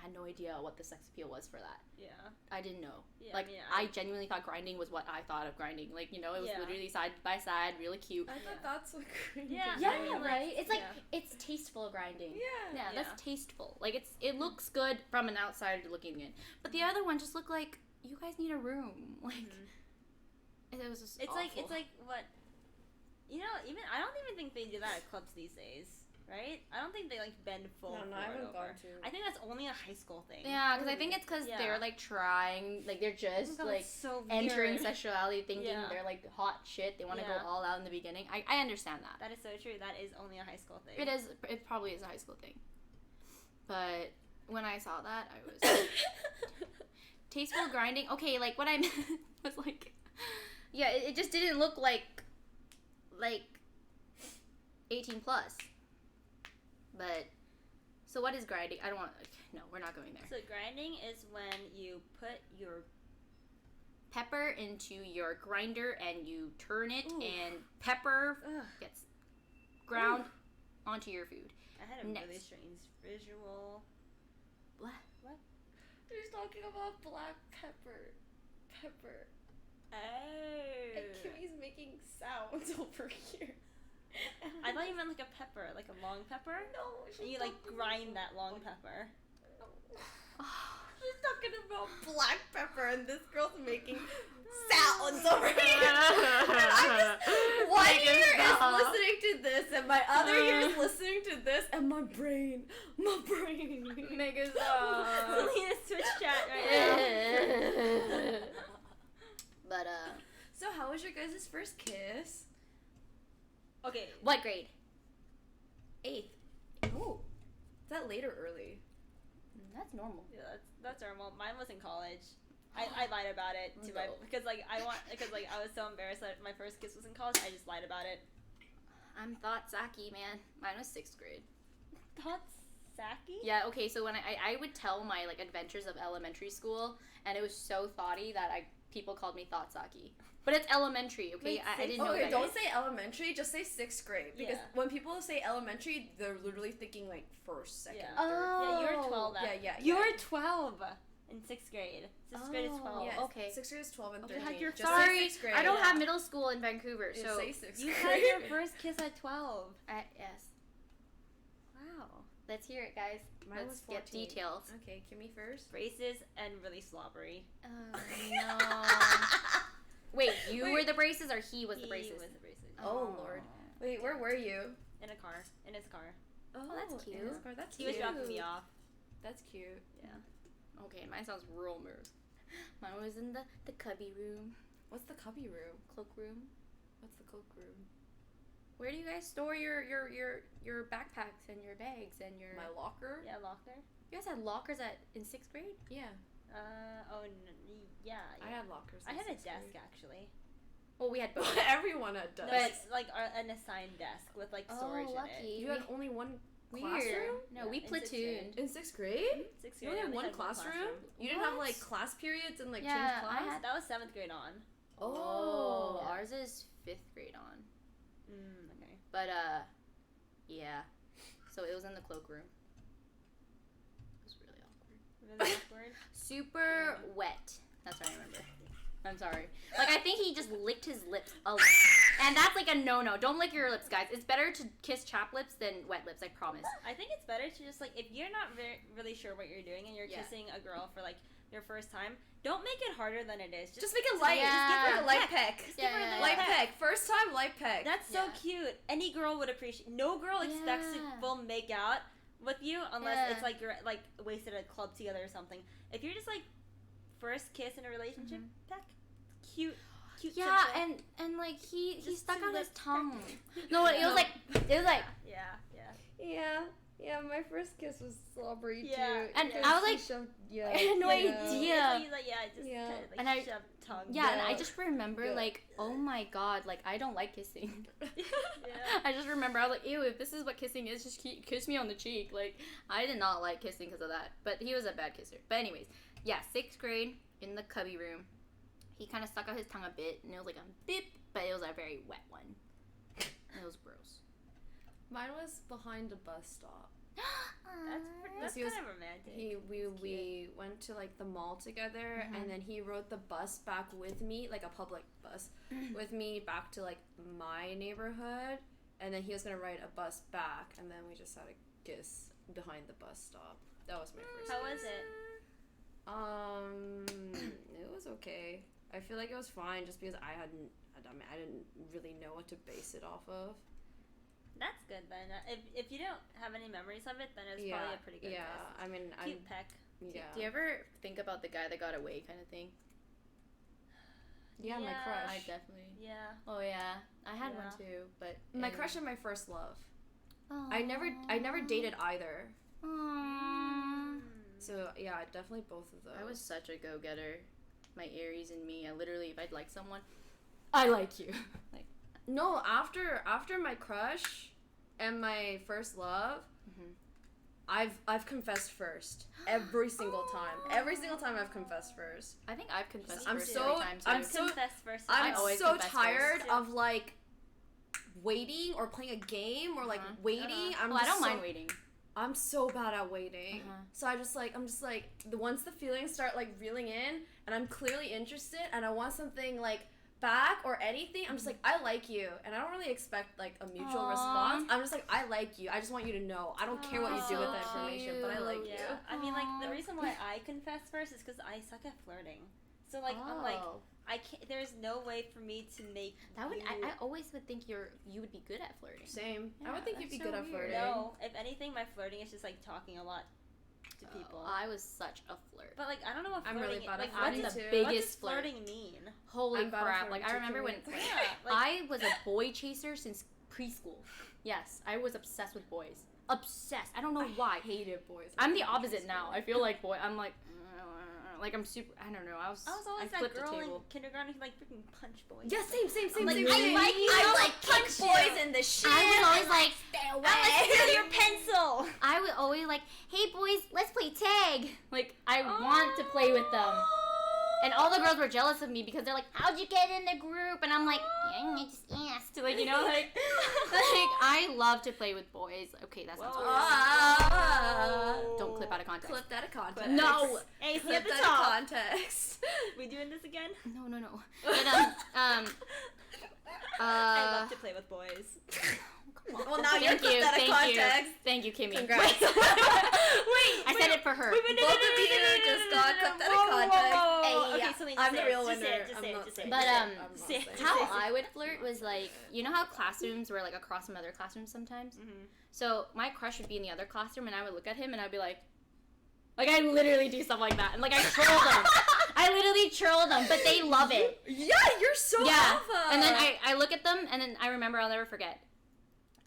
had no idea what the sex appeal was for that.
Yeah.
I didn't know.
Yeah,
like I genuinely thought grinding was what I thought of grinding. Like, you know, it was literally side by side, really cute.
I thought that's what grinding
Yeah.
is.
Yeah,
I mean,
right. It's like
yeah.
it's tasteful grinding.
Yeah.
Yeah, that's tasteful. Like it looks good from an outsider looking in. But the other one just looked like you guys need a room. Like it was just awful.
It's like what, you know, even I don't even think they do that at clubs these days. Right? I don't think they like bend full.
No, I haven't gone to.
I think that's only a high school thing.
Yeah, because I think it's because they're like trying, like they're just like
so
entering sexuality, thinking
Yeah.
they're like hot shit. They want to go all out in the beginning. I understand that.
That is so true. That is only a high school thing.
It is. It probably is a high school thing. But when I saw that, I was tasteful grinding. Okay, like what I meant was like, yeah, it just didn't look like 18 plus. But, so what is grinding? I don't want, no, we're not going there.
So grinding is when you put your
pepper into your grinder and you turn it and pepper gets ground onto your food.
I had a really strange visual.
What?
They're talking about black pepper.
Oh.
And Kimi's making sounds over here.
I thought you meant like a pepper, like a long pepper.
No,
and you like grind that long pepper.
She's talking about black pepper, and this girl's making sounds over here. And I'm just, one ear is listening to this, and my other ear is listening to this, and my brain.
Make us stop.
Celine Switch chat right now.
But
So how was your guys' first kiss?
Okay.
what grade?
8th. Oh, is that late or early?
That's normal.
Yeah, that's normal. Mine was in college. I lied about it to my
No.
because I was so embarrassed that my first kiss was in college. I just lied about it.
I'm thought Saki, man. Mine was 6th grade.
That's Saki?
Yeah, okay, so when I would tell my like adventures of elementary school, and it was so thoughty that people called me Thought Saki. But it's elementary, okay?
Wait,
I didn't know
Okay,
that.
don't say elementary, just say 6th grade. Because
Yeah.
when people say elementary, they're literally thinking like 1st, 2nd,
Yeah.
3rd.
Yeah, you were 12.
Yeah.
You were 12 in 6th grade. 6th grade is 12.
Yes,
okay.
6th grade is 12 and
Okay,
13.
you're
Just
Sorry,
say 6th grade.
I don't
yeah.
have middle school in Vancouver,
Just
so
say 6th
You
grade.
had your first kiss at 12.
yes.
Wow.
Let's hear it, guys.
Mine
Let's
was
get
14.
details.
Okay, Kimi first.
Braces and really slobbery.
Oh no. Wait, you
Wait.
were the braces or he was the
He
braces?
was the braces.
Oh, Lord. Wait, where were you?
In a car. In his car.
Oh, that's
in
cute.
his car. That's
He
cute.
was dropping me off.
That's cute.
Yeah.
Okay, mine sounds real mood. Mine was in the cubby room,
What's the cubby room?
cloak room.
What's the cloak room?
Where do you guys store your backpacks and your bags and your?
My locker?
Yeah, locker.
You guys had lockers in 6th grade?
Yeah.
Yeah.
I had lockers.
I
in
had a
6th
desk
grade.
actually.
Well, we had both.
Everyone had
No,
desks.
like an assigned desk with like storage in
lucky.
it.
You had only one
Weird.
classroom?
No,
Yeah,
we
in 6th
platooned.
In 6th grade?
6th
You
grade.
only
I
had one
had
classroom? You didn't have
What?
like class periods and like
Yeah,
change
I
class?
had-
That was 7th grade on.
Oh,
yeah.
ours is 5th grade on.
Okay.
But yeah. So it was in the cloakroom. It was really awkward.
Really awkward.
Super wet. That's what I remember. I'm sorry. Like, I think he just licked his lips a lot. And that's like a no-no. Don't lick your lips, guys. It's better to kiss chapped lips than wet lips, I promise.
I think it's better to just like if you're not really sure what you're doing and you're
Yeah.
kissing a girl for like your first time, don't make it harder than it is.
Just make it light.
Yeah.
Just give her a light peck.
Just give her a little
Light
peck.
peck. First time, light peck.
That's so
Yeah.
cute. Any girl would appreciate. No girl expects to
Yeah.
full make out with you unless
Yeah.
it's like you're like wasted at a club together or something. If you're just like first kiss in a relationship, peck, cute.
Yeah,
simple.
and like he
Just
stuck
two
out his
lips.
tongue. No, it was like
yeah.
Yeah, my first kiss was slobbery
Yeah.
too.
And
Yeah.
I was like,
yeah,
I had no idea.
So he's like, yeah, just
Yeah.
kind of like
And I-
shove tongue.
yeah, and I
Yeah.
just remember
Yeah.
like, oh my god, like I don't like kissing.
Yeah.
I just remember I was like, ew, if this is what kissing is, just kiss me on the cheek. Like, I did not like kissing because of that. But he was a bad kisser. But anyways, yeah, 6th grade in the cubby room. He kind of stuck out his tongue a bit, and it was like a beep, but it was a very wet one. And it was gross.
Mine was behind a bus stop.
That's
He was-
kind of romantic.
We went to like the mall together, and then he rode the bus back with me, like a public bus, with me back to like my neighborhood, and then he was gonna ride a bus back, and then we just had a kiss behind the bus stop. That was my first.
How was it?
It was okay. I feel like it was fine just because I didn't really know what to base it off of.
That's good then. If you don't have any memories of it, then it's probably a pretty good
Yeah,
kiss.
I mean,
Cute peck.
yeah.
Do you ever think about the guy that got away kind of thing?
Yeah, my
Yeah.
crush.
I definitely.
Yeah.
Oh yeah, I had
Yeah.
one too, but
My crush and my first love.
Aww.
I never dated either.
Aww.
So yeah, definitely both of those.
I was such a go-getter. My Aries in me. I literally, if I'd like someone, I like you. Like,
no after my crush and my first love.
Mhm.
I've confessed first every single time. Every single time I've confessed first.
I think I've confessed
I'm
first
so-
every time too.
I'm so-
confessed first.
I'm
always
so
confess
tired
first.
of like waiting or playing a game or like waiting. I'm
well, I
just
don't
so-
mind waiting.
I'm so bad at waiting.
Uh-huh.
So I'm just like once the feelings start like reeling in and I'm clearly interested and I want something like back or anything, I'm just like, I like you, and I don't really expect like a mutual response. I'm just like, I like you. I just want you to know. I don't care what you do with that information, but I like you.
Yeah, I mean, like, the reason why I confess first is because I suck at flirting. So, like, I'm like, I can't, there's no way for me to make
That would
you...
I always would think you would be good at flirting.
Same.
Yeah,
I would think you'd be
that's
good
so
at
weird.
flirting.
No, if anything, my flirting is just, like, talking a lot to people.
I was such a flirt.
But, like, I don't know what
I'm
flirting
really bad at
like,
flirting
what
I'm the
does-
biggest
what does
flirt.
flirting mean?
Holy
I'm bad at
crap! Like
flirting
I remember when
too.
Yeah, like,
I was a boy chaser since preschool. Yes, I was obsessed with boys. Obsessed. I don't know why.
I hated boys.
I'm the opposite now. I feel like boy. I'm like I'm super. I don't know. I was
always that
flipped the
girl in
table.
kindergarten who, like, freaking punch boys.
Yeah, same.
like,
same.
I like
punch boys in the shit.
I was always like,
Steal your pencil!
I would always like, hey boys, let's play tag. Like I want to play with them. And all the girls were jealous of me because they're like, how'd you get in the group? And I'm like, yeah, I just asked. Like, you know, like I love to play with boys. Okay, that sounds weird. Don't clip out of context.
Clip that of context.
No.
Hey, see
Clip
at the
that
top.
of context.
We doing this again?
No. But,
I love to play with boys.
Well, now you're clip that of context.
Thank you, Kimi.
Congrats.
Wait,
I said it for her.
Both of you just got clipped that of context.
Whoa.
Hey,
Okay, Celine,
I'm the real
just
winner.
say it, just
I'm
say it,
not
just say
saying
it.
But,
it. I'm not
say it.
saying it.
How I would flirt was like, you know how classrooms were like across from other classrooms sometimes?
Mm-hmm.
So my crush would be in the other classroom and I would look at him and I'd be like I literally do stuff like that. And like I troll them. I literally troll them, but they love it.
Yeah, you're so
Yeah.
alpha.
And then I look at them and then I remember, I'll never forget.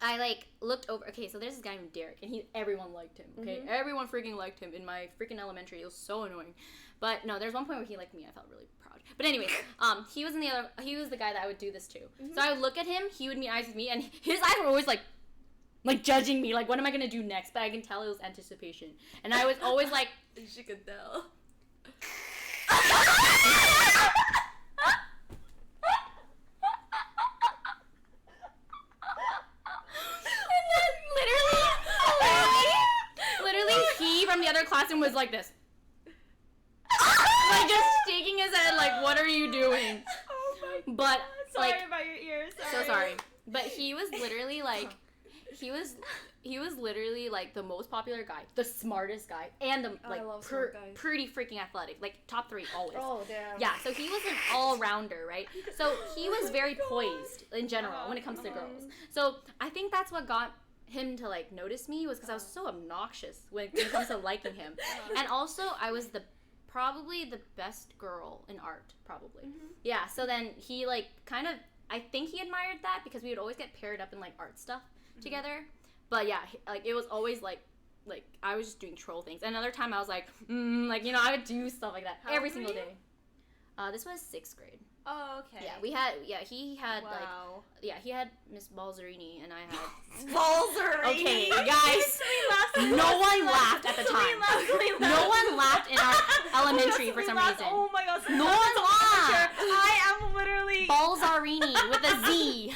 I like looked over. Okay, so there's this guy named Derek, and everyone liked him. Okay, everyone freaking liked him in my freaking elementary. It was so annoying, but no, there's one point where he liked me. I felt really proud. But anyways, he was the guy that I would do this to. So I would look at him. He would meet eyes with me, and his eyes were always like judging me. Like, what am I gonna do next? But I can tell it was anticipation, and I was always like,
she could tell.
Literally, he from the other classroom was like this. Like, just shaking his head, like, what are you doing?
Oh my God.
But,
sorry
like,
about your ears.
so sorry. But he was literally, like, he was literally, like, the most popular guy, the smartest guy, and the,
I love smart guys.
pretty freaking athletic. Like, top 3 always.
Oh, damn.
Yeah, so he was an all-rounder, right? So he was very poised in general when it comes to girls. So I think that's what got him to like notice me, was because I was so obnoxious when it comes to liking him. And also I was probably the best girl in art, probably. Yeah, so then he like kind of, I think he admired that because we would always get paired up in like art stuff together. But yeah, like it was always like I was just doing troll things. Another time I was like, like, you know, I would do stuff like that every single day. This was 6th grade.
Oh, okay.
Yeah, he had
Wow.
he had Miss Balzerini and I had
Balzerini.
Okay, guys, no one laughed at the time. No one laughed in our elementary for some reason.
Oh my God.
No one laughed.
I am literally...
Balzerini with a Z.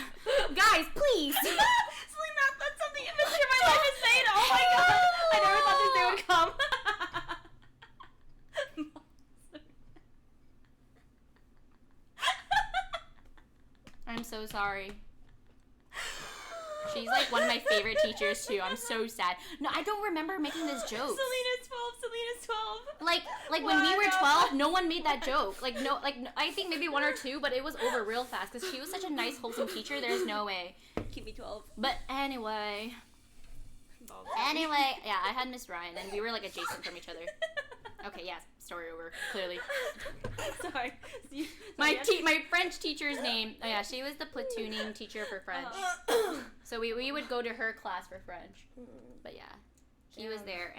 Guys, please.
Celine, that's something imagery in my life is saying. Oh my God. I never thought this day would come.
I'm so sorry. She's like one of my favorite teachers too. I'm so sad. No, I don't remember making this joke.
Selena's 12.
Like when we were 12, no one made that joke. Like I think maybe 1 or 2, but it was over real fast because she was such a nice, wholesome teacher. There's no way.
Keep me 12.
But anyway, yeah, I had Miss Ryan and we were like adjacent from each other. Okay, yeah, story over. Clearly.
Sorry.
My French teacher's name. Oh yeah, she was the platooning teacher for French. So we would go to her class for French. But yeah, he was there,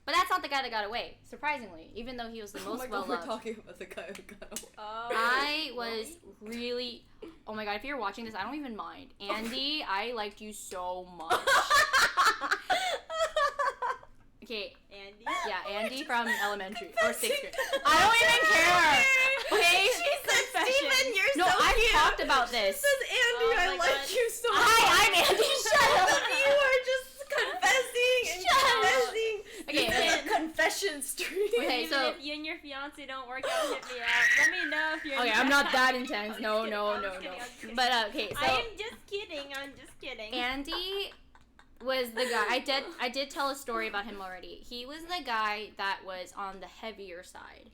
but that's not the guy that got away. Surprisingly, even though he was the most well
We're
loved.
talking about the guy who got away.
I was really. Oh my God! If you're watching this, I don't even mind. Andy, I liked you so much. Okay.
Andy?
Yeah, Andy from elementary or 6th grade. I don't even care. Okay.
She said, Steven, you're
No,
so
I've
cute.
talked about this.
She says, Andy,
Oh
I
my
like
God.
you so much.
Hi, I'm Andy. Shut up.
You are just confessing and
Shut up.
confessing.
Okay,
Confession
confession stream.
Okay,
Even
so
if you and your fiance don't work out, hit me up. Let me know if you're.
okay, I'm not that intense.
I'm
No,
just
no,
kidding,
no,
I'm
no.
just kidding.
But okay, so
I'm just kidding. I'm just kidding.
Andy was the guy. I did tell a story about him already. He was the guy that was on the heavier side.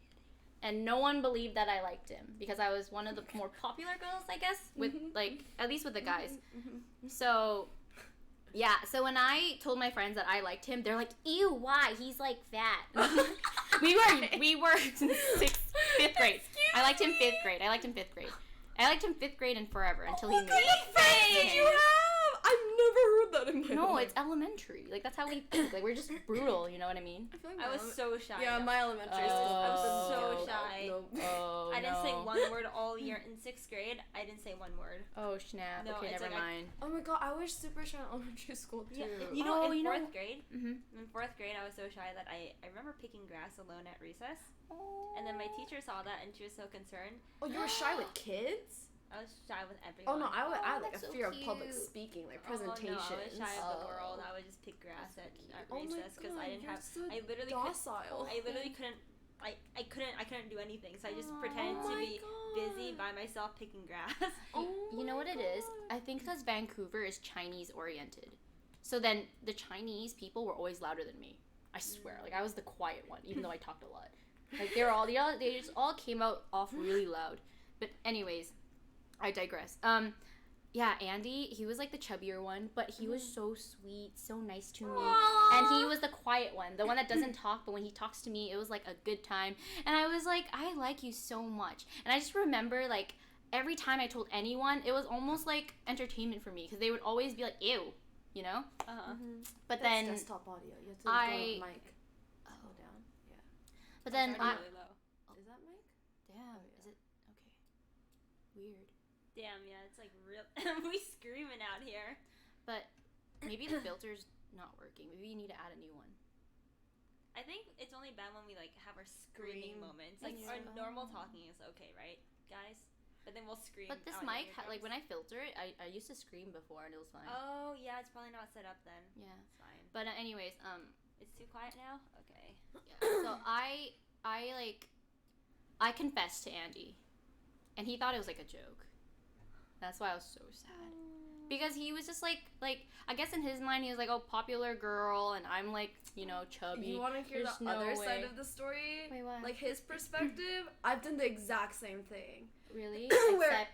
And no one believed that I liked him because I was one of the more popular girls, I guess, with like at least with the guys. So yeah, so when I told my friends that I liked him, they're like, "Ew, why? He's like fat." we were in fifth grade. I liked him fifth grade. I liked him fifth grade and forever until he moved.
What kind of friends did you have? I've never heard that in my
No,
life.
it's elementary. Like that's how we think. Like we're just brutal. You know what I mean?
I feel like
I was so shy.
Yeah, my elementary
Oh.
school.
I was
Oh.
so shy.
No.
Oh
I didn't say
no.
one word all year. In 6th grade, I didn't say one word.
Oh snap.
No,
Okay,
it's
never
like
mind.
Oh my god, I was super shy in elementary school too.
Yeah, you know,
Oh,
in
you know-
4th grade,
Mm-hmm.
in 4th grade, I was so shy that I remember picking grass alone at recess. And then my teacher saw that and she was so concerned.
Oh, you were shy with kids?
I was shy with everyone.
Oh no, I had like a
that's so
fear of public
cute.
speaking, like
Oh, no,
presentations.
I was shy of the
Oh.
world. I would just pick grass at
Oh my
recess because I
God,
didn't
you're
have.
so
I literally
docile.
I literally couldn't. I couldn't do anything. So I just pretended
Oh
to
my
be busy
God.
by myself picking grass.
Oh
You know what it
my
is?
God.
I think because Vancouver is Chinese oriented. So then the Chinese people were always louder than me. I swear. Like I was the quiet one, even though I talked a lot. Like they just all came out off really loud. But anyways, I digress. Yeah, Andy, he was like the chubbier one, but he was so sweet, so nice to me. And he was the quiet one, the one that doesn't talk, but when he talks to me, it was like a good time. And I was like, I like you so much. And I just remember like every time I told anyone, it was almost like entertainment for me because they would always be like, ew, you know?
Uh-huh.
But
That's
then
desktop audio. You have to
I-
go with mic. Slow down. Yeah.
but then
It's
I
already really low.
Is that mic?
damn,
yeah.
is it okay. Weird.
Damn, yeah, it's like real. We screaming out here.
But maybe the filter's not working. Maybe you need to add a new one.
I think it's only bad when we like have our screaming
Scream.
moments. Like
Yeah.
our normal talking is okay, right, guys? But then we'll scream.
But this
out
mic,
your
like when
eardrums.
I filter it, I used to scream before and it was fine.
Oh yeah, it's probably not set up then.
Yeah.
It's fine.
But anyways,
It's too quiet now. Okay.
yeah. So I confessed to Andy, and he thought it was like a joke. That's why I was so sad. Because he was just like I guess in his mind he was like, oh, popular girl, and I'm like, chubby.
You want to hear
There's
the
no
other
way.
side of the story?
Wait, what?
Like his perspective? I've done the exact same thing.
Really?
Where-
Except,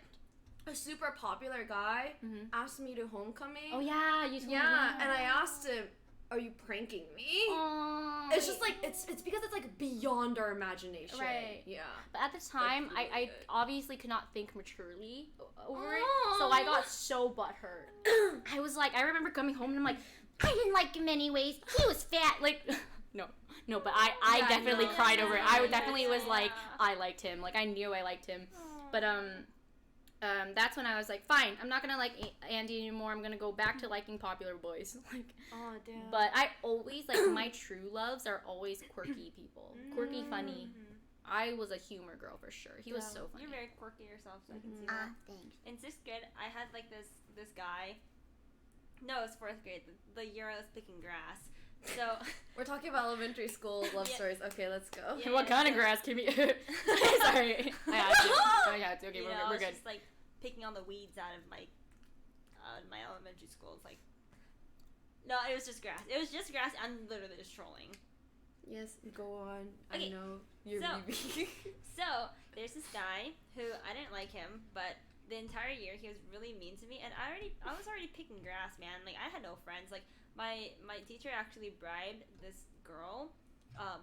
A super popular guy
Mhm.
asked me to homecoming.
oh yeah, you told me.
Yeah, and I asked him, "Are you pranking me?"
Aw.
It's just like it's because it's like beyond our imagination.
Right.
Yeah.
But at the time,
really
I
good.
obviously could not think maturely over it, so I got so butthurt. I was like, I remember coming home and I'm like, I didn't like him anyways. He was fat. Like, no, but I
Yeah,
definitely
no.
cried over it. I
Yeah,
definitely was
yeah.
like, I liked him. Like, I knew I liked him. But that's when I was like, fine, I'm not gonna like Andy anymore. I'm gonna go back to liking popular boys. Like.
Oh damn.
But I always, like, my true loves are always quirky people. Quirky, funny. I was a humor girl for sure. He was
Yeah.
so funny.
You're very quirky yourself, so I can see that.
Thanks.
In 6th grade, I had like this guy. No, it was 4th grade. The year I was picking grass. So
We're talking about elementary school love
Yeah.
stories. Okay, let's go.
Yeah.
What kind of grass can be? Sorry. I had to. Okay,
you
we're,
know, I
we're
was
good.
just like picking all the weeds out of my elementary school. It's like no, it was just grass. It was just grass. I'm literally just trolling.
Yes, go on.
Okay,
I know you're
so-
BB.
So there's this guy who I didn't like him, but the entire year he was really mean to me, and I was already picking grass, man. Like I had no friends. Like my teacher actually bribed this girl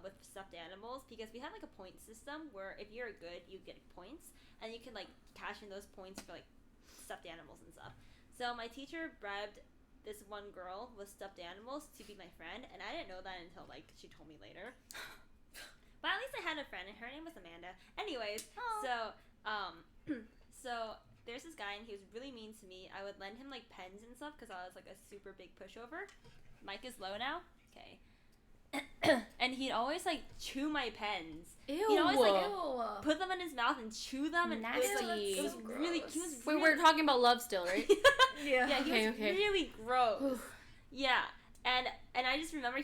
with stuffed animals because we had like a point system where if you're good, you get points, and you can like cash in those points for like stuffed animals and stuff. So my teacher bribed this one girl with stuffed animals to be my friend, and I didn't know that until like she told me later. But at least I had a friend, and her name was Amanda. Anyways, so so there's this guy, and he was really mean to me. I would lend him like pens and stuff because I was like a super big pushover. Mic is low now. Okay. And he'd always like chew my pens.
Ew.
He'd always like
Ew.
put them in his mouth and chew them, and
Nasty.
it was
So
really.
gross.
He was
Wait,
really,
we're talking about love still, right?
Yeah.
yeah, he was
Okay.
really gross. Yeah, And I just remember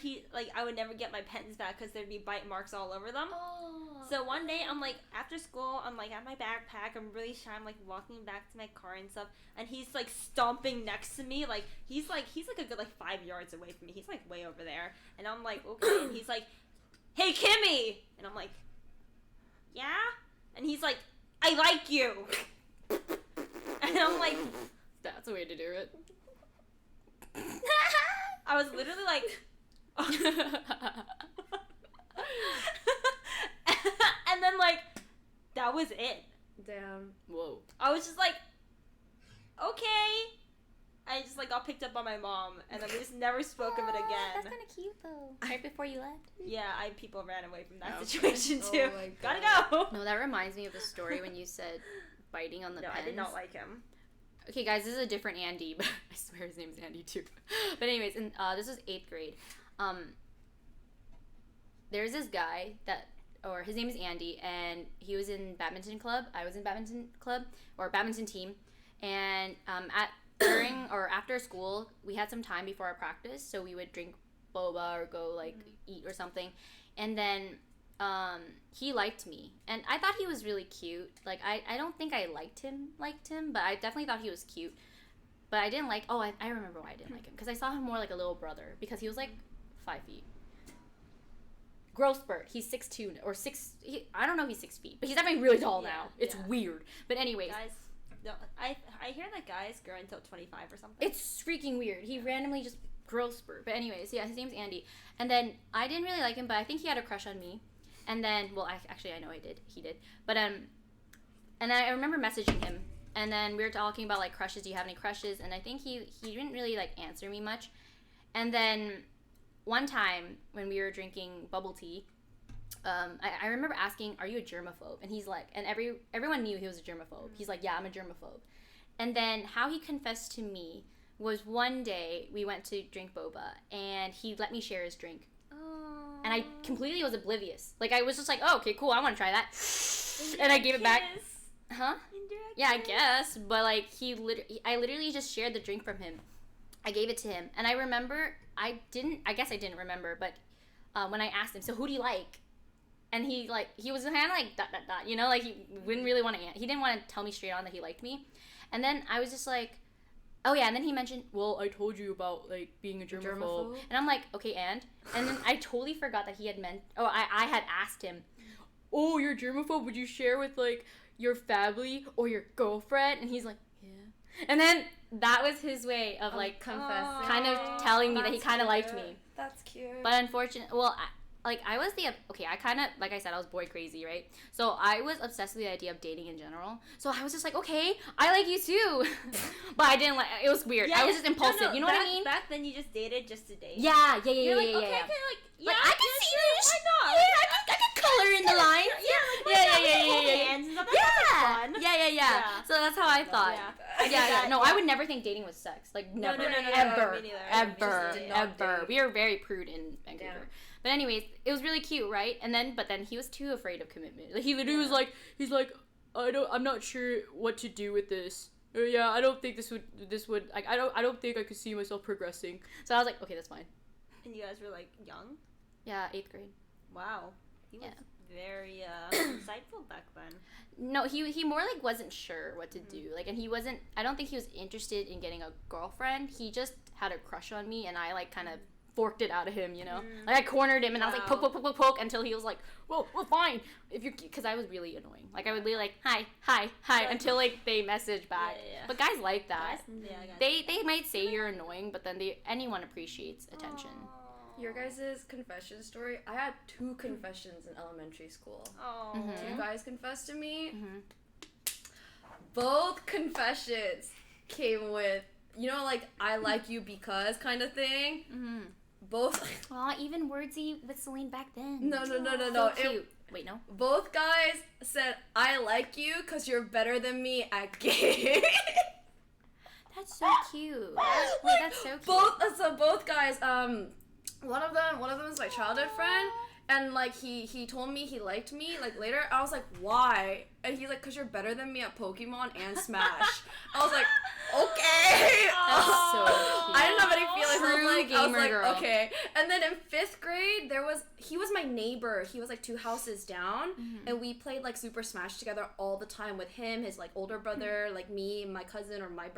I would never get my pens back because there'd be bite marks all over them.
Oh.
So one day I'm like, after school, I'm like at my backpack, I'm really shy, I'm like walking back to my car and stuff, and he's like stomping next to me, like he's like a good like 5 yards away from me. He's like way over there, and I'm like, okay, and he's like, hey Kimi, and I'm like, yeah, and he's like, I like you, and I'm like,
That's a way to do it.
I was literally like. And then like that was it.
Damn.
Whoa.
I was just like, okay. I just like got picked up by my mom, and then we just never spoke of it again.
That's kind of cute though. Right before you left.
Yeah, people ran away from that
Okay.
situation
Oh
too.
my
Gotta
God.
go.
No, that reminds me of a story when you said biting on the
No,
pens.
I did not like him.
Okay, guys, this is a different Andy, but I swear his name's Andy too. But anyways, and this was 8th grade. There's this guy or his name is Andy, and he was in badminton club. I was in badminton club or badminton team, and during or after school, we had some time before our practice, so we would drink boba or go like eat or something, and then he liked me, and I thought he was really cute. Like I don't think I liked him, but I definitely thought he was cute. But I didn't like. Oh, I remember why I didn't like him, because I saw him more like a little brother, because he was like 5 feet. Growth spurt. He's 6'2" or 6. I don't know if he's 6 feet, but he's definitely really tall now. It's weird. But anyways,
Guys, no, I hear that guys grow until 25 or something.
it's freaking weird. He randomly just growth spurt. But anyways, yeah, his name's Andy. And then I didn't really like him, but I think he had a crush on me. And then, well, I know he did. But and I remember messaging him, and then we were talking about like crushes. Do you have any crushes? And I think he didn't really like answer me much. And then one time when we were drinking bubble tea, I remember asking, "Are you a germaphobe?" And he's like, and everyone knew he was a germaphobe. He's like, "Yeah, I'm a germaphobe." And then how he confessed to me was one day we went to drink boba, and he let me share his drink.
Oh.
And I completely was oblivious. Like, I was just like, oh, okay, cool, I want to try that. And I gave it back. Huh?
Indirect
Yeah, I
kiss.
guess. But, like, I literally just shared the drink from him. I gave it to him. And I remember, I guess I didn't remember, but when I asked him, so who do you like? And he was kind of like, ... you know, like, he wouldn't really want to, he didn't want to tell me straight on that he liked me. And then I was just like, oh yeah, and then he mentioned, well, I told you about, like, being a germaphobe. And I'm like, okay, and then I totally forgot that he had I had asked him, oh, you're a germaphobe, would you share with, like, your family or your girlfriend? And he's like, yeah. And then that was his way of, like,
confessing.
kind of telling me that he kind of liked me.
That's cute.
But unfortunately, well, I was I kind of, like I said, I was boy crazy, right? So I was obsessed with the idea of dating in general. So I was just like, okay, I like you too. But I didn't like, it was weird.
Yeah,
I was just impulsive, you know what I mean?
Back then you just dated just to date.
Yeah.
You're like,
yeah.
okay, like, yeah,
Like, I can see
sure,
this.
why not?
Yeah, I can color in the lines. Yeah.
Hands and stuff. That's fun.
Yeah. So that's how I thought. Yeah. No, I would never think dating was sex. Like, never.
No,
Ever.
me neither.
Ever.
Just did not
Ever.
date.
We are very prude in Vancouver.
Yeah.
But anyways, it was really cute, right? But then he was too afraid of commitment. Like, he literally was like, he's like, I'm not sure what to do with this. Yeah, I don't think this would like, I don't think I could see myself progressing. So I was like, okay, that's fine.
And you guys were like young?
Yeah, 8th grade.
Wow. He was
Yeah.
very insightful back then.
No, he more like wasn't sure what to do. Like, and I don't think he was interested in getting a girlfriend. He just had a crush on me, and I like kind of forked it out of him, you know? Like, I cornered him, and I was like, poke, until he was like, well, fine. Because I was really annoying. Like, I would be like, hi, until, like, they message back.
Yeah.
But guys like that.
Guys,
They might say you're annoying, but then anyone appreciates attention.
Your guys' confession story. I had 2 confessions in elementary school.
Oh.
Mhm.
2 guys confessed to me.
Mhm.
Both confessions came with, you know, like, I like you because kind of thing.
Mm-hmm.
Both.
Aw, even wordsy with Celine back then.
No.
So cute. Wait, no?
Both guys said, I like you because you're better than me at game.
That's so cute. Wait, that's so cute.
Both guys, one of them is my childhood friend, And like he told me he liked me. Like later, I was like, why? And he's like, cause you're better than me at Pokemon and Smash. I was like, okay.
That's so cute.
I didn't have any feelings.
True
I was
gamer
like,
girl.
okay. And then in 5th grade, he was my neighbor. He was like 2 houses down, and we played like Super Smash together all the time with him, his like older brother, like me, my cousin, or my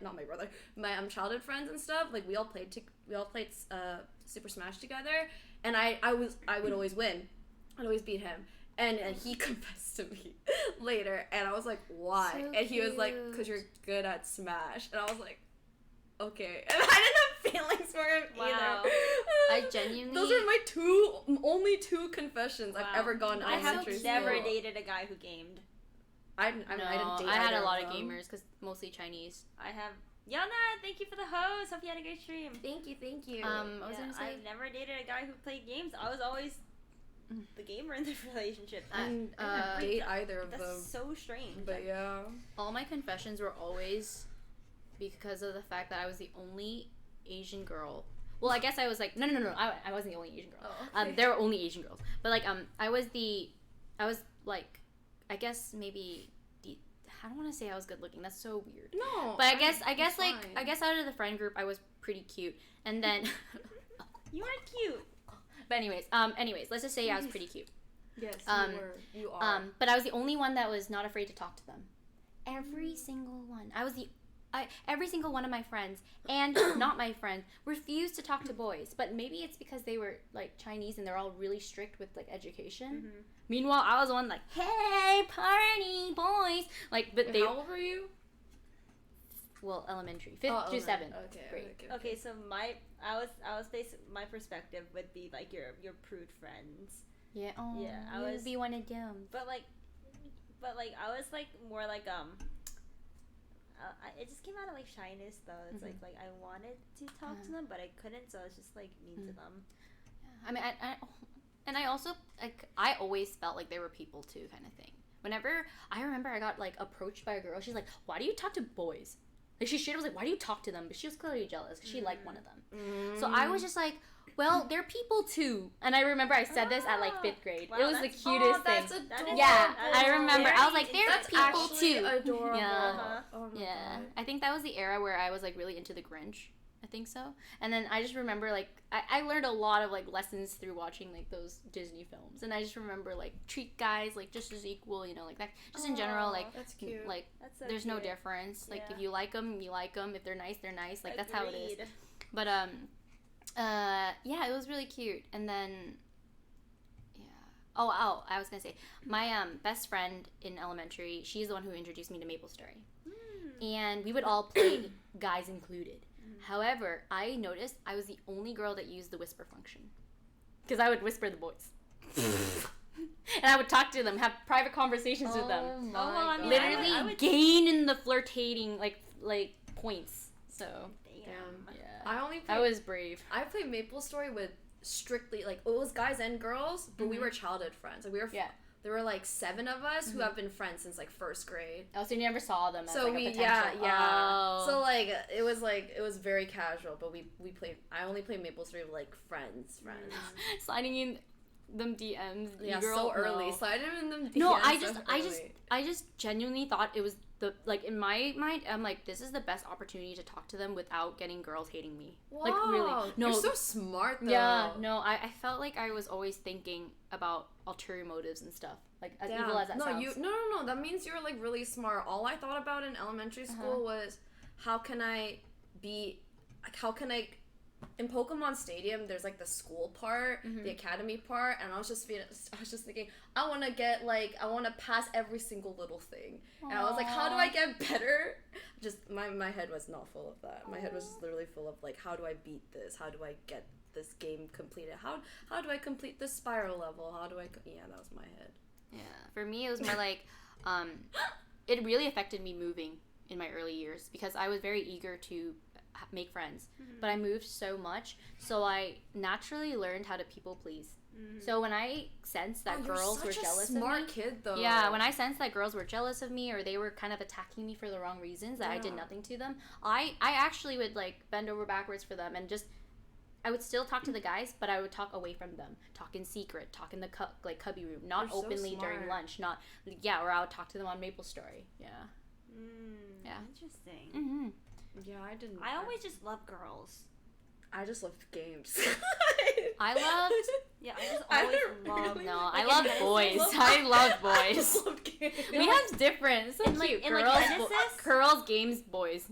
not my brother, my childhood friends and stuff. Like we all played Super Smash together, and I would always win. I'd always beat him. And he confessed to me later, and I was like, why?
So
and he was like,
cute.
because you're good at Smash. And I was like, okay. And I didn't have feelings for him
Wow.
either.
I genuinely...
Those are my only two confessions I've ever gotten in
I have
elementary school.
never dated a guy who gamed.
I didn't date
I had
either
a lot
of
of
them.
gamers, because mostly Chinese.
I have. Yana, thank you for the host. Hope you had a great stream.
Thank you.
I was gonna say...
I've never dated a guy who played games. I was always the gamer in the relationship.
I didn't date either of
That's
them.
so strange.
But yeah.
All my confessions were always because of the fact that I was the only Asian girl. Well, I guess I was like, no. I wasn't the only Asian girl.
Oh, okay.
There were only Asian girls. But like, I was like, I guess maybe, I don't want to say I was good looking. That's so weird.
No.
But I guess
fine.
out of the friend group, I was pretty cute. And then,
You are cute.
but anyways, let's just say I was pretty cute.
Yes, you are.
But I was the only one that was not afraid to talk to them. Every single one. Every single one of my friends, and not my friends, refused to talk to boys. But maybe it's because they were like Chinese and they're all really strict with like education. Meanwhile, I was the one like, hey, party, boys. Like, but
How old were you?
Well, elementary, 5th through 7th grade.
Okay, so my perspective would be like your prude friends.
Yeah. Oh.
Yeah, I
you would
was-
be one of them.
But like I was like more like it just came out of like shyness though. It's like I wanted to talk to them, but I couldn't, so I was just like mean to them.
I mean, I also like I always felt like there were people too, kind of thing. Whenever I remember, I got like approached by a girl. She's like, "Why do you talk to boys?" Like she straight was like, "Why do you talk to them?" But she was clearly jealous because she liked one of them. So I was just like, "Well, they're people too." And I remember I said this at like 5th grade.
Wow,
it was the
that's-
cutest thing.
That's
That
adorable.
is-
Yeah,
that
I
is
remember. I was like,
very-
"They're
That's
people
actually
too."
adorable.
Yeah.
Oh my
Yeah,
God.
I think that was the era where I was like really into the Grinch. I think so. And then I just remember like I learned a lot of like lessons through watching like those Disney films. And I just remember like treat guys like just as equal, you know, like that. Just in general, like
That's cute.
like
That's so
there's no
cute.
difference. Like
Yeah.
if you like them, you like them. If they're nice, they're nice. Like that's how it is.
Agreed.
But yeah, it was really cute. And then yeah. Oh, I was gonna say my best friend in elementary. She's the one who introduced me to MapleStory, and we would all play, guys included. However, I noticed I was the only girl that used the whisper function, because I would whisper the boys, and I would talk to them, have private conversations with them.
Oh, well, I mean,
Literally
I would-
gain in the flirtating like points. So
Damn.
yeah,
I only
I
played,
was brave.
I played MapleStory with strictly like it was guys and girls, but we were childhood friends. Like we were
Yeah.
there were like 7 of us who have been friends since like 1st grade.
Oh, so you never saw them as
So
like
we
a potential.
yeah.
Oh.
So like it was very casual, but we played. I only played MapleStory with like friends.
sliding in them DMs.
Yeah,
girl,
so early.
No.
Slide in them.
No,
DMs
I just genuinely thought it was the like in my mind. I'm like, this is the best opportunity to talk to them without getting girls hating me.
Wow,
Like really, no.
you're so smart though.
Yeah, no, I felt like I was always thinking about ulterior motives and stuff. Like as evil as that sounds.
No. That means you're like really smart. All I thought about in elementary school was how can I in Pokemon Stadium there's like the school part, the academy part, and I was just thinking I want to pass every single little thing. And I was like, how do I get better? Just my head was not full of that. My head was just literally full of like, how do I beat this? How do I get this game completed? How do I complete this spiral level? That was my head.
Yeah, for me it was more like, it really affected me moving in my early years because I was very eager to make friends, but I moved so much, so I naturally learned how to people please. So when I sensed that girls were jealous of me,
smart kid though.
yeah, when I sensed that girls were jealous of me or they were kind of attacking me for the wrong reasons, that I did nothing to them, I actually would like bend over backwards for them and just I would still talk to the guys, but I would talk away from them, talk in secret, talk in the cubby room, not
You're so
openly during
smart.
lunch, not or I would talk to them on MapleStory. Yeah. Yeah.
Interesting.
Mm-hmm.
Yeah, I didn't.
I always just love girls.
I just love games.
I loved.
Yeah, I just
I
always
don't
love.
really-
No,
Like,
I
in
love
Genesis,
boys.
love-
I love
I
boys.
just love games.
We have different. It's so
In, like-
cute.
in, like,
Girls,
Genesis?
girls, games, boys.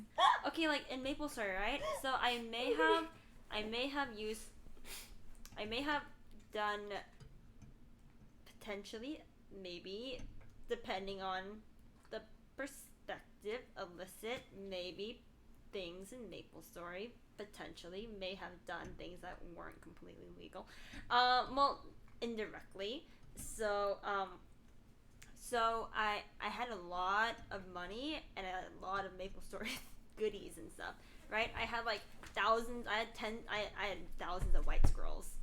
Okay, like in MapleStory, right? So I may have done potentially, maybe, depending on the perspective, illicit, maybe things in MapleStory. Potentially, may have done things that weren't completely legal. Well, indirectly. So I had a lot of money and a lot of MapleStory goodies and stuff, right? I had like thousands. I had thousands of white scrolls.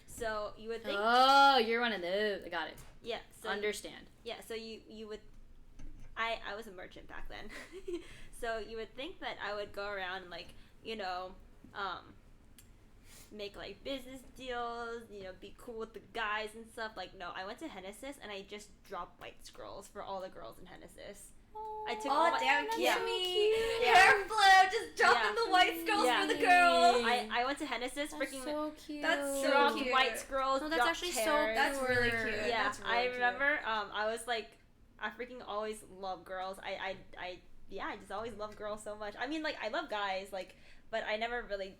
So you would think,
Oh, you're one of those. I got it.
yeah. So
Understand.
yeah. So you would. I was a merchant back then, so you would think that I would go around and like make like business deals, be cool with the guys and stuff. Like, no, I went to Genesis and I just dropped white scrolls for all the girls in Genesis. I took all
Oh,
my,
damn,
yeah.
Kimi!
Yeah.
Hair flip, just dropping
Yeah.
the white scrolls
Yeah.
for the girls.
I went to Genesis, freaking
so cute.
That's so
dropped
cute.
white scrolls.
Oh, that's
dropped
actually so
hairs.
That's really cute.
Yeah,
That's really
I
cute.
remember. I was like, I freaking always loved girls. I just always loved girls so much. I mean, like, I love guys, like, but I never really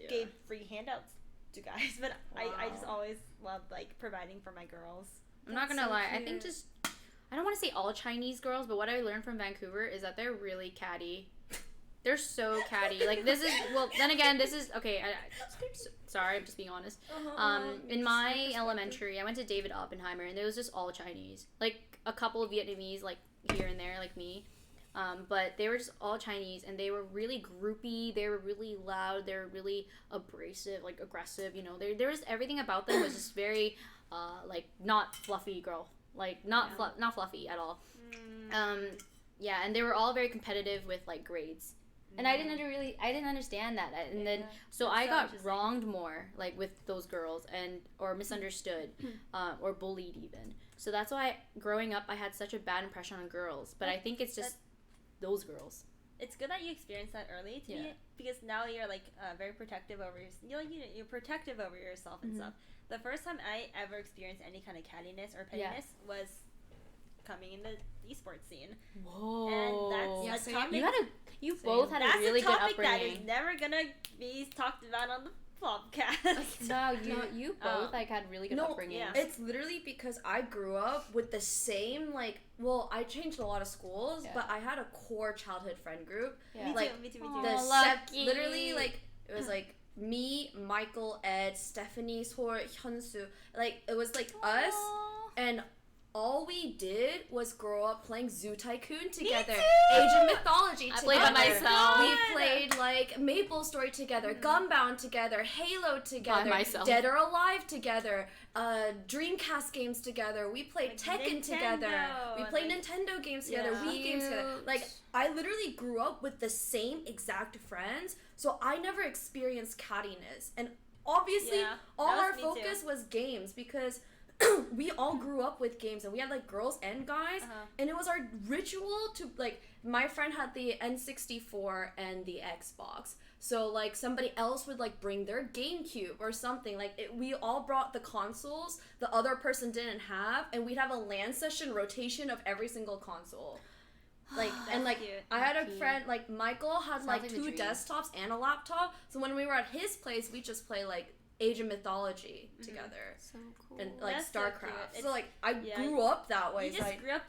gave free handouts to guys. But I just
Wow.
always loved like providing for my girls.
I'm not
That's
gonna
so
lie. I
cute.
think just I don't want to say all Chinese girls, but what I learned from Vancouver is that they're really catty. They're so catty. Like this is then again this is okay. Sorry, I'm just being honest. In my elementary, I went to David Oppenheimer, and it was just all Chinese. Like a couple of Vietnamese, like here and there, like me. But they were just all Chinese, and they were really groupy. They were really loud. They were really abrasive, like aggressive. There was everything about them was just very, like not fluffy girl, like not fluffy at all. Yeah, and they were all very competitive with like grades. And I didn't understand that, and then so I
so
got
interesting.
wronged more, like with those girls, or misunderstood, or bullied even. So that's why growing up I had such a bad impression on girls. But I think it's just those girls.
It's good that you experienced that early to me, because now you're like very protective over you're protective over yourself and stuff. The first time I ever experienced any kind of cattiness or pettiness was coming in the esports scene.
Whoa!
And that's a topic.
You both had
That's
a really
a
good
topic that is
upbringing.
never gonna be talked about on the Plobcast.
No, you both like had really good upbringing.
yeah.
It's literally because I grew up with the same, like, well, I changed a lot of schools, but I had a core childhood friend group.
Yeah.
Me
Like,
too. Me too.
The
lucky.
literally, like, it was like me, Michael, Ed, Stephanie, Sor, Hyunsu. Like, it was like us, and all we did was grow up playing Zoo Tycoon together, Age of Mythology
I
together.
played by myself.
We played like MapleStory together, Gunbound together, Halo together,
myself.
Dead or Alive together, Dreamcast games together. We played
Like
Tekken
Nintendo,
together. We
and,
played
like,
Nintendo games together,
yeah.
Wii games together. Like, I literally grew up with the same exact friends, so I never experienced cattiness. And obviously,
Yeah,
all
that was
our
me too.
focus was games because we all grew up with games, and we had like girls and guys, and it was our ritual to like. My friend had the N64 and the Xbox, so like somebody else would like bring their GameCube or something. Like we all brought the consoles the other person didn't have, and we'd have a LAN session rotation of every single console. Like and like
cute.
I had a friend like Michael had
Sounds
like
like a
2
dream.
desktops and a laptop, so when we were at his place, we just play like Age of Mythology together.
So cool.
And like
That's so
StarCraft.
cute.
So like I
yeah,
grew up that way.
You
so
just
I,
grew up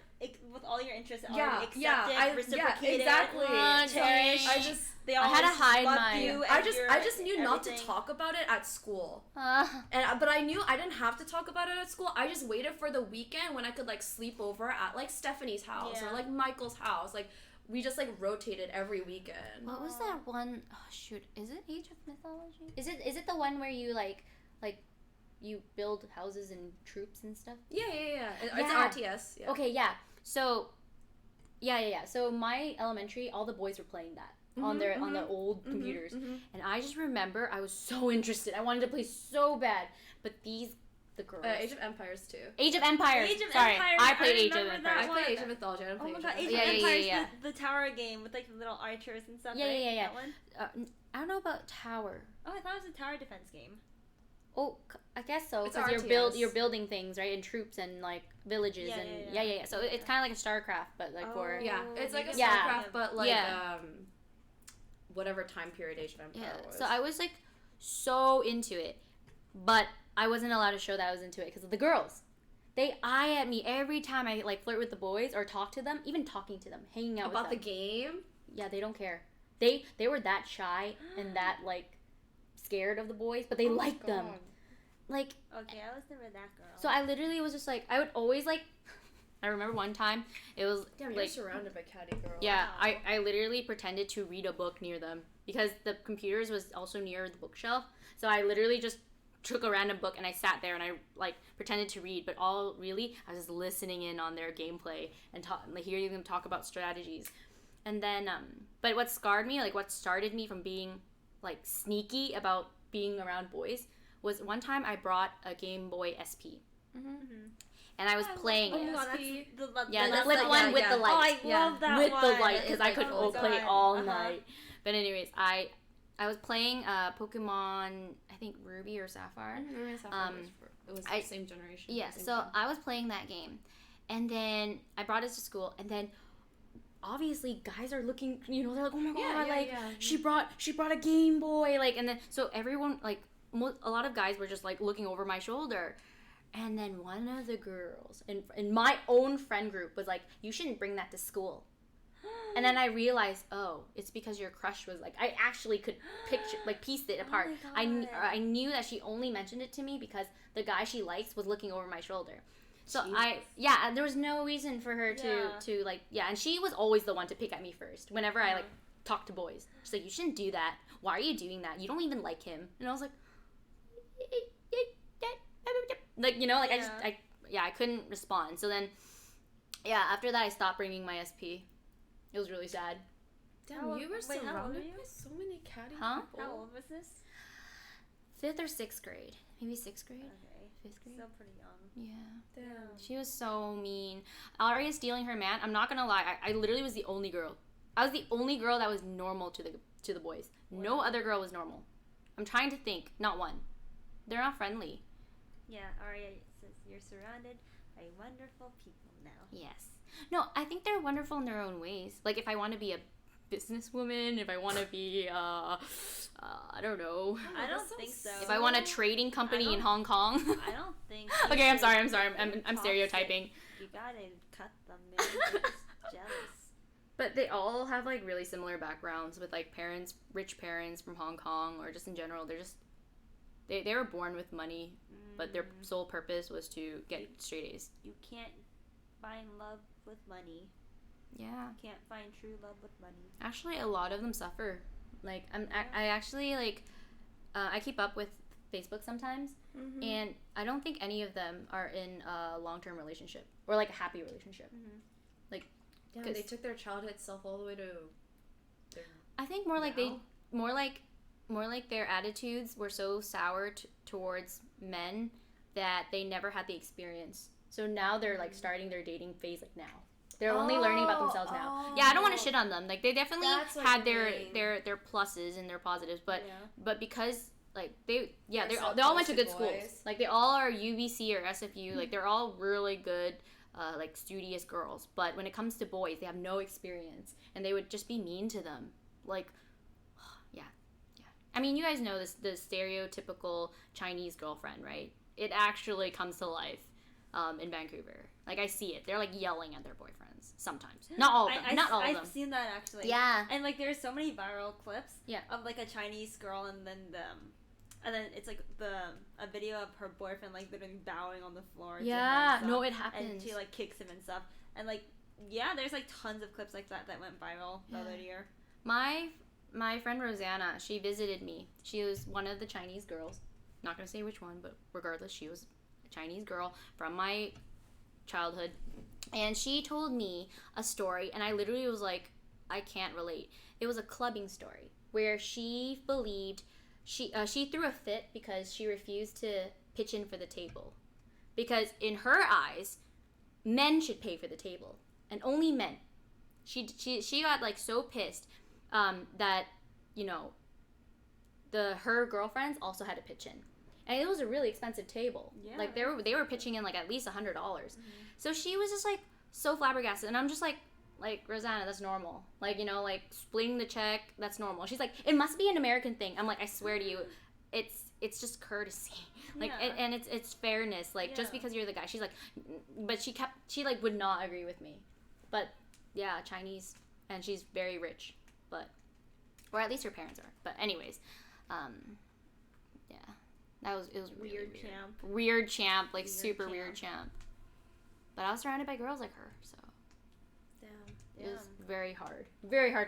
with all your interests
Yeah,
already accepted,
yeah,
reciprocated,
exactly.
cherished.
I just
They
I had to
always
hide
loved
mine.
you
I
and
just
your
I just knew not to
everything.
talk about it at school.
and
But I knew I didn't have to talk about it at school. I just waited for the weekend when I could like sleep over at like Stephanie's house
Yeah.
or like Michael's house. Like we just like rotated every weekend.
what was that one? Oh shoot! Is it Age of Mythology? Is it the one where you like you build houses and troops and stuff?
Yeah. It's
Yeah.
RTS. Yeah.
Okay, yeah. So, yeah. So my elementary, all the boys were playing that. on the old computers. And I just remember I was so interested. I wanted to play so bad. But the girls.
Age of Empires too.
Age of Empires.
Age of
Sorry,
Empires,
I played
I
Age of
remember that
Empires.
I played Age of Mythology. I don't
Oh
play
my
Age
god,
of
Age of
Yeah, yeah,
Empires,
yeah.
The tower game with like the little archers and stuff.
Yeah,
right?
yeah, yeah.
That one?
I don't know about Tower.
Oh, I thought it was a tower defense game.
Oh, I guess so.
It's
Because
RTS.
you're building things, right, and troops and like villages
Yeah,
and
yeah,
yeah. So it's kind of like a StarCraft, but like for
Yeah, it's like a
Yeah.
StarCraft, but like
Yeah.
whatever time period Age of Empire
yeah.
was.
So I was like so into it, but I wasn't allowed to show that I was into it because of the girls. They eye at me every time I like flirt with the boys or talk to them, even talking to them, hanging out
about
with
the
them.
game.
Yeah, they don't care. They were that shy and that like scared of the boys, but they liked them. Like
Okay, I was never that girl.
so I literally was just like I would always like I remember one time it was
Damn,
like
you're surrounded by catty girls.
yeah,
Wow.
I literally pretended to read a book near them because the computers was also near the bookshelf. So I literally just took a random book and I sat there and I like pretended to read, but all really I was just listening in on their gameplay and like hearing them talk about strategies. And then but what scarred me, like what started me from being like sneaky about being around boys was one time I brought a Game Boy SP. And I was playing
Oh my
it.
god, that's
SP.
the
Yeah, the
that's
flip
like-
one
yeah,
with
yeah.
the light.
Oh, I
Yeah.
love that
With
one.
the light, because I
It's
could
like,
oh my
play
God.
all
Uh-huh.
night. But anyways, I was playing Pokemon, I think Ruby or Sapphire.
It was
I-
the same generation.
Yeah,
same
so
gen.
I was playing that game, and then I brought it to school, and then obviously guys are looking, they're like, oh my god, like she brought a Game Boy, like, and then so everyone like a lot of guys were just like looking over my shoulder, and then one of the girls in my own friend group was like, you shouldn't bring that to school. And then I realized, oh, it's because your crush was like, I actually could picture, like, piece it apart.
my God.
I knew that she only mentioned it to me because the guy she likes was looking over my shoulder. So
Jesus.
and there was no reason for her to like, and she was always the one to pick at me first whenever I like talked to boys. She's like, you shouldn't do that. Why are you doing that? You don't even like him. And I was like, like, I couldn't respond. So then, after that I stopped bringing my SP. It was really sad.
Damn,
How-
you were
wait, how old
surrounded
are you?
by so many catty
Huh?
people.
How old was this?
5th or 6th grade. Maybe 6th grade?
Okay.
5th grade?
Still pretty young.
Yeah.
Damn.
She was so mean. Aria stealing her man. I'm not gonna lie. I literally was the only girl. I was the only girl that was normal to the boys. No other girl was normal. I'm trying to think. Not one. They're not friendly.
Yeah, Aria says you're surrounded by wonderful people now.
Yes. No, I think they're wonderful in their own ways. Like if I want to be a businesswoman, if I want to be I don't know.
I don't think so.
If I want a trading company in Hong Kong.
I don't think.
Okay, I'm sorry. I'm
Toxic.
stereotyping.
You gotta cut them. They're just jealous.
But they all have like really similar backgrounds with like parents, rich parents from Hong Kong, or just in general. They're just they were born with money, but their sole purpose was to get straight A's.
You can't find love with money.
Yeah.
Can't find true love with money.
Actually, a lot of them suffer. Like I actually like I keep up with Facebook sometimes, and I don't think any of them are in a long-term relationship or like a happy relationship. Like,
Damn,
'cause-
they took their childhood self all the way to.
I think more like
Now?
more like their attitudes were so sour towards men that they never had the experience. So now they're like starting their dating phase like now. They're only learning about themselves now. Yeah, I don't want to shit on them. Like they definitely
That's what
had
you
their
mean.
their pluses and their positives, but
Yeah.
but because like they
They're so
all went to
close
good
to
schools.
boys.
Like they all are UBC or SFU. Like they're all really good like studious girls. But when it comes to boys, they have no experience and they would just be mean to them. Like yeah. I mean, you guys know this the stereotypical Chinese girlfriend, right? It actually comes to life in Vancouver. Like I see it. They're like yelling at their boyfriends sometimes. Not all of them. Not all of them.
I've seen that actually.
Yeah.
And like there's so many viral clips.
Yeah.
Of like a Chinese girl and then it's like a video of her boyfriend like literally bowing on the floor.
Yeah.
To her and
No,
stuff.
it happens.
And she like kicks him and stuff. And like there's like tons of clips like that went viral the other year.
My friend Rosanna, she visited me. She was one of the Chinese girls. Not gonna say which one, but regardless, she was a Chinese girl from my childhood. And she told me a story, and I literally was like, I can't relate. It was a clubbing story where she believed she threw a fit because she refused to pitch in for the table. Because in her eyes, men should pay for the table, and only men. She got like so pissed that, you know, her girlfriends also had to pitch in. And it was a really expensive table.
Yeah.
Like they were pitching in like at least $100. So she was just like so flabbergasted, and I'm just like Rosanna, that's normal. Like, you know, like splitting the check, that's normal. She's like, it must be an American thing. I'm like, I swear to you, it's just courtesy. Like, and it's fairness. Like, just because you're the guy. She's like, but she like would not agree with me. But yeah, Chinese, and she's very rich, but, or at least her parents are. But anyways, yeah, it was really weird. Weird champ, like super weird champ. But I was surrounded by girls like her, so. It was very hard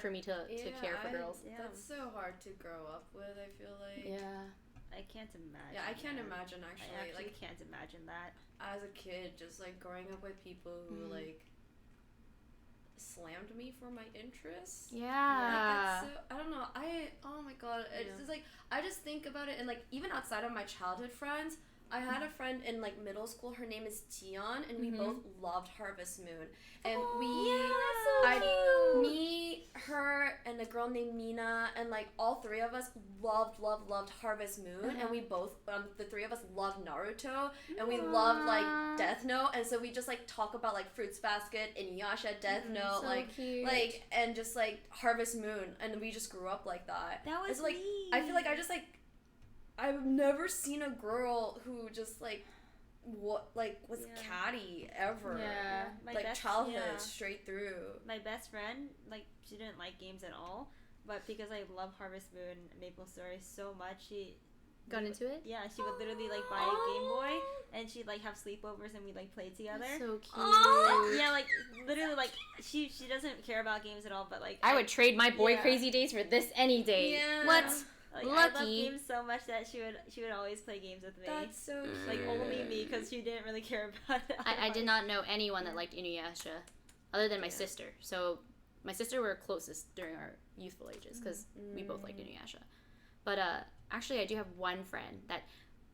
for me to care for girls.
That's so hard to grow up with, I feel like.
Yeah.
I can't imagine.
Yeah, I can't imagine actually.
I actually
like,
can't imagine that.
As a kid, just like growing up with people who like slammed me for my interests.
Yeah.
Like, that's so, I don't know. Oh my god. It's just like, I just think about it, and like even outside of my childhood friends, I had a friend in like middle school. Her name is Tion, and we both loved Harvest Moon. And me, her, and a girl named Mina, and like all three of us loved Harvest Moon, and we both, the three of us loved Naruto, and we loved like Death Note, and so we just like talk about like Fruits Basket, Inuyasha, Death Note,
so cute.
like, and just like Harvest Moon, and we just grew up like that.
That was
it's like
me.
I feel like I've never seen a girl who just like was catty ever.
Yeah.
Like childhood straight through.
My best friend, like, she didn't like games at all, but because I love Harvest Moon, Maple Story so much, she
got into it.
Yeah, she would literally like buy a Game Boy, and she'd like have sleepovers, and we'd like play together.
That's so cute.
And, yeah, like literally, like she doesn't care about games at all, but like
I would trade my boy crazy days for this any day.
Yeah.
What?
Like,
Lucky.
I love games so much that she would always play games with me.
That's so cute.
Like only me, because she didn't really care about it.
I did not know anyone that liked Inuyasha, other than my sister. So my sister were closest during our youthful ages because we both liked Inuyasha. But actually, I do have one friend that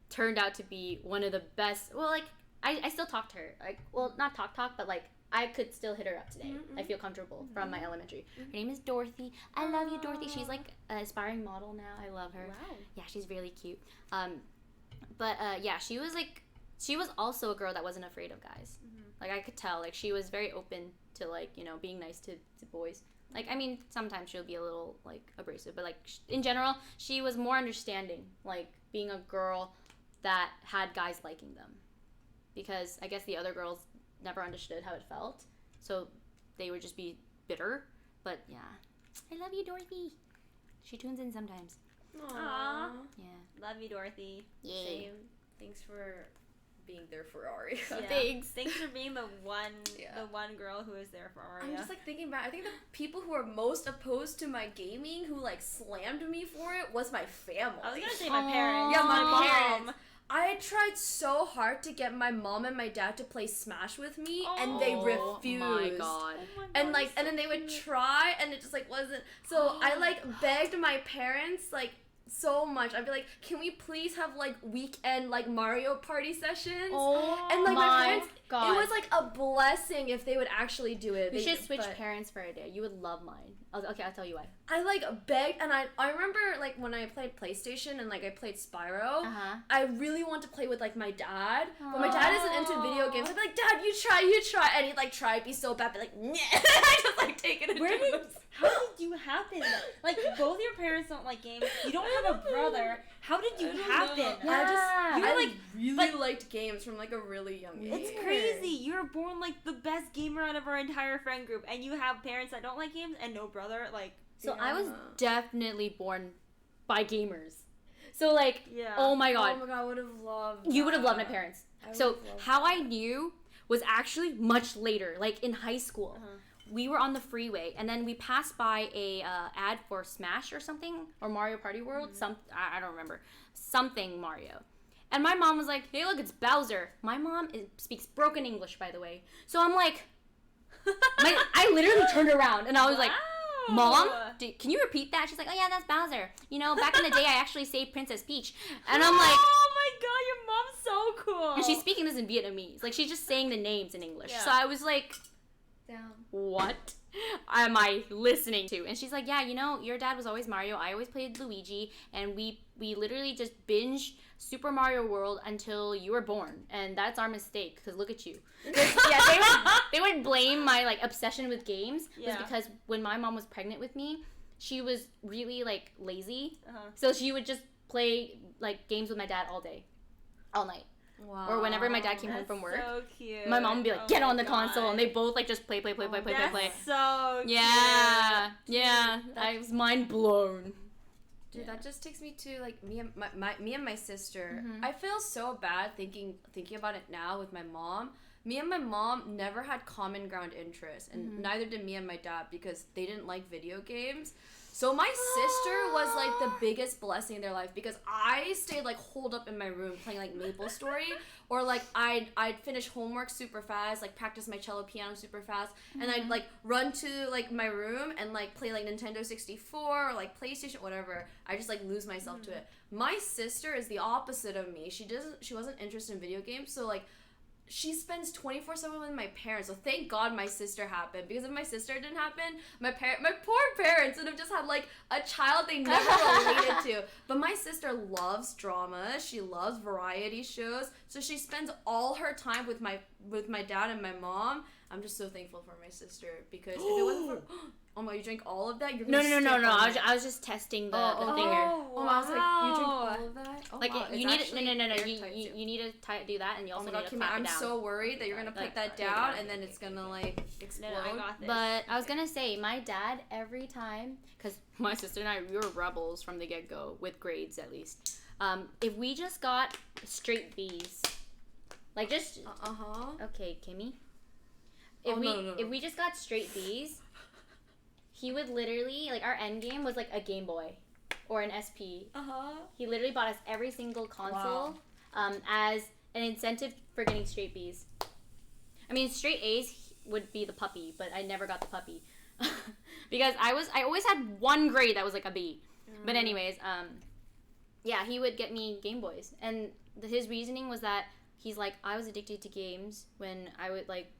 turned out to be one of the best. Well, like I still talk to her. Like, well, not talk, but like I could still hit her up today. I feel comfortable from my elementary. Her name is Dorothy. I love you, Dorothy. She's like an aspiring model now. I love her.
Wow.
Yeah, she's really cute. But yeah, she was also a girl that wasn't afraid of guys. Like, I could tell, like, she was very open to, like, you know, being nice to boys. Like, I mean, sometimes she'll be a little, like, abrasive, but, like, in general, she was more understanding, like, being a girl that had guys liking them. Because I guess the other girls never understood how it felt, so they would just be bitter. But yeah, I love you, Dorothy. She tunes in sometimes.
Aww.
Yeah.
Love you, Dorothy.
Yay.
Same. Thanks for being there for Aria.
Yeah. Thanks for being the one girl who was there for Aria.
I'm just like thinking back. I think the people who are most opposed to my gaming, who like slammed me for it, was my family.
I was gonna say my parents.
Yeah, my
mom.
parents. I tried so hard to get my mom and my dad to play Smash with me, and they refused.
Oh my god.
And like, and then they would try, and it just like wasn't. So I like begged my parents like so much. I'd be like, can we please have like weekend like Mario Party sessions?
Oh,
and like my parents,
god.
it was like a blessing if they would actually do it.
We should switch parents for a day. You would love mine. Okay, I'll tell you why.
I like begged, and I remember like when I played PlayStation and like I played Spyro, I really want to play with like my dad, but my dad isn't into video games. I'd be like, Dad, you try, and he'd like try, be so bad, but like, nah. I just like take it.
How did you happen? Like, both your parents don't like games. You don't have a brother. How did you happen?
Yeah.
I really liked games from like a really young age.
It's crazy. You're born like the best gamer out of our entire friend group, and you have parents that don't like games and no brother. Like,
so I was definitely born by gamers. So like, oh my god.
Oh my god, I would have loved.
You would have loved my parents. So how I knew was actually much later, like in high school. We were on the freeway, and then we passed by a ad for Smash or something, or Mario Party World. I don't remember. Something Mario. And my mom was like, hey, look, it's Bowser. My mom speaks broken English, by the way. So I'm like, I literally turned around, and I was like, Mom, can you repeat that? She's like, oh yeah, that's Bowser. You know, back in the day, I actually saved Princess Peach. And I'm like,
oh my god, your mom's so cool.
and she's speaking this in Vietnamese. Like, she's just saying the names in English.
Yeah.
So I was like,
Down.
what am I listening to? And she's like, yeah, you know, your dad was always Mario. I always played Luigi. And we literally just binged Super Mario World until you were born. And that's our mistake, because look at you. Yeah, they would blame my, like, obsession with games.
Yeah.
Was because when my mom was pregnant with me, she was really, like, lazy.
Uh-huh.
So she would just play, like, games with my dad all day. All night.
Wow.
Or whenever my dad came home from work.
So cute.
My mom would be like,
Oh
get
my
on the
God.
console, and they both like just play.
That's
play.
so cute.
Yeah. I was mind blown.
Dude, that just takes me to like me and my sister.
Mhm.
I feel so bad thinking about it now with my mom. Me and my mom never had common ground interests, and neither did me and my dad because they didn't like video games. So my sister was like the biggest blessing in their life because I stayed like holed up in my room playing like Maple Story, or like I'd finish homework super fast, like practice my cello piano super fast, and I'd like run to like my room and like play like Nintendo 64 or like PlayStation, whatever. I just like lose myself to it. My sister is the opposite of me. She wasn't interested in video games, so like she spends 24/7 with my parents. So thank God my sister happened, because if my sister didn't happen, my poor parents would have just had like a child they never related to. But my sister loves drama. She loves variety shows. So she spends all her time with my dad and my mom. I'm just so thankful for my sister, because if it wasn't for oh my, you drank all of that? You're
No.
gonna stick on it.
I was just testing the
Oh,
thinger.
Oh, I was like, you drink all of that? Oh,
Like
wow.
you
It's
need
actually
no.
airtight, too.
You need to do that, and you
Oh
also
my god,
need to
Kimi,
clap it
I'm
down.
so worried that you're gonna put that down and then it's gonna like explode.
No, I got this.
But I was gonna say, my dad, every time, because my sister and I, we were rebels from the get-go, with grades at least. If we just got straight B's, like just, okay, Kimmy. If we just got straight B's, he would literally, like, our end game was like a Game Boy or an SP. He literally bought us every single console as an incentive for getting straight B's. I mean, straight A's would be the puppy, but I never got the puppy. Because I always had one grade that was like a B. But anyways, yeah, he would get me Game Boys. And his reasoning was that he's like, I was addicted to games when I would, like,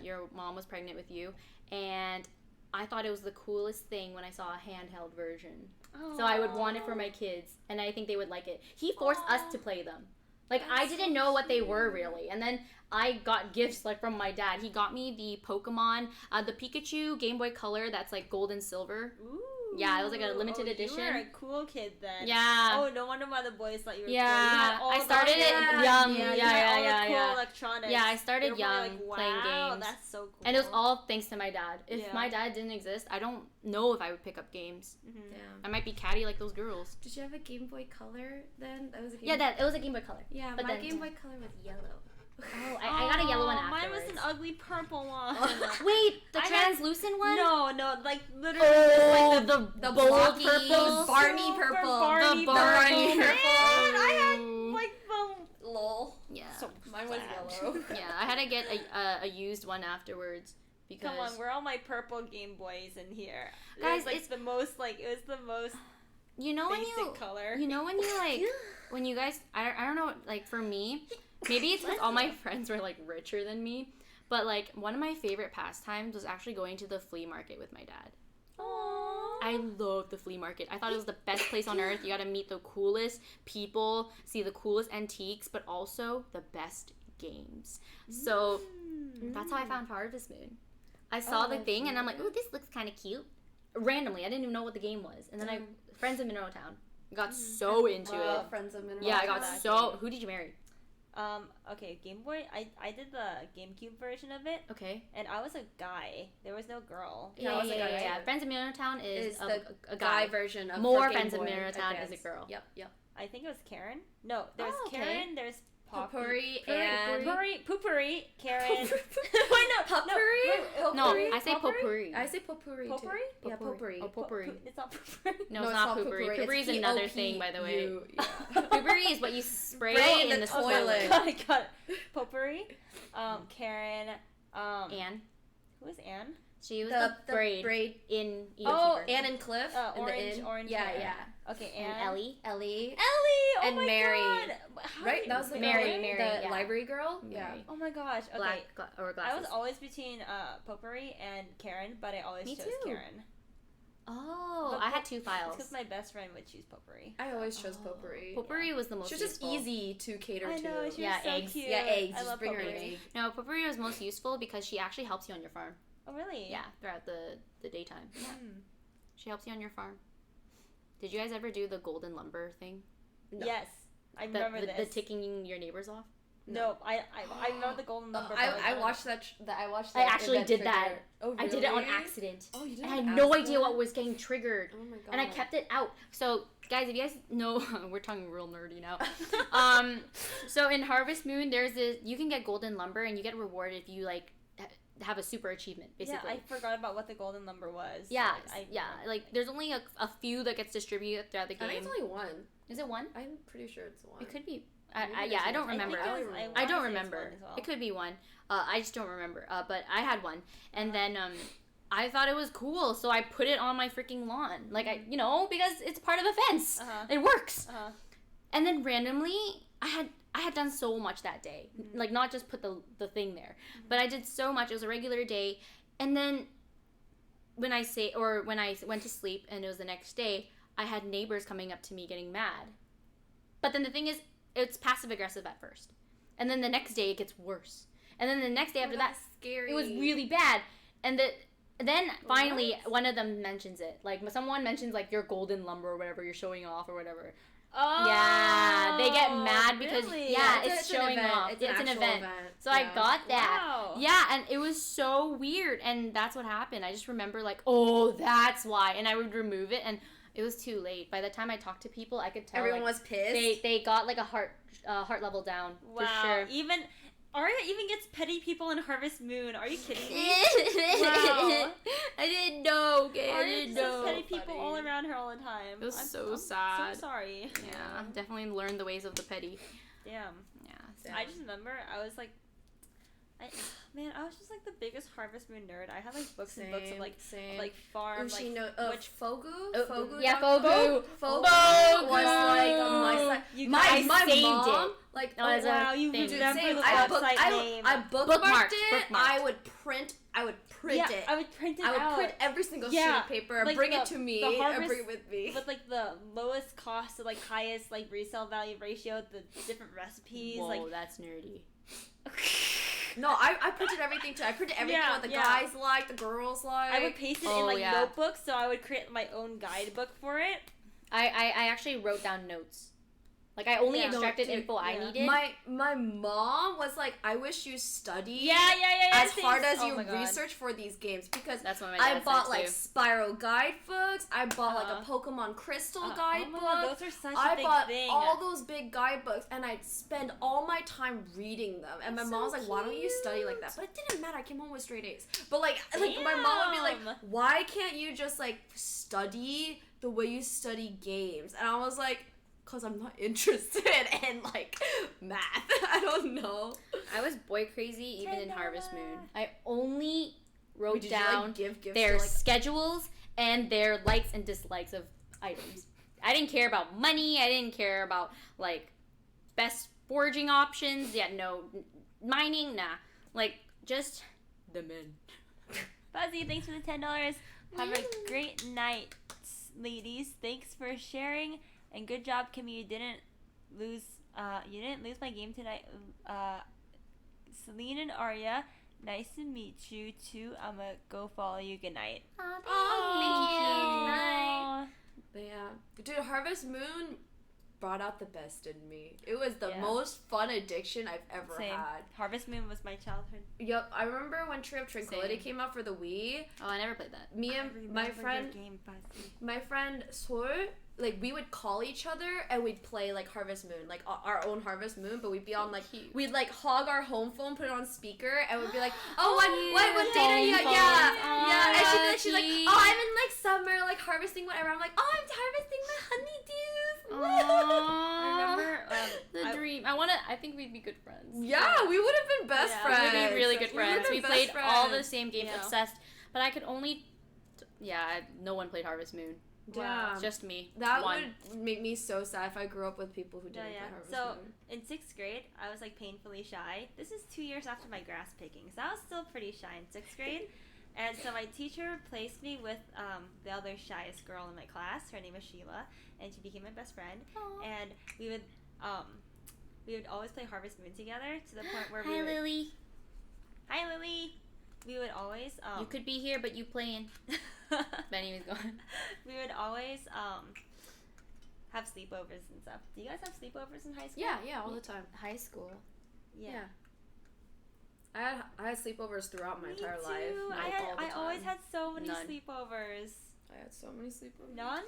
your mom was pregnant with you, and I thought it was the coolest thing when I saw a handheld version. So I would want it for my kids, and I think they would like it. He forced us to play them. Like, I didn't know what they were, really. And then I got gifts, like, from my dad. He got me the Pokemon, the Pikachu Game Boy Color that's, like, gold and silver.
Ooh.
Yeah, it was, like, a limited edition.
You were a cool kid then.
Yeah.
Oh, no wonder why the boys thought you were
Yeah,
cool. You had all
I
the-
started it young.
you had all the cool electronics.
Yeah, I started
They were probably
young,
like,
playing
wow,
games.
That's so cool.
And it was all thanks to my dad. If
Yeah.
my dad didn't exist, I don't know if I would pick up games.
Damn.
I might be catty like those girls.
Did you have a Game Boy Color then? That was a Game
Yeah, it was a Game Boy Color.
Yeah,
but
my
then-
Game Boy Color was yellow.
Oh, I got a yellow one afterwards.
Mine was an ugly purple one.
Wait, the
I had-
translucent one?
No, like literally
Oh,
just like
the
bold
blocky,
purple, Barney
super
purple.
Barney
The Barney
purple.
purple.
Man, I had like the
Lol.
Yeah.
so
Mine was
bad.
yellow.
Yeah, I had to get a used one afterwards because
Come on, where are all my purple Game Boys in here?
Guys,
it was like
it's-
the most like it was the most
you know when
basic color.
you like when you guys I don't know, like, for me, maybe it's because all my friends were like richer than me, but like one of my favorite pastimes was actually going to the flea market with my dad.
Aww.
I love the flea market. I thought it was the best place on earth. You got to meet the coolest people, see the coolest antiques, but also the best games. So that's how I found Harvest Moon. I saw the thing and I'm like, ooh, this looks kind of cute. Randomly, I didn't even know what the game was. And then friends in Mineral Town, got so into it.
Friends of Mineral.
Yeah, I got
that
so.
game.
Who did you marry?
Okay, Game Boy. I did the GameCube version of it,
Okay.
and I was a guy. There was no girl.
Yeah, I was a guy too.
Friends of Mineral Town is
Is
a
guy
guy.
version of
More
for Game
Friends of
Boy
Mineral Town
Advance.
is a girl.
Yep.
I think it was Karen. No, there's
Oh, okay.
Karen. There's
Potpourri
Poopery,
and
Poopery, Karen.
Wait, no, potpourri.
No, I say potpourri.
I say potpourri.
Potpourri?
Too. Yeah, potpourri.
Oh, potpourri.
It's not Poopery.
No, it's not potpourri. Potpourri is another thing, by the way.
Yeah.
Potpourri is what you spray
Spray in
in
the
the
toilet.
I got it. Potpourri. Karen.
Anne.
Who is Anne?
She was
The
the braid,
braid.
in Eden
Oh,
Fever.
Anne and Cliff. in
orange,
the inn.
orange
Yeah,
hair.
yeah.
Okay,
and
and
Ellie.
Ellie.
Oh
and
my
Mary.
God. How
Right?
did-
That was the
Mary,
girl,
Mary,
the
yeah.
library girl?
Mary.
Yeah.
Oh my gosh. Okay.
Black or
I
glasses.
was always between Potpourri and Karen, but I always
Me
chose
too.
Karen.
Oh,
But
I had
Pot-
2
It's
files.
because my best friend would choose Potpourri.
I always chose potpourri.
Potpourri was the most
She was just
useful.
easy to cater
I
to.
know, she
Yeah,
was so
eggs.
cute.
Yeah, eggs.
I
Just
love
bring her an
Potpourri.
egg.
No, Potpourri was most useful because she actually helps you on your farm.
Oh, really?
Yeah, throughout the daytime. Yeah.
Hmm.
She helps you on your farm. Did you guys ever do the golden lumber thing?
No.
Yes. I
The,
remember
the,
this.
the ticking your neighbors off?
No, I remember the golden number.
I watched that. I watched.
I
that
actually
event
did that.
trigger. Oh, really?
I did it on accident.
Oh, you did.
I
it
had
on
no
accident?
idea what was getting triggered.
Oh my god.
And I kept it out. So, guys, if you guys know, we're talking real nerdy now. So in Harvest Moon, there's this. You can get golden lumber, and you get rewarded if you like have a super achievement, basically.
Yeah, I forgot about what the golden number was.
Yeah,
Like,
like there's only a few that gets distributed throughout the game.
I think it's only one.
Is it one?
I'm pretty sure it's one.
It could be.
Maybe
I
there's
don't
one.
remember.
I think it was-
I
wanna
don't
say it's
remember.
one as well.
It could be one. I just don't remember. But I had one, and then I thought it was cool, so I put it on my freaking lawn, like because it's part of the fence.
Uh-huh.
It works.
Uh-huh.
And then randomly, I had done so much that day, like not just put the thing there, but I did so much. It was a regular day, and then when I went to sleep and it was the next day, I had neighbors coming up to me getting mad. But then the thing is, it's passive aggressive at first, and then the next day it gets worse, and then the next day after that,
scary.
it was really bad, and then finally one of them mentions it, like someone mentions like your golden lumber or whatever you're showing off or whatever.
Oh.
Yeah, they get mad because
really?
it's
an
showing
event.
off.
It's
an
actual
event. So
Yeah.
I got that.
Wow.
Yeah, and it was so weird, and that's what happened. I just remember like, oh, that's why, and I would remove it, and it was too late. By the time I talked to people, I could tell
Everyone
like,
was pissed.
they got like a heart level down
Wow.
for sure.
Even Aria even gets petty people in Harvest Moon. Are you kidding me?
I didn't know. Okay, I
Aria
didn't
just has
know.
petty people
Funny.
all around her all the time.
It was
I'm
so sad.
So sorry.
Yeah, definitely learned the ways of the petty.
Damn.
Yeah.
Damn.
I just remember I was like, I was just like the biggest Harvest Moon nerd. I had like books and books of like farm like which
Fogu?
Oh,
Fogu?
yeah, Fogu.
Fogu
Fogu.
was like my side.
You
My
guys
saved
mom,
it.
like,
No, it's a
wow, you
thing.
remember
same.
the
I
website name.
bookmarked
Bookmarked,
it.
bookmarked.
I would print
yeah,
it.
I would print it
I would
out.
print every single sheet
Yeah,
of paper,
like
bring
the-
it to me,
the
and
Harvest-
bring it with me.
with like the lowest cost to like highest like resale value ratio, the different recipes,
Whoa,
like
that's nerdy.
No, I printed everything too. I printed everything
Yeah,
what the
yeah.
guys like, the girls like.
I would paste it in
Oh,
like
yeah.
notebooks, so I would create my own guidebook for it.
I actually wrote down notes. Like I only
Yeah.
extracted
No, dude,
info I
yeah.
needed.
My mom was like, I wish you studied
Yeah.
as hard as
Oh
you
my God.
research for these games because
That's what my
I
dad
bought
said
like
too.
Spiral guidebooks. I bought like a
Uh-huh.
Pokemon Crystal
Oh my
guidebook.
God, those are such a
I
big
bought
thing.
all those big guidebooks and I'd spend all my time reading them. And my
That's
mom was
so
like, why don't you study like that?
cute.
But it didn't matter. I came home with straight A's. But like my mom would be like,
Damn.
why can't you just like study the way you study games? And I was like, because I'm not interested in like math. I don't know.
I was boy crazy even in Harvest
$10.
Moon. I only wrote
Wait, did you,
down
like, give gifts
their
to, like-
schedules and their likes and dislikes of items. I didn't care about money. I didn't care about like best foraging options. Yeah, no mining. Nah, like just the men.
Buzzy, thanks for the $10. Have a great night, ladies. Thanks for sharing and good job, Kimi. You didn't lose my game tonight. Celine and Aria, nice to meet you too. I'ma go follow you. Good night.
Oh,
But yeah, dude, Harvest Moon brought out the best in me. It was the
Yeah.
most fun addiction I've ever
Same.
had.
Harvest Moon was my childhood.
Yep, I remember when Tree of Tranquility
Same.
came out for the Wii.
Oh, I never played that.
Me
I
and
remember
my
your
friend,
game, Buzzy.
Sol, like we would call each other and we'd play like Harvest Moon, like our own Harvest Moon, but we'd be on like we'd like hog our home phone, put it on speaker, and we'd be like, oh, what date are you?
Phone
Yeah,
phones.
yeah. And
Aw,
she's like,
cute.
oh, I'm in like summer, like harvesting whatever. I'm like, oh, I'm harvesting my honeydews.
I remember
the dream. I think we'd be good friends.
Yeah, we would have been best
Yeah.
friends.
We'd be really good
We would've
friends.
been
We
best
played all the
friends.
same games,
Yeah.
obsessed. But I could only. No one played Harvest Moon.
Yeah.
It's just me.
That
One.
would make me so sad if I grew up with people who didn't play Harvest
So
Moon.
in 6th grade, I was like painfully shy. This is 2 years after my grass picking, so I was still pretty shy in 6th grade. And so my teacher placed me with the other shyest girl in my class. Her name was Sheila, and she became my best friend.
Aww.
And we would always play Harvest Moon together to the point where
Hi, Lily.
Hi, Lily. We would always
You could be here, but you playing. Benny was gone.
We would always have sleepovers and stuff. Do you guys have sleepovers in high school?
Yeah, all the time.
High school.
Yeah.
I had sleepovers throughout my
Me
entire
too.
life. Like, all the
I always
time.
had so many
None.
sleepovers.
I had so many sleepovers.
None?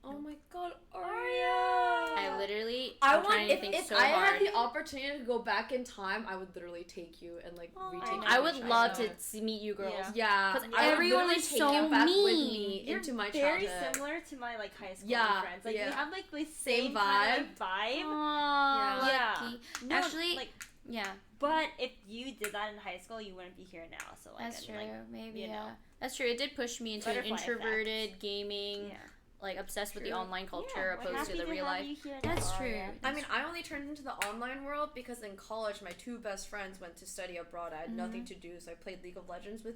Oh my god,
Aria!
I literally.
I
I'm
want
trying to
if
think so
I
hard.
had the opportunity to go back in time, I would literally take you and like retake you.
I would
to
love
childhood.
to meet you girls.
Yeah.
Yeah,
'Cause
I would
everyone
literally
is
take
so
you back with
mean.
me
You're
into my
very
childhood.
similar to my like high school
Yeah,
friends. Like
yeah.
we have like the
Same
same kind of
Aww,
vibe. Yeah.
lucky.
No,
Actually,
like,
yeah,
but if you did that in high school, you wouldn't be here now. So like,
that's
I
true.
mean, like,
Maybe,
you know.
yeah. That's true. It did push me into an
Butterfly
introverted gaming,
yeah.
like obsessed with the
True.
online culture
Yeah, we're
opposed to
happy
the real
have
life.
you here
That's
now,
true.
Aria.
I mean, I only turned into the online world because in college, my two best friends went to study abroad. I had nothing to do, so I played League of Legends with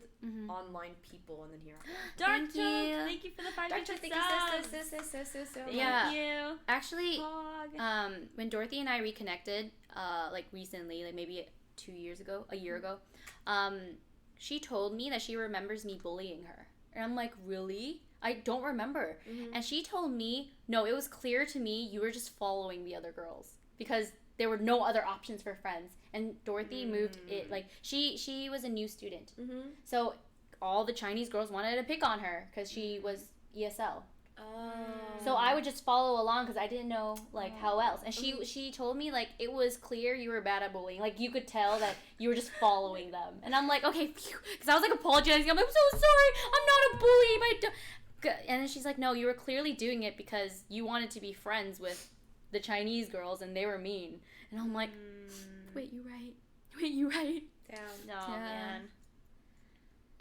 online people, and then here I am.
Dark
Thank
Joke,
you.
thank you for the 5
Thank
subs.
you, so much.
Yeah.
Thank you.
Actually,
Pog.
when Dorothy and I reconnected, like recently, like maybe a year ago, she told me that she remembers me bullying her. And I'm like, really? I don't remember. And she told me, no, it was clear to me you were just following the other girls because there were no other options for friends. And Dorothy moved it, like, she was a new student. So all the Chinese girls wanted to pick on her because she was ESL. So I would just follow along because I didn't know like how else. And she told me like it was clear you were bad at bullying. Like you could tell that you were just following them. And I'm like, okay, because I was like apologizing. I'm like, I'm so sorry. I'm not a bully. And then she's like, no, you were clearly doing it because you wanted to be friends with the Chinese girls and they were mean. And I'm like, wait, you right.
Damn.
No,
Yeah.
man.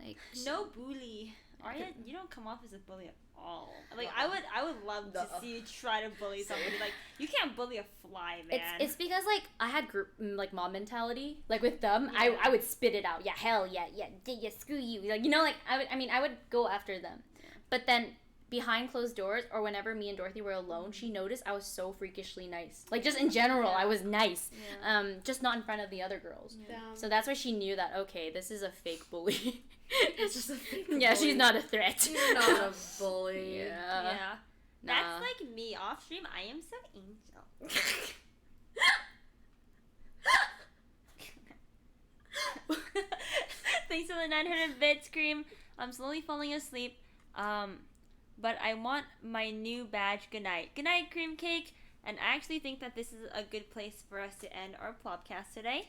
Like
No bully. Aria, you don't come off as a bully at all. Like I would love to see you try to bully somebody. Like you can't bully a fly, man.
It's because like I had group like mob mentality. Like with them, I would spit it out. Yeah, hell yeah, screw you. Like you know, like I would go after them. Yeah. But then behind closed doors or whenever me and Dorothy were alone, she noticed I was so freakishly nice. Like just in general, I was nice.
Yeah.
Just not in front of the other girls.
Damn.
So that's why she knew that okay, this is a fake bully.
It's just a fake
Yeah,
bully.
she's not a threat.
You're not a bully.
yeah.
Nah.
That's like me off stream. I am so angel. Thanks for the 900 bits, Cream. I'm slowly falling asleep. But I want my new badge. Good night. Good night, Cream Cake. And I actually think that this is a good place for us to end our Plobcast today.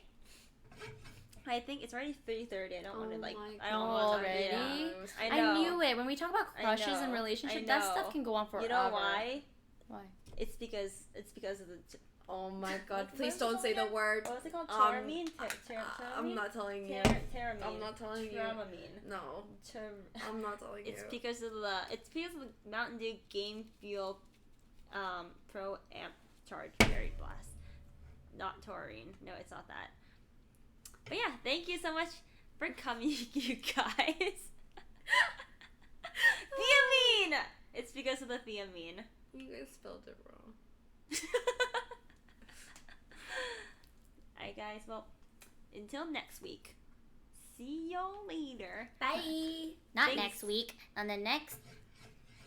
I think it's already 3:30. I don't want to like. I don't want to.
Already?
Yeah. I
I
know.
knew it. When we talk about crushes
I
and
know.
relationships,
I
that
know.
stuff can go on forever.
You know why?
Why?
It's because of the.
Oh my god,
What
please
is it
don't
called
say the
again?
word.
What was it called?
Um,
Taramine?
I'm not telling you.
Taramine.
I'm not telling you.
Dramamine.
No, I'm not telling you.
It's because of the Mountain Dew Game Fuel Pro Amp Charge Berry Blast. Not taurine. No, it's not that. But yeah, thank you so much for coming, you guys. Thiamine! It's because of the thiamine.
You guys spelled it wrong.
Alright guys, well, until next week. See y'all later.
Bye. Not
Thanks.
next week. And the next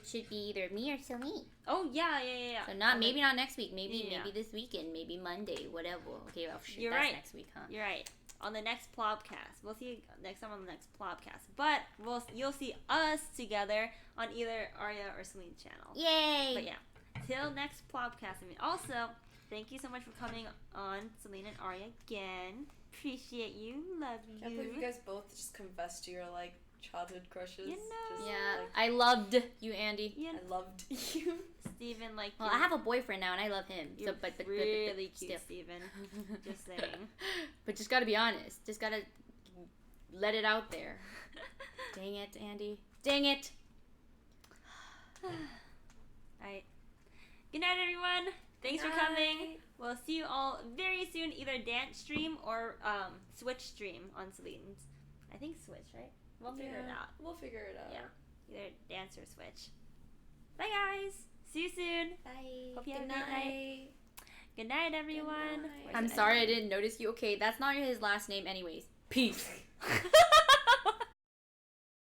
should be either me or Celine.
Oh yeah.
So not maybe not next week. Maybe
Yeah.
this weekend. Maybe Monday. Whatever. Okay. Oh shit.
You're
that's
right.
next week, huh?
You're right. On the next Plobcast. We'll see you next time on the next Plobcast. But you'll see us together on either Aria or Celine's channel.
Yay.
But yeah. Till next Plobcast. I mean, also, thank you so much for coming on, Celine and Aria, again. Appreciate you. Love you.
Can't believe you guys both just confessed to your like childhood crushes.
You know.
Just,
Yeah.
like,
I loved you, Andy.
Yeah.
I loved you.
Steven, like,
Well, I have a boyfriend now, and I love him.
you're
So, but
really cute,
still.
Steven. Just saying.
But just gotta be honest. Just gotta let it out there. Dang it, Andy. Dang it.
Alright. Good night, everyone. Thanks for coming. We'll see you all very soon, either dance stream or Switch stream on Celine's. I think Switch, right? We'll figure it out.
We'll figure it out.
Yeah. Either dance or Switch. Bye, guys. See you soon.
Bye.
Hope you have a great night. Good night, everyone.
Good night.
I'm sorry I didn't notice you. Okay, that's not his last name anyways. Peace.